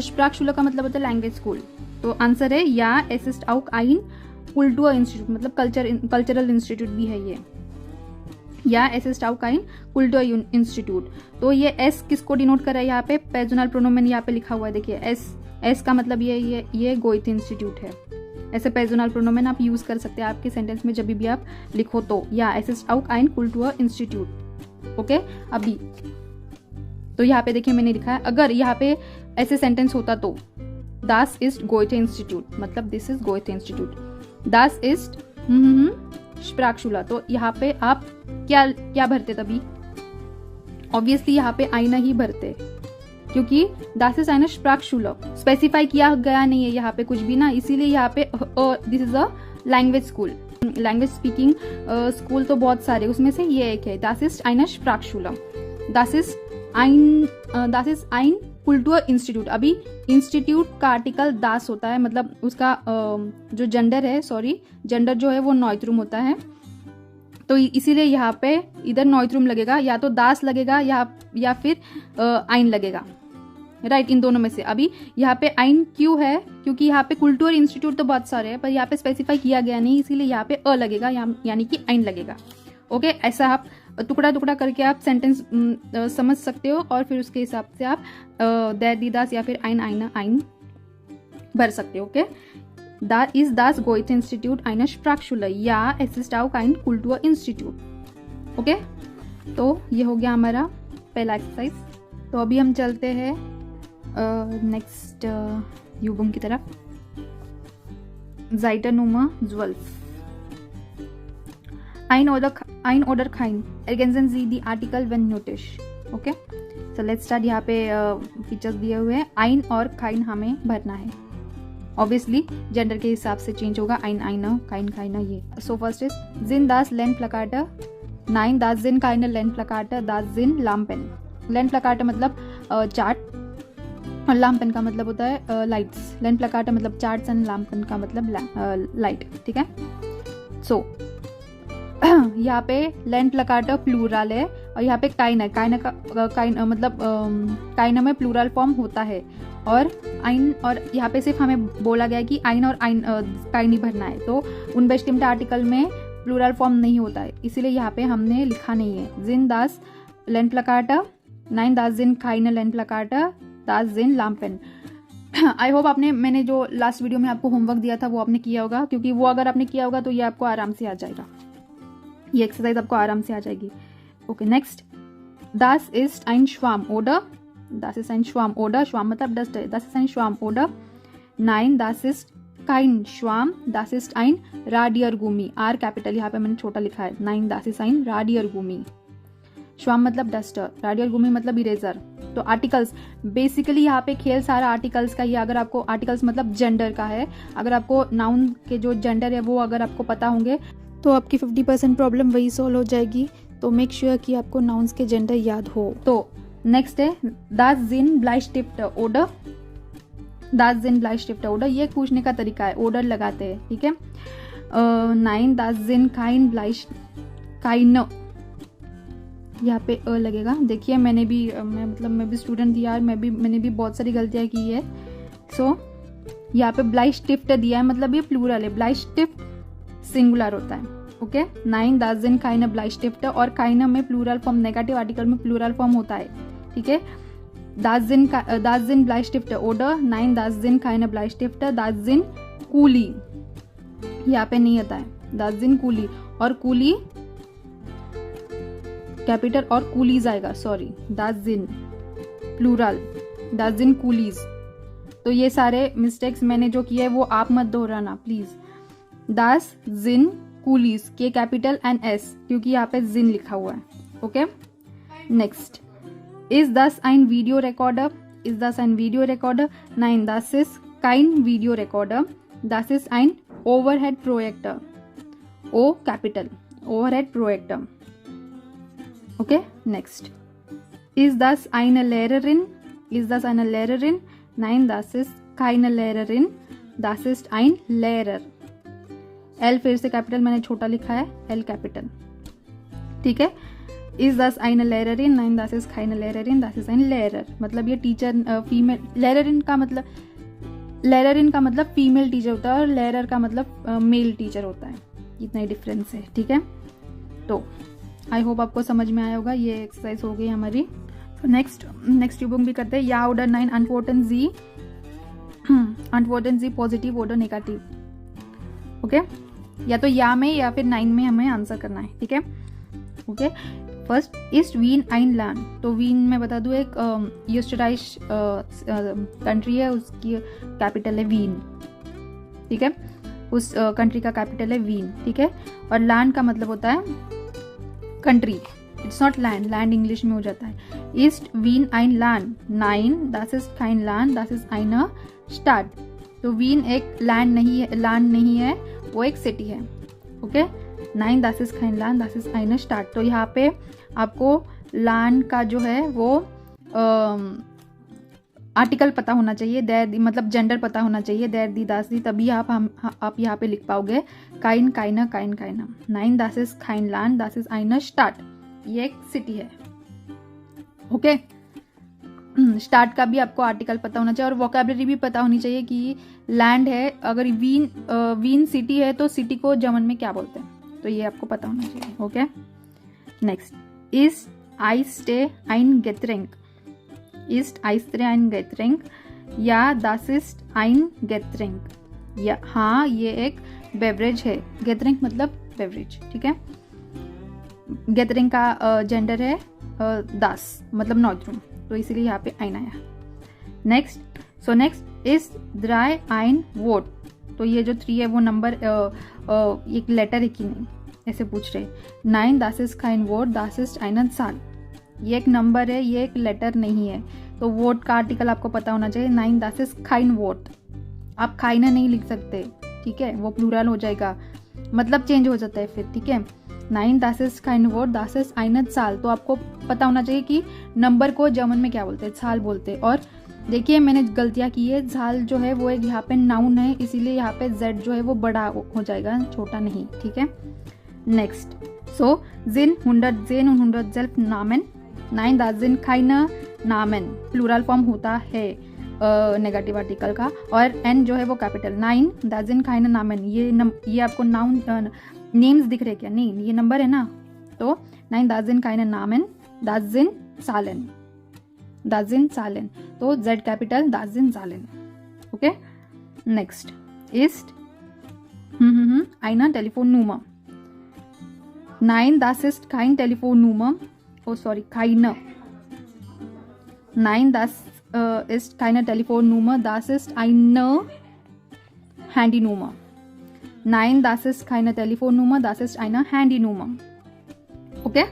स्प्राक्शुला का मतलब होता है लैंग्वेज स्कूल, तो आंसर है या एस इस्ट आउक आइन कुल्टुआ इंस्टीट्यूट, मतलब कल्चरल इंस्टीट्यूट भी है ये, या एस इस्ट आउक आइन कुल्टुआ इंस्टीट्यूट। तो ये एस किसको डिनोट कर रहा है, यहाँ पे पर्सनल प्रोनोमेन यहाँ पे लिखा हुआ है, देखिए एस का मतलब ये गोइथे इंस्टीट्यूट है। ऐसे पर्सनल प्रोनोमेन आप यूज कर सकते हैं आपके सेंटेंस में जब भी आप लिखो तो, या एस इस्ट आउक आइन कुल्टुआ इंस्टीट्यूट। ओके, अभी तो यहाँ पे देखिए मैंने लिखा है, अगर यहाँ पे ऐसे सेंटेंस होता तो दास इस्ट गोइथे इंस्टीट्यूट, मतलब दिस इज गोइथे इंस्टीट्यूट, दास इस्ट स्प्राक्शुला, तो यहाँ पे आप क्या भरते तभी, ऑब्वियसली यहाँ पे आईना ही भरते, क्योंकि दास इज आइना स्प्राक्शुला स्पेसिफाई किया गया नहीं है यहाँ पे कुछ भी ना, इसीलिए यहाँ पे this is a language school, language speaking school तो बहुत सारे, उसमें से ये एक है, दास इज आइना स्प्राक्शुला, दास इज आइन कुल्टुआ इंस्टीट्यूट। अभी इंस्टीट्यूट का आर्टिकल दास होता है, मतलब उसका जो जेंडर है, जेंडर जो है वो नॉइत्रुम होता है, तो इसीलिए यहाँ पे इधर नॉइत्रुम लगेगा, या तो दास लगेगा या फिर आइन लगेगा, राइट, इन दोनों में से। अभी यहाँ पे आइन क्यों है, क्योंकि यहाँ पे कुल्टुआ इंस्टीट्यूट तो बहुत सारे हैं, पर यहाँ पे स्पेसिफाई किया गया नहीं, इसीलिए यहाँ पे अ लगेगा, यानी कि आइन लगेगा। ओके, ऐसा आप टुकड़ा टुकड़ा करके आप सेंटेंस समझ सकते हो, और फिर उसके हिसाब से आप दैर दी दास या फिर आइन आइना आइन भर सकते हो। ओके, इज दास गोइथे इंस्टीट्यूट आइना स्प्राक्शुला या एस इस्ट आउक आइन कुल्टुआ इंस्टीट्यूट। ओके, तो ये हो गया हमारा पहला एक्सरसाइज। तो अभी हम चलते हैं नेक्स्ट यूबम की तरफ। Zeitanuma Zwölf. Ein oder kein. Ergänzen Sie die Artikel wenn nötig. Okay, so let's start. यहाँ पे फीचर्स दिए हुए हैं, आइन और काइन हमें भरना है, ऑब्वियसली जेंडर के हिसाब से चेंज होगा, आइन आइना काइन काइना ये। सो फर्स्ट इज जिन दास लेन प्लकाटा, नाइन दास जिन काइना लेन प्लकाटा, दास जिन लामपेन। लेन प्लकाटा मतलब चार्ट, और लामपेन का मतलब होता है लाइट्स। लेन प्लकाटा मतलब चार्ट्स एंड लामपेन का मतलब लाइट, ठीक है। सो यहाँ पे लेन प्लकाटा प्लूरल है, और यहाँ पे काइन है, काइन मतलब काइना में प्लूरल फॉर्म होता है, और आइन, और यहाँ पे सिर्फ हमें बोला गया है कि आइन और काइन ही भरना है, तो उन बेस्टिम्ड आर्टिकल में प्लूरल फॉर्म नहीं होता है, इसीलिए यहाँ पे हमने लिखा नहीं है। जिन दास लेन प्लकाटा, नाइन दास जिन काइन लेन प्लकाटा, दास जिन लामपेन। आई होप मैंने जो लास्ट वीडियो में आपको होमवर्क दिया था वो आपने किया होगा, क्योंकि वो अगर आपने किया होगा तो ये आपको आराम से आ जाएगा, ये एक्सरसाइज आपको आराम से आ जाएगी। Okay, next, Das is ein Schwarm oder, das ist ein Schwarm oder, Schwarm मतलब डस्ट है, das ist ein Schwarm oder, nein das ist kein Schwarm, das ist ein Radiergummi, R capital यहाँ पे मैंने छोटा लिखा है, nein das ist ein Radiergummi। श्वाम मतलब duster, राडियरगुमी मतलब इरेजर। तो आर्टिकल्स बेसिकली यहाँ पे खेल सारा आर्टिकल्स का ही, अगर आपको आर्टिकल्स मतलब जेंडर का है, अगर आपको नाउन के जो जेंडर है वो अगर आपको पता होंगे तो आपकी 50% प्रॉब्लम वही सॉल्व हो जाएगी। तो मेक श्योर कि आपको नाउन्स के जेंडर याद हो। तो नेक्स्ट है दास जिन ब्लाइस्टिफ्ट ओडर, दास जिन ब्लाइस्टिफ्ट ओडर, ये पूछने का तरीका है, ओडर लगाते हैं, ठीक है। नाइन दास जिन काइन ब्लाइस्ट काइन, यहाँ पे अ लगेगा। देखिए मैं भी स्टूडेंट थी यार, मैंने भी बहुत सारी गलतियाँ की है। सो यहाँ पे ब्लाइस्टिफ्ट दिया है, मतलब ये प्लूरल है, ब्लाइस्टिफ्ट सिंगुलर होता है। ओके, नाइन दास जिन काइन ब्लाइस्टिफ्ट, और काइन में प्लूरल फॉर्म, नेगेटिव आर्टिकल में प्लूरल फॉर्म होता है, ठीक है। दास जिन ब्लाइस्टिफ्ट ओडर, नाइन दास जिन काइन ब्लाइस्टिफ्ट, दास जिन कूली, यहाँ पे नहीं आता है, दास जिन कूली, और कूली कैपिटल और कूलीज आएगा, सॉरी, दास जिन प्लूरल, दास जिन कूलीज। तो ये सारे मिस्टेक्स मैंने जो किए वो आप मत दोहराना प्लीज। दास जिन कूलीज, के कैपिटल एंड एस, क्योंकि यहाँ पे जिन लिखा हुआ है। ओके, नेक्स्ट, इज दस ein वीडियो रिकॉर्डर, इज दस ein वीडियो रिकॉर्डर, नाइन दस इज काइन वीडियो रिकॉर्डर, दस इज ein ओवरहेड प्रोजेक्टर, ओ कैपिटल, ओवरहेड प्रोजेक्टर। ओके, नेक्स्ट, इज दस eine Lehrerin, इज दस eine Lehrerin, नाइन दस इज keine Lehrerin, das ist ein Lehrer। L फिर से कैपिटल मैंने छोटा लिखा है, L कैपिटल, ठीक है। Ist das eine Lehrerin? Nein, das ist keine Lehrerin, das ist ein Lehrer। मतलब ये टीचर फीमेल, Lehrerin का मतलब फीमेल टीचर होता है और लेरर का मतलब मेल टीचर होता है, इतना ही डिफरेंस है, ठीक है। तो आई होप आपको समझ में आया होगा। ये एक्सरसाइज हो गई हमारी। तो नेक्स्ट यूबुंग भी करते हैं। या order 9 antworten Sie positive order negative, okay. या तो या में या फिर 9 में हमें आंसर करना है, ठीक है, ओके। फर्स्ट, इस्ट वीन आइन लैंड। तो वीन में बता दूँ एक यूस्टराइश कंट्री है, उसकी कैपिटल है वीन, ठीक है। उस कंट्री का कैपिटल है वीन, ठीक है। और लैंड का मतलब होता है country, it's not land, land English में हो जाता है। ईस्ट वीन आइन land, 9 das ist kein Land, das ist eine Stadt। तो वीन एक लैंड नहीं है, वो एक सिटी है, okay. 9 das ist kein Land, das ist eine Stadt। तो यहाँ पे आपको लैंड का जो है वो आर्टिकल पता होना चाहिए, देर मतलब जेंडर पता होना चाहिए, देर दी दास दी, तभी आप यहाँ पे लिख पाओगे काइन काइना काइन काइना। 9 das ist kein Land, das ist eine Stadt। ये एक सिटी है, ओके। स्टार्ट का भी आपको आर्टिकल पता होना चाहिए और वोकैबुलरी भी पता होनी चाहिए कि लैंड है, अगर वीन सिटी है तो सिटी को जर्मन में क्या बोलते हैं, तो ये आपको पता होना चाहिए, okay. Next, east I stay ein Getränk, ist Eistre ein Getränk, या das ist ein Getränk, या हाँ ये एक बेवरेज है। Getränk मतलब बेवरेज, ठीक है। Getränk का जेंडर है दास मतलब नॉर्थ, तो इसीलिए यहाँ पे ein आया। Next is 3 ein Wort। तो ये जो 3 है वो नंबर एक लेटर है कि नहीं, ऐसे पूछ रहे। 9 das ist kein Wort, das ist eine Zahl। ये एक नंबर है, ये एक लेटर नहीं है, तो वोट का आर्टिकल आपको पता होना चाहिए। 9 das ist kein Wort, आप खाइना नहीं लिख सकते, ठीक है, वो प्लूरल हो जाएगा, मतलब चेंज हो जाता है फिर, ठीक है। 9 das ist kein Wort, das ist eine Zahl। तो आपको पता होना चाहिए कि नंबर को जर्मन में क्या बोलते हैं, Zahl बोलते हैं। और देखिए मैंने गलतियाँ की है, Zahl जो है वो एक यहाँ पे नाउन है, इसीलिए यहाँ पे Z जो है वो बड़ा हो जाएगा, छोटा नहीं, ठीक है। Next, so sind 110 und 111 Namen। 9 das sind keine Namen, plural form होता है नेगेटिव आर्टिकल का, और N जो है वो capital. 9 das sind keine Namen, ये आपको नाउन नेम्स दिख रहे क्या, नहीं ये नंबर है ना, तो 9 das sind keine Namen, das sind Zahlen, das sind Zahlen, तो Z capital, das sind Zahlen, okay. Next, ist eine Telefonnummer। 9 das ist kein Telefonnummer, oh sorry, keine। 9 das ist keine Telefonnummer, das ist eine Handynummer। 9 das ist keine Telefonnummer, das ist eine Handynummer, okay.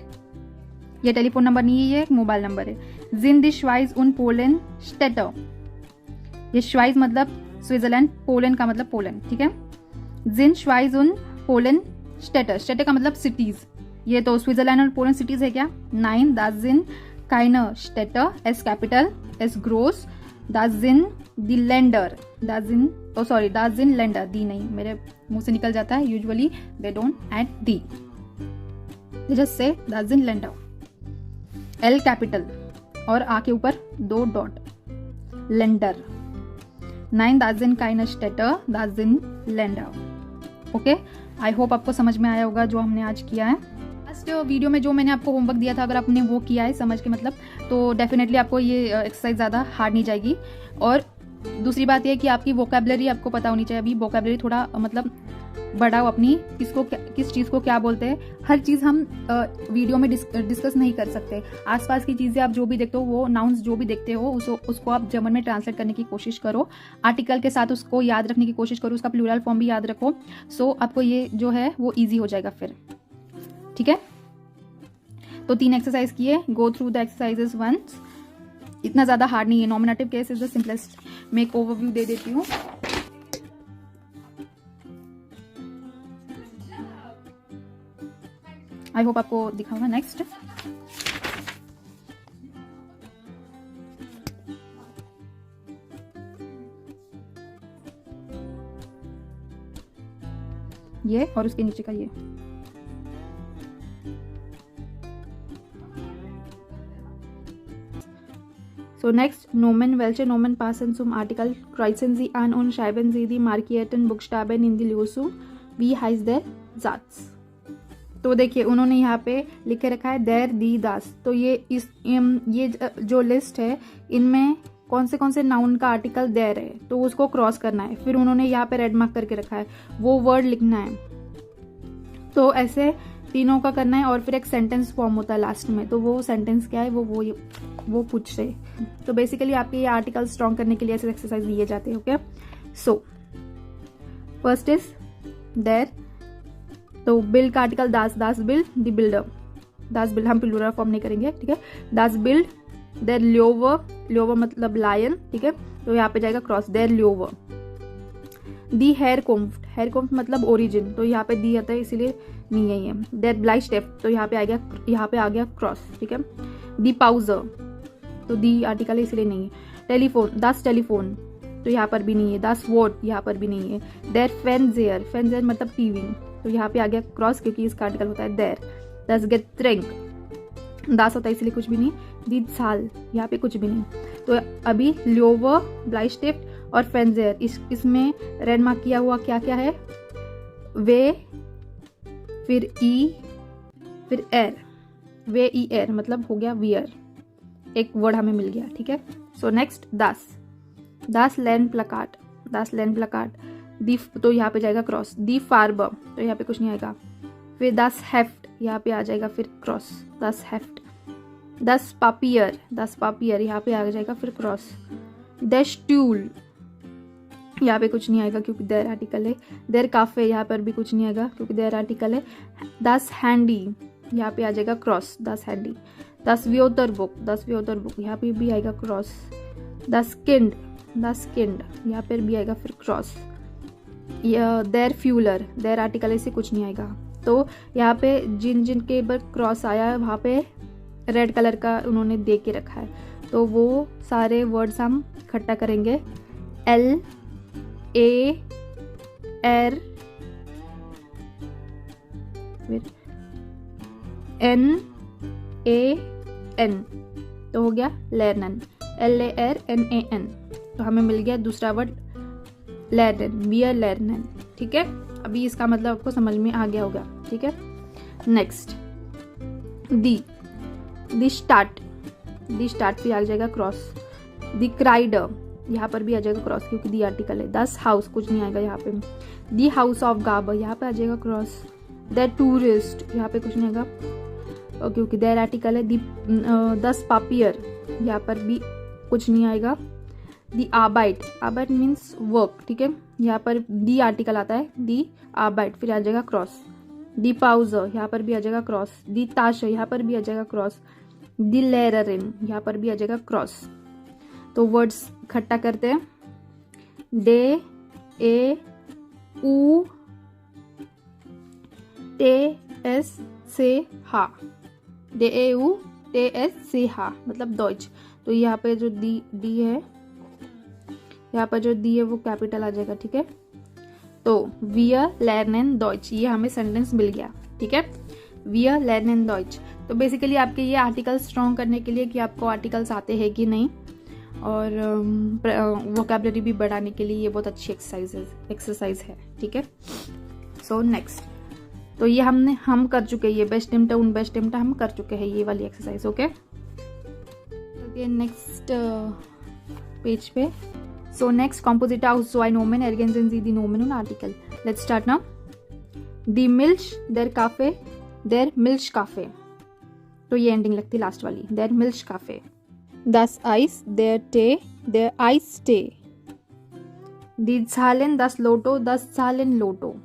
ये telephone number नहीं है, ये एक mobile number है। Sind die Schweiz und Polen Städte। ये श्वाइज मतलब Switzerland, Poland का मतलब पोलैंड, ठीक है। Sind Schweiz und Polen Städte, Städte का मतलब सिटीज, ये तो स्विट्जरलैंड और पोलैंड सिटीज है क्या। 9 das sind keine Städte, S capital, S ग्रोस, das sind die Länder, das sind Länder, दी नहीं, मेरे मुंह से निकल जाता है यूजुअली, they don't add दी, they just say das sind Länder। L capital और आ के ऊपर 2 dot, Länder। 9 das sind keine Städte, das sind Länder, okay. I hope आपको समझ में आया होगा जो हमने आज किया है। लास्ट वीडियो में जो मैंने आपको होमवर्क दिया था, अगर आपने वो किया है समझ के मतलब, तो डेफिनेटली आपको ये एक्सरसाइज ज़्यादा हार्ड नहीं जाएगी। और दूसरी बात यह कि आपकी वोकैबुलरी आपको पता होनी चाहिए। अभी वोकैबुलरी थोड़ा मतलब बढ़ाओ अपनी, किस चीज़ को क्या बोलते हैं, हर चीज़ हम वीडियो में डिस्कस नहीं कर सकते। आसपास की चीज़ें आप जो भी देखते हो, वो नाउन्स जो भी देखते हो उसको आप जर्मन में ट्रांसलेट करने की कोशिश करो, आर्टिकल के साथ उसको याद रखने की कोशिश करो, उसका प्लूरल फॉर्म भी याद रखो, सो आपको ये जो है वो ईजी हो जाएगा फिर, ठीक है। तो 3 एक्सरसाइज किए, go through the exercises once, इतना ज़्यादा हार्ड नहीं है। Nominative case is the simplest. मैं एक ओवरव्यू दे देती हूँ। आई होप आपको दिखा होगा। नेक्स्ट, ये और उसके नीचे का ये। So next, Nomen, welche Nomen passen zum Artikel? Kreuzen Sie an und schreiben Sie die markierten Buchstaben in die Lösung. Wie heißt der Satz? तो देखिए उन्होंने यहाँ पे लिखे रखा है देर दी दास। तो ये जो लिस्ट है इनमें कौन से नाउन का आर्टिकल देर है तो उसको क्रॉस करना है। फिर उन्होंने यहाँ पे रेड मार्क करके रखा है, वो वर्ड लिखना है। तो ऐसे तीनों का करना है और फिर एक सेंटेंस फॉर्म होता है लास्ट में। तो वो सेंटेंस क्या है वो पूछ रहे। तो बेसिकली आपके ये आर्टिकल स्ट्रॉन्ग करने के लिए ऐसे एक्सरसाइज दिए जाते हैं। Okay, so first is there. तो बिल्ड का article Das build the builder, Das build हम प्लूरल फॉर्म नहीं करेंगे, ठीक है। दास बिल्ड देर ल्योवर मतलब लायन, ठीक है। तो यहाँ पे जाएगा क्रॉस देर ल्योवर। दी हेयर कोम्फ्ट मतलब ओरिजिन, तो यहाँ पे दी आता है इसीलिए नहीं है ये। देर ब्लाइस्टेफ, तो यहाँ पे आ गया क्रॉस, ठीक है। दी पाउजर, तो दी आर्टिकल है इसलिए नहीं है। टेलीफोन, दास टेलीफोन, तो यहाँ पर भी नहीं है। दास वॉट, यहाँ पर भी नहीं है। देर फेंजेयर मतलब टीवी, तो यहाँ पे आ गया क्रॉस क्योंकि इसका आर्टिकल होता है देर। दास गेट्रेंक, दास होता है इसलिए कुछ भी नहीं। दी साल, यहाँ पे कुछ भी नहीं। तो अभी ल्योवर, ब्लाइस्टेफ और फेंजेयर, इसमें रेड मार्क किया हुआ क्या क्या है? वे, फिर ई, फिर एर। वे ई एर मतलब हो गया वियर, एक वर्ड हमें मिल गया, ठीक है। सो नेक्स्ट दास लैंड प्लकार्ड, दी, तो यहाँ पे जाएगा क्रॉस। दी फार्बर, तो यहाँ पे कुछ नहीं आएगा। फिर दास हेफ्ट, यहाँ पे आ जाएगा फिर क्रॉस, दास हेफ्ट। दास पापियर, यहाँ पे आ जाएगा फिर क्रॉस। देर स्टूल, यहाँ पे कुछ नहीं आएगा क्योंकि देर आर्टिकल है। देर काफे, यहाँ पर भी कुछ नहीं आएगा क्योंकि देर आर्टिकल है। दास हैंडी, यहाँ पे आ जाएगा क्रॉस, दास हैंडी। दास व्योतर बुक, यहाँ पे भी आएगा क्रॉस। दास किंड, यहाँ पर भी आएगा फिर क्रॉस। देर फ्यूलर, देर आर्टिकल है, इसे कुछ नहीं आएगा। तो यहाँ पे जिन के ऊपर क्रॉस आया है वहाँ पे रेड कलर का उन्होंने दे के रखा है। तो वो सारे वर्ड्स हम इकट्ठा करेंगे। L A R N A N, तो हो गया लर्नन, LARNAN। तो हमें मिल गया दूसरा वर्ड लर्नन, वियर लर्नन, ठीक है। अभी इसका मतलब आपको समझ में आ गया होगा, ठीक है। नेक्स्ट दी स्टार्ट भी आ जाएगा क्रॉस। दी क्राइडर, यहाँ पर भी आ जाएगा क्रॉस क्योंकि दी आर्टिकल है। दस हाउस, कुछ नहीं आएगा यहाँ पे। दी हाउस ऑफ गाबर, यहाँ पे आ जाएगा क्रॉस। द टूरिस्ट, यहाँ पे कुछ नहीं आएगा क्योंकि देर आर्टिकल है। दी 10 पापियर, यहाँ पर भी कुछ नहीं आएगा। दी आबाइट मीन्स वर्क, ठीक है। यहाँ पर दी आर्टिकल आता है, दी आबाइट, फिर आ जाएगा क्रॉस। दी पाउजर, यहाँ पर भी आ जाएगा क्रॉस। दी ताश, यहाँ पर भी आ जाएगा क्रॉस। दी लेररिन, यहाँ पर भी आ जाएगा क्रॉस। तो वर्ड्स इकट्ठा करते हैं। डे ए ऊ टे एस से हा, डे ए ऊ टे एस से हा मतलब डॉइच। तो यहाँ पे जो डी है, यहाँ पर जो दी है वो कैपिटल आ जाएगा, ठीक है। तो वियर लर्नन डॉइच, ये हमें सेंटेंस मिल गया, ठीक है। वियर लर्नन डॉइच। तो बेसिकली आपके ये आर्टिकल स्ट्रॉन्ग करने के लिए कि आपको आर्टिकल्स आते हैं कि नहीं, और वोकैबुलरी भी बढ़ाने के लिए ये बहुत अच्छी एक्सरसाइज है, ठीक है। सो नेक्स्ट, तो ये हम कर चुके हैं, ये बेस्ट टिम्टा हम कर चुके हैं ये वाली एक्सरसाइज, ओके। नेक्स्ट पेज पे। So next, composite aus zwei Nomen ergänzen Sie die Nomen und Artikel. Let's start now. Die Milch, der Kaffee, der Milchkaffee. तो ये एंडिंग लगती है लास्ट वाली, der Milchkaffee. Das Eis, der Tee, der Eistee. Die Zahlen, das Lotto, das Zahlenlotto.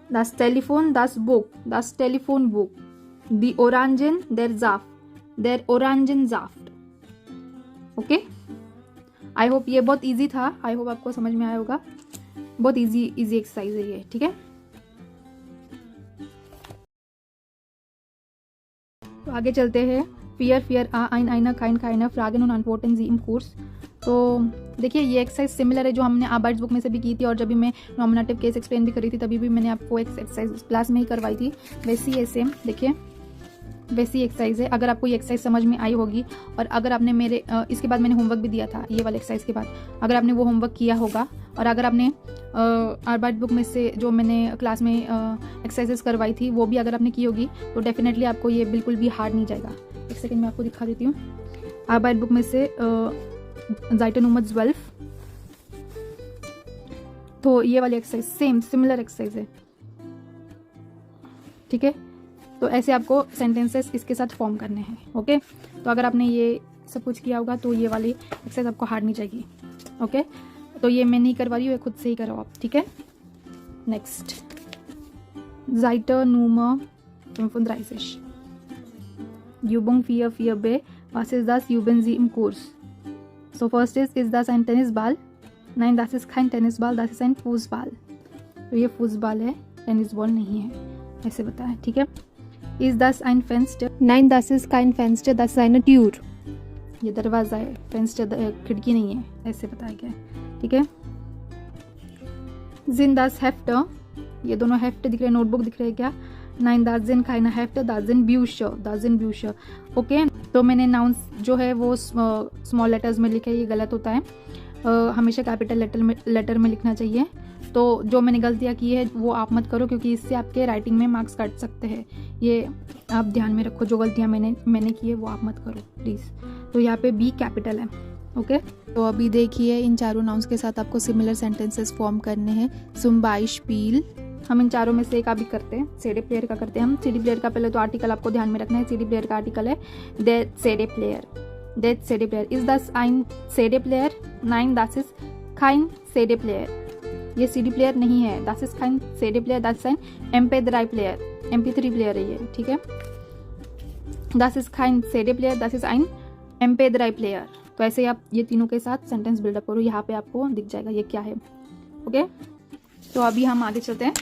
Das Telefon, das Buch, das Telefonbuch. Die Orangen, der Saft, der Orangensaft. Okay, I hope ये बहुत easy था, आई hope आपको समझ में आया होगा। बहुत easy exercise है ये, ठीक है। तो आगे चलते हैं। Vier, ein, einer, kein, keiner, Fragen und Antworten Sie im Kurs. तो देखिए ये एक्सरसाइज सिमिलर है जो हमने आबाइट्स बुक में से भी की थी, और जब भी मैं नॉमिनेटिव केस एक्सप्लेन भी करी थी तभी भी मैंने आपको एक्सरसाइज क्लास में ही करवाई थी। वैसी है सेम, देखिए वैसी एक्सरसाइज है। अगर आपको ये एक्सरसाइज समझ में आई होगी, और अगर आपने मेरे इसके बाद मैंने होमवर्क भी दिया था ये वाले एक्सरसाइज के बाद, अगर आपने वो होमवर्क किया होगा और अगर आपने आबाइट बुक में से जो मैंने क्लास में एक्सरसाइजेस करवाई थी वो भी अगर आपने की होगी तो डेफिनेटली आपको ये बिल्कुल भी हार्ड नहीं जाएगा। एक सेकेंड मैं आपको दिखा देती हूँ। आबाइट बुक में से ज़ाइटन नंबर 12, तो ये वाली एक्सरसाइज सेम सिमिलर एक्सरसाइज है, ठीक है। तो ऐसे आपको सेंटेंसेस इसके साथ फॉर्म करने हैं, ओके। तो अगर आपने ये सब कुछ किया होगा तो ये वाली एक्सरसाइज आपको हार्ड नहीं जाएगी, ओके। तो ये मैं नहीं करवा रही हूँ, ये खुद से ही करो आप, ठीक है। Next, Seite Nummer 35. Übung 4b. Was ist das? Üben Sie im Kurs. So first ist das ein Tennisball? Nein, das ist kein Tennisball, das ist ein Fußball. तो ये फुटबॉल है, टेनिस बॉल नहीं है, ऐसे बताया, ठीक है। Ist das ein Fenster? Nein, das ist kein Fenster, das ist eine Tür. ये दरवाजा है, फेंस्टर खिड़की नहीं है, ऐसे बताया गया है, ठीक है। Sind das Hefte? ये दोनों हेफ्ट दिख रहे हैं, नोटबुक दिख रहे हैं क्या? Nein, das sind keine Hefte, das sind Bücher, das sind Bücher. Okay, तो मैंने नाउंस जो है वो स्मॉल लेटर्स में लिखे, ये गलत होता है, हमेशा कैपिटल लेटर में लिखना चाहिए। तो जो मैंने गलतियाँ की है वो आप मत करो, क्योंकि इससे आपके राइटिंग में मार्क्स कट सकते हैं, ये आप ध्यान में रखो। जो गलतियाँ मैंने की है वो आप मत करो प्लीज़। तो यहाँ पे बी कैपिटल है, ओके। तो अभी देखिए इन चारों नाउंस के साथ आपको सिमिलर सेंटेंसेस फॉर्म करने हैं। zum Beispiel, हम इन चारों में से एक भी करते हैं, सीडी प्लेयर का करते हैं हम। सीडी प्लेयर का पहले तो आर्टिकल आपको ध्यान में रखना है। सीडी प्लेयर का आर्टिकल है der CD player, der CD player. Ist das ein CD player? Nein, das ist kein CD player. ये CD प्लेयर नहीं है, das ist kein CD player, das ist ein MP3 player, MP3 player है ये, ठीक है। das ist kein CD player, das ist ein MP3 player. तो ऐसे आप ये तीनों के साथ सेंटेंस बिल्डअप करो, यहाँ पे आपको दिख जाएगा ये क्या है, ओके। तो अभी हम आगे चलते हैं।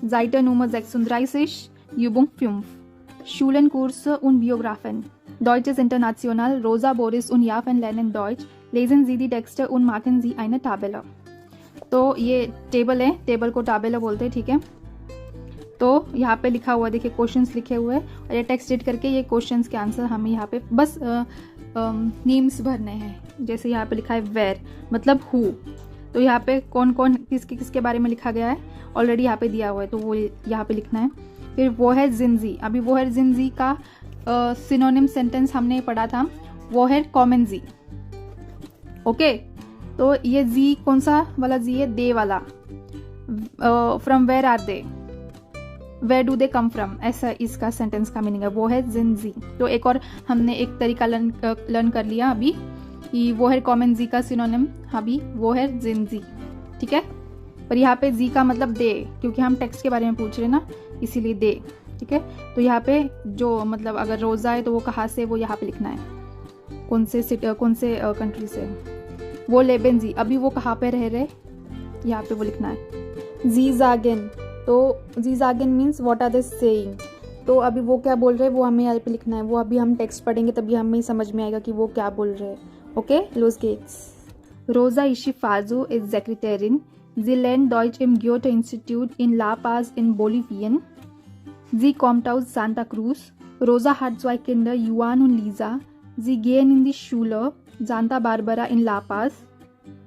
Seite Nummer 36, Übung 5. Schulenkurse und Biografien. Deutsch ist international. Rosa, Boris und Javan lernen Deutsch. Lesen Sie die Texte und machen Sie eine Tabelle. तो ये टेबल है, टेबल को टाबेला बोलते हैं, ठीक है। तो यहाँ पे लिखा हुआ देखिए, क्वेश्चंस लिखे हुए हैं, और ये टेक्स्ट रीड करके ये क्वेश्चंस के आंसर हमें यहाँ पे बस नेम्स भरने हैं। जैसे यहाँ पे लिखा है वेयर, मतलब हु, तो यहाँ पे कौन कौन किसके बारे में लिखा गया है ऑलरेडी यहाँ पे दिया हुआ है, तो वो यहाँ पे लिखना है। फिर वो है जिंजी, अभी वो है जिंजी का सिनोनिम सेंटेंस हमने पढ़ा था, वो है कॉमन जी, ओके। तो ये जी कौन सा वाला जी है? दे वाला। From where are they, where do they come from, ऐसा इसका सेंटेंस का मीनिंग है, वो है जिंजी। तो एक और हमने एक तरीका लर्न कर लिया अभी कि वो है कॉमन जी का सिनोनिम, अभी वो है जिंजी, ठीक है। पर यहाँ पे जी का मतलब दे, क्योंकि हम टेक्स्ट के बारे में पूछ रहे हैं ना, इसीलिए दे, ठीक है। तो यहाँ पे जो मतलब अगर रोज़ा है तो वो कहाँ से, वो यहाँ पे लिखना है, कौन से कंट्री से, वो लेबन जी, अभी वो कहाँ पे रह रहे, यहाँ पे वो लिखना है। जी जागन, तो जी जागन means what are they saying, तो अभी वो क्या बोल रहे हैं वो हमें यहाँ पे लिखना है। वो अभी हम टेक्स्ट पढ़ेंगे तभी हमें समझ में आएगा कि वो क्या बोल रहे हैं, okay. Los geht's. Rosa Ischifazu ist Sekretärin. Sie lernt Deutsch im Goethe-Institut in La Paz in Bolivien. Sie kommt aus Santa Cruz. Rosa hat 2 Kinder, Juan und Lisa. Sie gehen in die Schule Santa Barbara in La Paz.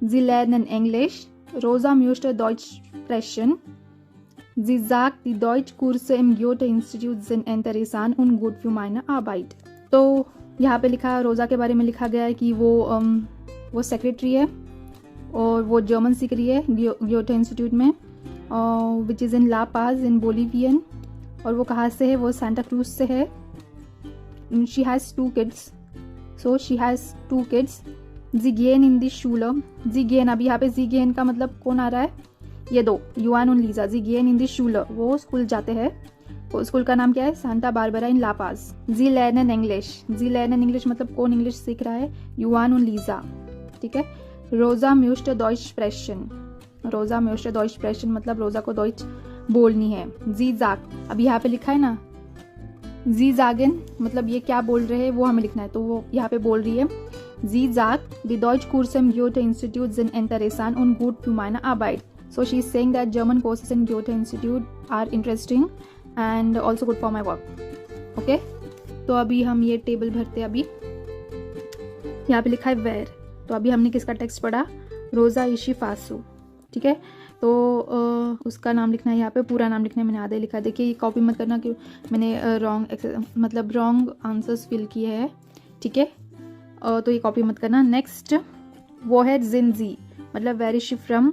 Sie lernen Englisch. Rosa möchte Deutsch sprechen. Sie sagt, die Deutschkurse im Goethe-Institut sind interessant und gut für meine Arbeit. तो यहाँ पे लिखा, रोज़ा के बारे में लिखा गया है कि वो सेक्रेटरी है और वो जर्मन सीख रही है गोएथे इंस्टीट्यूट में, विच इज़ इन ला पाज इन बोलिवियन, और वो कहाँ से है, वो सांता क्रूज से है। She has 2 kids, so she has 2 kids. जी गेन इन दी शूला, जी गेन, अभी यहाँ पे जी गेन का मतलब कौन आ रहा है, ये दो, युआन और लीजा। जी गेन इन दी शूला, वो स्कूल जाते हैं, स्कूल का नाम क्या है, सांता बारबरा इन ला पाज। जी लर्नन इंग्लिश, जी लर्नन इंग्लिश मतलब कौन इंग्लिश सीख रहा है, युआन और लीजा, ठीक है। रोजा म्यूस्ट डॉइच स्प्रेशन, रोजा म्यूस्ट डॉइच स्प्रेशन मतलब रोजा को डॉइच बोलनी है। जी जाक, अब यहाँ पे लिखा है ना, जी जागन मतलब ये क्या बोल रहे हैं वो हमें लिखना है, तो वो यहाँ पे बोल रही है जी जाग द डॉइच कुर्सम Goethe Institut sind interessant und gut für meine Arbeit. So she is saying that German courses in Goethe Institute are interesting and also good for my work. Okay? तो अभी हम ये टेबल भरते हैं। अभी यहाँ पे लिखा है वेर, तो अभी हमने किसका टेक्स्ट पढ़ा, रोज़ा इशी फासू, ठीक है। तो उसका नाम लिखना है, यहाँ पे पूरा नाम लिखना है, मैंने आधे लिखा है। देखिए ये कॉपी मत करना कि मैंने रॉन्ग आंसर्स फिल किए हैं, ठीक है, तो ये कॉपी मत करना। नेक्स्ट वो है जिन जी, मतलब वेर इज शी फ्रॉम,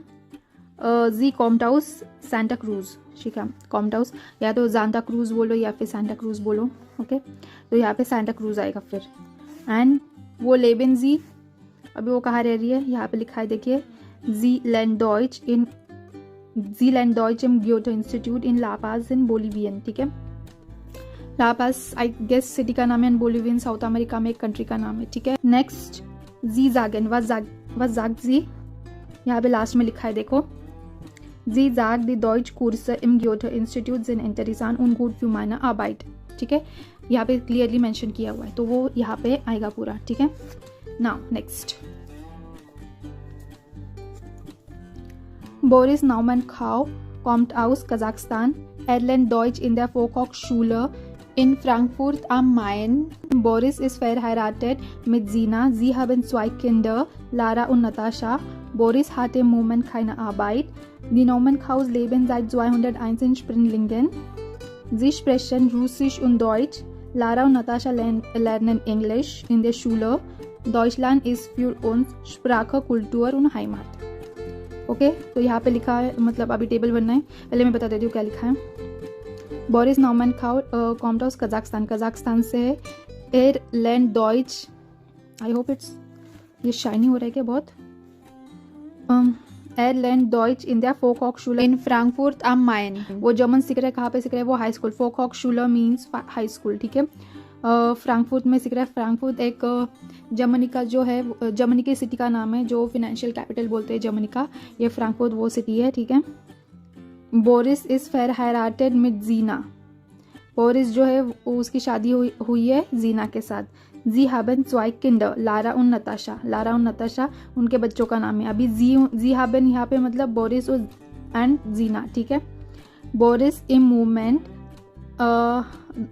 जी कॉम्ट हाउस सेंटा क्रूज, ठीक है, कॉम्ट हाउस, या तो जानता क्रूज बोलो या फिर सेंटा क्रूज बोलो, ओके। तो यहाँ पे सेंटा क्रूज आएगा फिर। एंड वो लेबन जी, अभी वो कहाँ रह रही है, यहाँ पे लिखा है देखिए जी लैंड डॉइच im Goethe Institut in La Paz in Bolivian, ठीक है। ला पास आई गेस सिटी का नाम है, बोलिवियन साउथ अमेरिका में एक कंट्री का नाम है, ठीक है। नेक्स्ट जी जागन was sagt sie, यहाँ पे लास्ट में लिखा है देखो, जी जाग दी Deutsche Kurse im Goethe Institut sind interessant und gut für meine Arbeit, ठीक है, यहाँ पे क्लियरली मेंशन किया हुआ है, तो वो यहाँ पे आएगा पूरा, ठीक है। Now next Boris Naumann-Kau kommt aus Kasachstan. Er lernt Deutsch in der Volkshochschule in Frankfurt am Main. Boris ist verheiratet mit Sina. Sie haben 2 Kinder, Lara und Natascha. Boris hat im Moment keine Arbeit. Die Naumann-Kaus leben seit 201 in Springlingen. Sie sprechen Russisch und Deutsch. Lara und Natascha lernen Englisch in der Schule. Deutschland ist für uns Sprache, Kultur und Heimat. Okay तो यहाँ पे लिखा है, मतलब अभी table बनना है, पहले मैं बता देती हूँ क्या लिखा है। बोरिस नॉमन-खाउ कॉम्ट हाउस कजाकिस्तान से है। एर land Deutsche, I hope it's, ये शाइनी हो रहा है क्या बहुत। एर land Deutsche in der Volkshochschule in Frankfurt am Main, वो जर्मन सीख रहा है, कहाँ पे सीख रहा है, वो high school, Volkshochschule means high school, ठीक है। फ्रैंकफर्ट में सीख रहा है। फ्रैंकफर्ट एक जर्मनी का जो है, जर्मनी की सिटी का नाम है, जो फिनेंशियल कैपिटल बोलते हैं जर्मनी का, ये फ्रैंकफर्ट वो सिटी है, ठीक है। बोरिस इज verheiratet mit जीना, बोरिस जो है उसकी शादी हुई है जीना के साथ। जी haben 2 Kinder, लारा और नताशा उनके बच्चों का नाम है। अभी जी haben यहाँ पे मतलब बोरिस एंड जीना, ठीक है। बोरिस im Moment,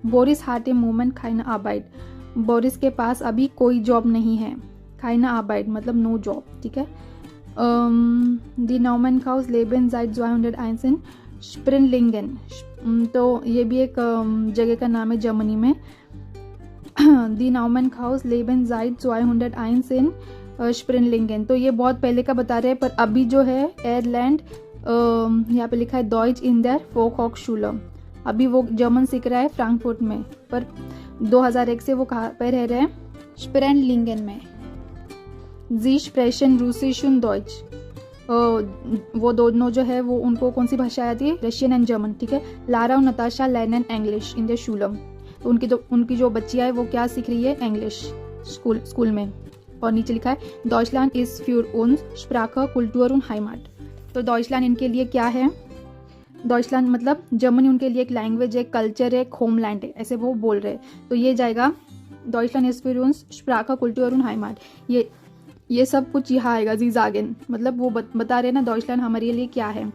बोरिस हाट ए मोमेंट keine Arbeit, बोरिस के पास अभी कोई जॉब नहीं है, keine Arbeit मतलब नो जॉब, ठीक है। दी Naumann-Kaus leben seit 201 in Springlingen, तो ये भी एक जगह का नाम है जर्मनी में। दी Naumann-Kaus leben seit 201 in Springlingen, तो ये बहुत पहले का बता रहे हैं, पर अभी जो है एयरलैंड, यहाँ पे लिखा है डॉइच इन der Volkshochschule, अभी वो जर्मन सीख रहा है फ्रैंकफर्ट में, पर 2001 से वो कहाँ पे रह रहे हैं, स्प्रेनलिंगन में। जी स्प्रेशन रूसिश und डॉइच, वो दोनों जो है वो उनको कौन सी भाषा आती है, रशियन एंड जर्मन, ठीक है। लारा और नताशा लर्नन इंग्लिश इन der Schule, तो उनकी जो बच्चियाँ है वो क्या सीख रही है, इंग्लिश स्कूल में। और नीचे लिखा है डॉइचलैंड is für uns Sprache, Kultur und Heimat, तो डॉइचलैंड इनके लिए क्या है, डॉइचलैंड मतलब जर्मनी उनके लिए एक लैंग्वेज है, कल्चर है, होमलैंड है, ऐसे वो बोल रहे हैं, तो ये जाएगा Deutschland is für uns Sprache, Kultur und Heimat, ये सब कुछ यहाँ आएगा। जी जागन मतलब वो बता रहे हैं ना डॉइचलैंड हमारे लिए क्या है।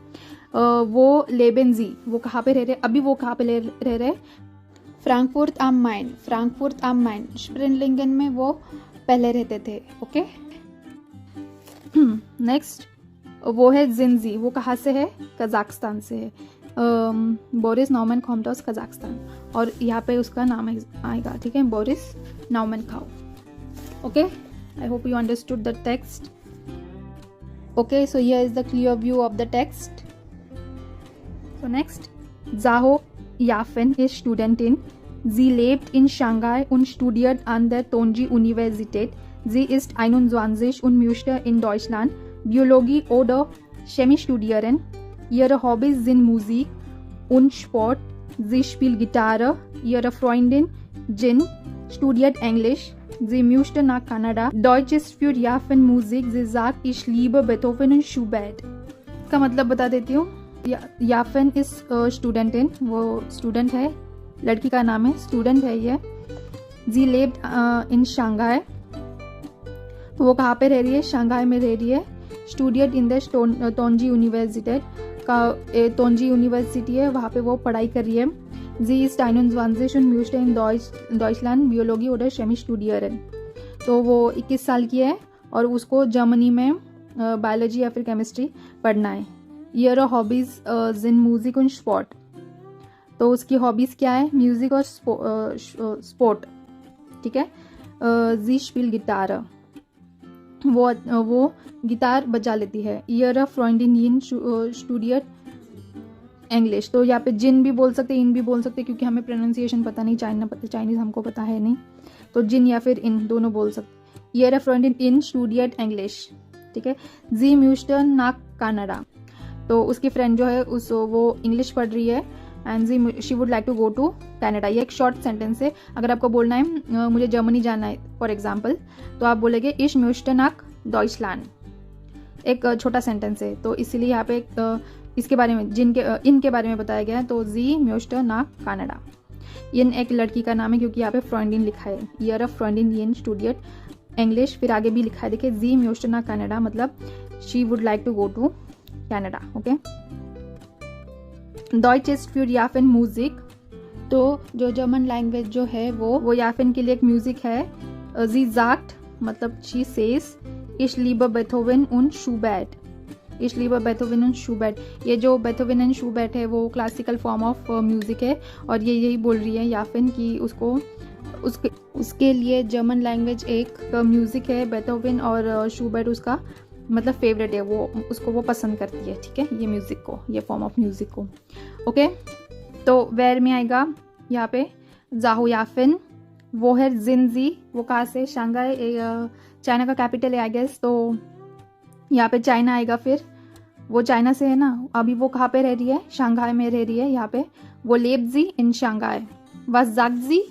वो लेबन जी, वो कहाँ पे रह रहे, अभी वो कहाँ पे रह रहे, फ्रैंकफर्ट am Main, स्प्रिनलिंगन में वो पहले रहते थे, ओके। नेक्स्ट वो है जिनजी, वो कहाँ से है, कजाकिस्तान से है। बोरिस नॉमन-खाउ कजाकिस्तान, और यहाँ पे उसका नाम आएगा, ठीक है, बोरिस नॉमन-खाउ, okay. I hope you understood the text, okay. So here is the clear view of the text. So next, Zaho Yafen ist Studentin. Sie lebt in Shanghai und studiert an der Tongji-Universität. Sie ist 21 und möchte in Deutschland Biologie oder Chemie studieren. Ihre Hobbys sind Musik und Sport. Sie spielt Gitarre. Ihre Freundin Jin studiert Englisch. Sie möchte nach Kanada. Deutsch ist für Yafen Musik. Sie sagt, ich liebe Beethoven und Schubert. का मतलब बता देती हूँ। याफन इस स्टूडेंटिन, वो student है, लड़की का नाम है, स्टूडेंट है ये। जी लिव्ड इन शंघाई, वो कहाँ पे रह रही है, शंघाई में रह रही है। स्टूडियट इन द तोंजी यूनिवर्सिटी का, तोंजी यूनिवर्सिटी है, वहाँ पे वो पढ़ाई कर रही है। जी is 21 und möchte in Deutschland Biologie oder Chemie studieren। तो वो 21 साल की है और उसको जर्मनी में बायोलॉजी या फिर केमिस्ट्री पढ़ना है। ईयर हॉबीज इन म्यूजिक और स्पोर्ट, तो उसकी हॉबीज़ क्या है, म्यूज़िक और स्पोर्ट, ठीक है। जी स्पिल गिटार, वो गिटार बजा लेती है। ईयर फ्रेंडिन इन स्टूडियट इंग्लिश, तो यहाँ पे जिन भी बोल सकते, इन भी बोल सकते, क्योंकि हमें प्रोनाउंसिएशन पता नहीं, चाइनीज़ हमको पता है नहीं, तो जिन या फिर इन दोनों बोल सकते। ईयर फ्रेंडिन इन स्टूडियट इंग्लिश, ठीक है। जी म्यूस्टर नाक कनाडा, तो उसकी फ्रेंड जो है वो इंग्लिश पढ़ रही है। एंड जी she would like to go to Canada. ये एक शॉर्ट सेंटेंस है। अगर आपको बोलना है मुझे जर्मनी जाना है फॉर एग्जाम्पल, तो आप बोलेंगे इश म्यूस्टर नाक डॉइचलैंड, एक छोटा सेंटेंस है। तो इसीलिए यहाँ पे इसके बारे में इनके बारे में बताया गया है। तो जी म्यूस्टर नाक कनाडा, इन एक लड़की का नाम है क्योंकि यहाँ पे फ्रेंडिन लिखा है। ईयर ऑफ फ्रेंडिन इन स्टूडियट इंग्लिश, फिर आगे भी लिखा है, देखिए जी म्यूस्टर नाक कनाडा, मतलब she would like to go to Canada, okay. डॉइच इज für याफिन म्यूजिक, तो जो जर्मन लैंग्वेज जो है वो याफिन के लिए एक म्यूजिक है। जी sagt, मतलब she says ich liebe Beethoven und Schubert, ich liebe Beethoven und Schubert। ये जो Beethoven and Schubert है वो क्लासिकल फॉर्म ऑफ म्यूजिक है, और ये यही बोल रही है याफिन कि उसके लिए जर्मन लैंग्वेज एक म्यूजिक है, बेथोवन और शूबर्ट उसका मतलब फेवरेट है, वो पसंद करती है, ठीक है, ये म्यूज़िक को, ये फॉर्म ऑफ म्यूज़िक को, ओके। तो वेयर में आएगा यहाँ पे जाहू याफिन, वो है जिनजी, वो कहाँ से, शंघाई, चाइना का कैपिटल है आई गेस, तो यहाँ पे चाइना आएगा। फिर वो चाइना से है ना, अभी वो कहाँ पे रह रही है, शंघाई में रह रही है यहाँ पे। वो लेब्जी इन शंघाई, वस जागजी,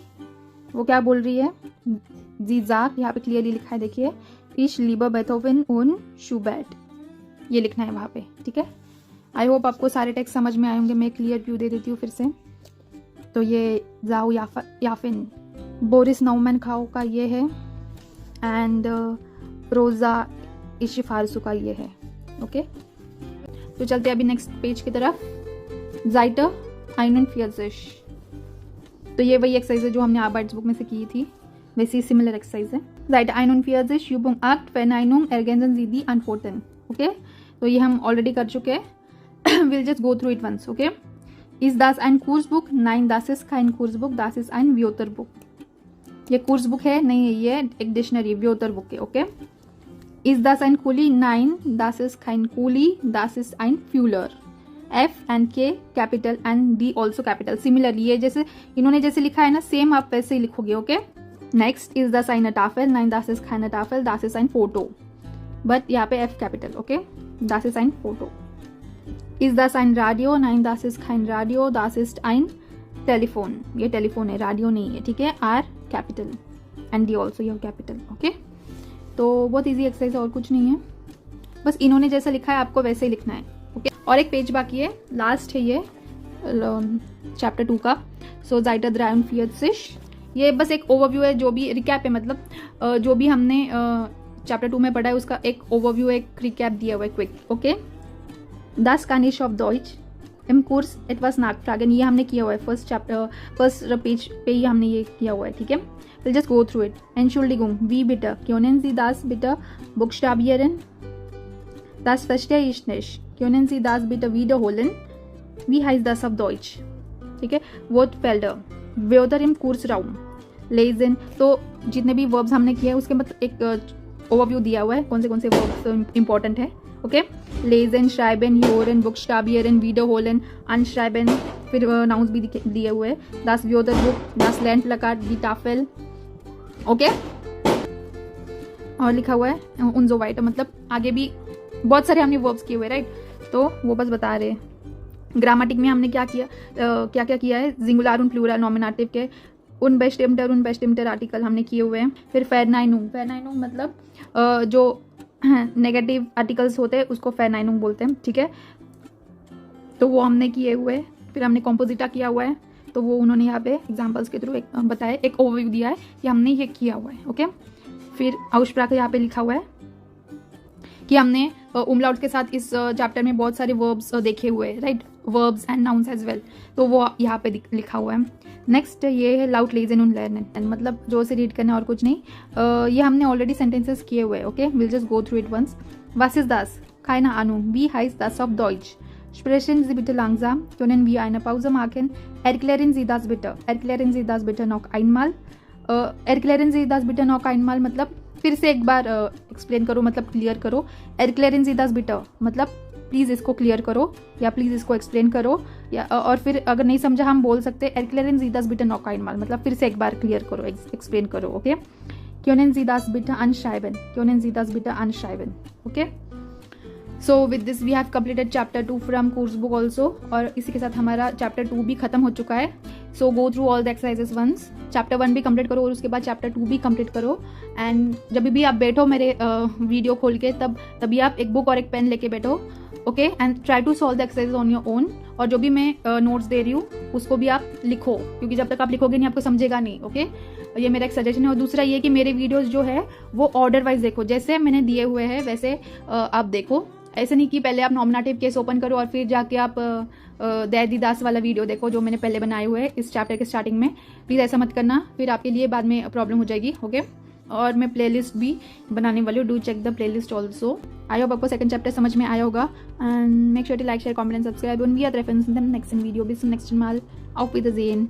वो क्या बोल रही है, जी जाग, यहाँ पे क्लियरली लिखा है, देखिए Ich liebe Beethoven und Schubert, ये लिखना है वहाँ पे, ठीक है। आई होप आपको सारे टेक्स्ट समझ में आए होंगे। मैं क्लियर व्यू दे देती हूँ फिर से। तो ये जाओ याफिन, बोरिस नौमैन खाओ का ये है, एंड रोज़ा इशिफारसू का ये है, ओके। तो चलते अभी नेक्स्ट पेज की तरफ। जाइटर 41, तो ये वही एक्सरसाइज है जो हमने आर्बाइट्स बुक में से की थी, वैसी सिमिलर एक्सरसाइज है। Seite 41 Übung 8 Verneinung ergänzen Sie die Antworten, okay. तो ये हम ऑलरेडी कर चुके हैं। We'll just go through it once, okay। Ist das ein Kursbuch? Nein, das ist kein Kursbuch, das ist ein Wörterbuch। ये कुर्स है, नहीं ये एक डिक्शनरी Wörterbuch है, okay. Ist das ein Kuli? Nein, das ist kein Kuli, das ist ein Fühler। F and K capital and D also capital. Similarly ये जैसे इन्होंने जैसे लिखा है ना, सेम आप वैसे ही लिखोगे, okay. Next is the sign Tafel, nein das ist keine Tafel, das ist ein Foto, but यहाँ पे F capital, okay, das ist ein Foto। Ist das ein Radio? Nein das ist kein Radio, das ist ein Telefon, ये telephone है, radio नहीं है, ठीक है। R capital and D also your capital, okay। तो बहुत इजी एक्सरसाइज है और कुछ नहीं है, बस इन्होंने जैसा लिखा है आपको वैसे ही लिखना है, ओके। और एक पेज बाकी है, लास्ट है ये चैप्टर 2 का। सो Seite 43, ये बस एक ओवरव्यू है, जो भी रिकैप है, मतलब जो भी हमने चैप्टर 2 में पढ़ा है उसका एक ओवरव्यू, एक रिकैप दिया हुआ है, quick, okay. Das kann ich auf Deutsch im Kurs etwas nachfragen, ये हमने किया हुआ है फर्स्ट पेज पे ही हमने ये किया हुआ है, ठीक है। We'll just go through it। Entschuldigung, wie bitte? Können Sie das bitte buchstabieren? Das verstehe ich nicht। Können Sie das bitte wiederholen? Wie heißt das auf Deutsch? ठीक है। Wortfelder, Wörter im Kursraum, Lesen, तो जितने भी verbs हमने किए हैं उसके मतलब एक ओवरव्यू दिया हुआ है, कौन से वर्ब्स इंपॉर्टेंट है, ओके। लेजन, श्राइबन, योरन, बुक्सटाबियरन, वीडरहोलन, अनश्राइबन, फिर नाउंस भी दिए हुए हैं। दास व्योदरबुक, दास लैंड प्लकार्ड, दी टाफेल, ओके। और लिखा हुआ है उनजो वाइट, मतलब आगे भी बहुत सारे हमने वर्ब्स किए हुए, राइट। तो वो बस बता रहे हैं। ग्रामेटिक में हमने क्या किया है, सिंगुलर और प्लूरल नॉमिनेटिव के उन बेस्टिमटर आर्टिकल हमने किए हुए हैं। फिर फेरनाइनुंग मतलब जो नेगेटिव आर्टिकल्स होते हैं उसको फेरनाइनुंग बोलते हैं, ठीक है। तो वो हमने किए हुए। फिर हमने कॉम्पोजिटा किया हुआ है, तो वो उन्होंने यहाँ पे एग्जाम्पल्स के थ्रू बताया, एक ओवरव्यू दिया है कि हमने ये किया हुआ है। ओके, फिर औस्प्राके यहाँ पे लिखा हुआ है कि हमने उमलाउट के साथ इस चैप्टर में बहुत सारे वर्ब्स देखे हुए हैं, right, verbs and nouns as well, तो वो यहाँ पे लिखा हुआ है। नेक्स्ट ये है लाउट लेजन उन लर्नन, मतलब जो से रीड करना और कुछ नहीं। ये हमने ऑलरेडी सेंटेंसेस किए हुए हैं। Okay, will just go through it once. Was ist das? Keine Ahnung. Wie heißt das auf Deutsch? Sprechen Sie bitte langsam. Können wir eine Pause machen? Erklären Sie das bitte. Erklären Sie das bitte noch einmal. Erklären Sie das bitte noch einmal मतलब फिर से एक बार explain करो, मतलब clear करो। Erklären Sie das bitte मतलब please इसको clear करो या प्लीज़ इसको एक्सप्लेन करो, या और फिर अगर नहीं समझा हम बोल सकते Erklären Sie das bitte noch einmal मतलब फिर से एक बार क्लियर करो, एक्सप्लेन करो। Okay, Können Sie das bitte anschreiben? Können Sie das bitte anschreiben? Okay. So with this we have completed chapter 2 from course book also, और इसी के साथ हमारा chapter 2 भी खत्म हो चुका है। So go through all the exercises once. chapter 1 भी complete करो और उसके बाद chapter 2 भी complete करो। and जब भी आप बैठो मेरे वीडियो खोल के, तभी आप एक बुक और एक पेन लेके बैठो। Okay, and try to solve the exercises on your own, और जो भी मैं नोट्स दे रही हूँ उसको भी आप लिखो, क्योंकि जब तक आप लिखोगे नहीं आपको समझेगा नहीं। ओके, ये मेरा एक सजेशन है। और दूसरा ये कि मेरे वीडियोस जो है वो ऑर्डर वाइज देखो, जैसे मैंने दिए हुए हैं वैसे आप देखो। ऐसे नहीं कि पहले आप नॉमिनेटिव केस ओपन करो और फिर जाके आप दयादी दास वाला वीडियो देखो जो मैंने पहले बनाए हुए हैं इस चैप्टर के स्टार्टिंग में। प्लीज़ ऐसा मत करना, फिर आपके लिए बाद में प्रॉब्लम हो जाएगी। ओके, और मैं प्लेलिस्ट भी बनाने वाली हूँ, do check the playlist also. I hope आपको सेकंड चैप्टर समझ में आया होगा, and make sure to like, share, comment and subscribe, und wir treffen uns in dem nächsten Video. Bis zum nächsten Mal. Auf Wiedersehen.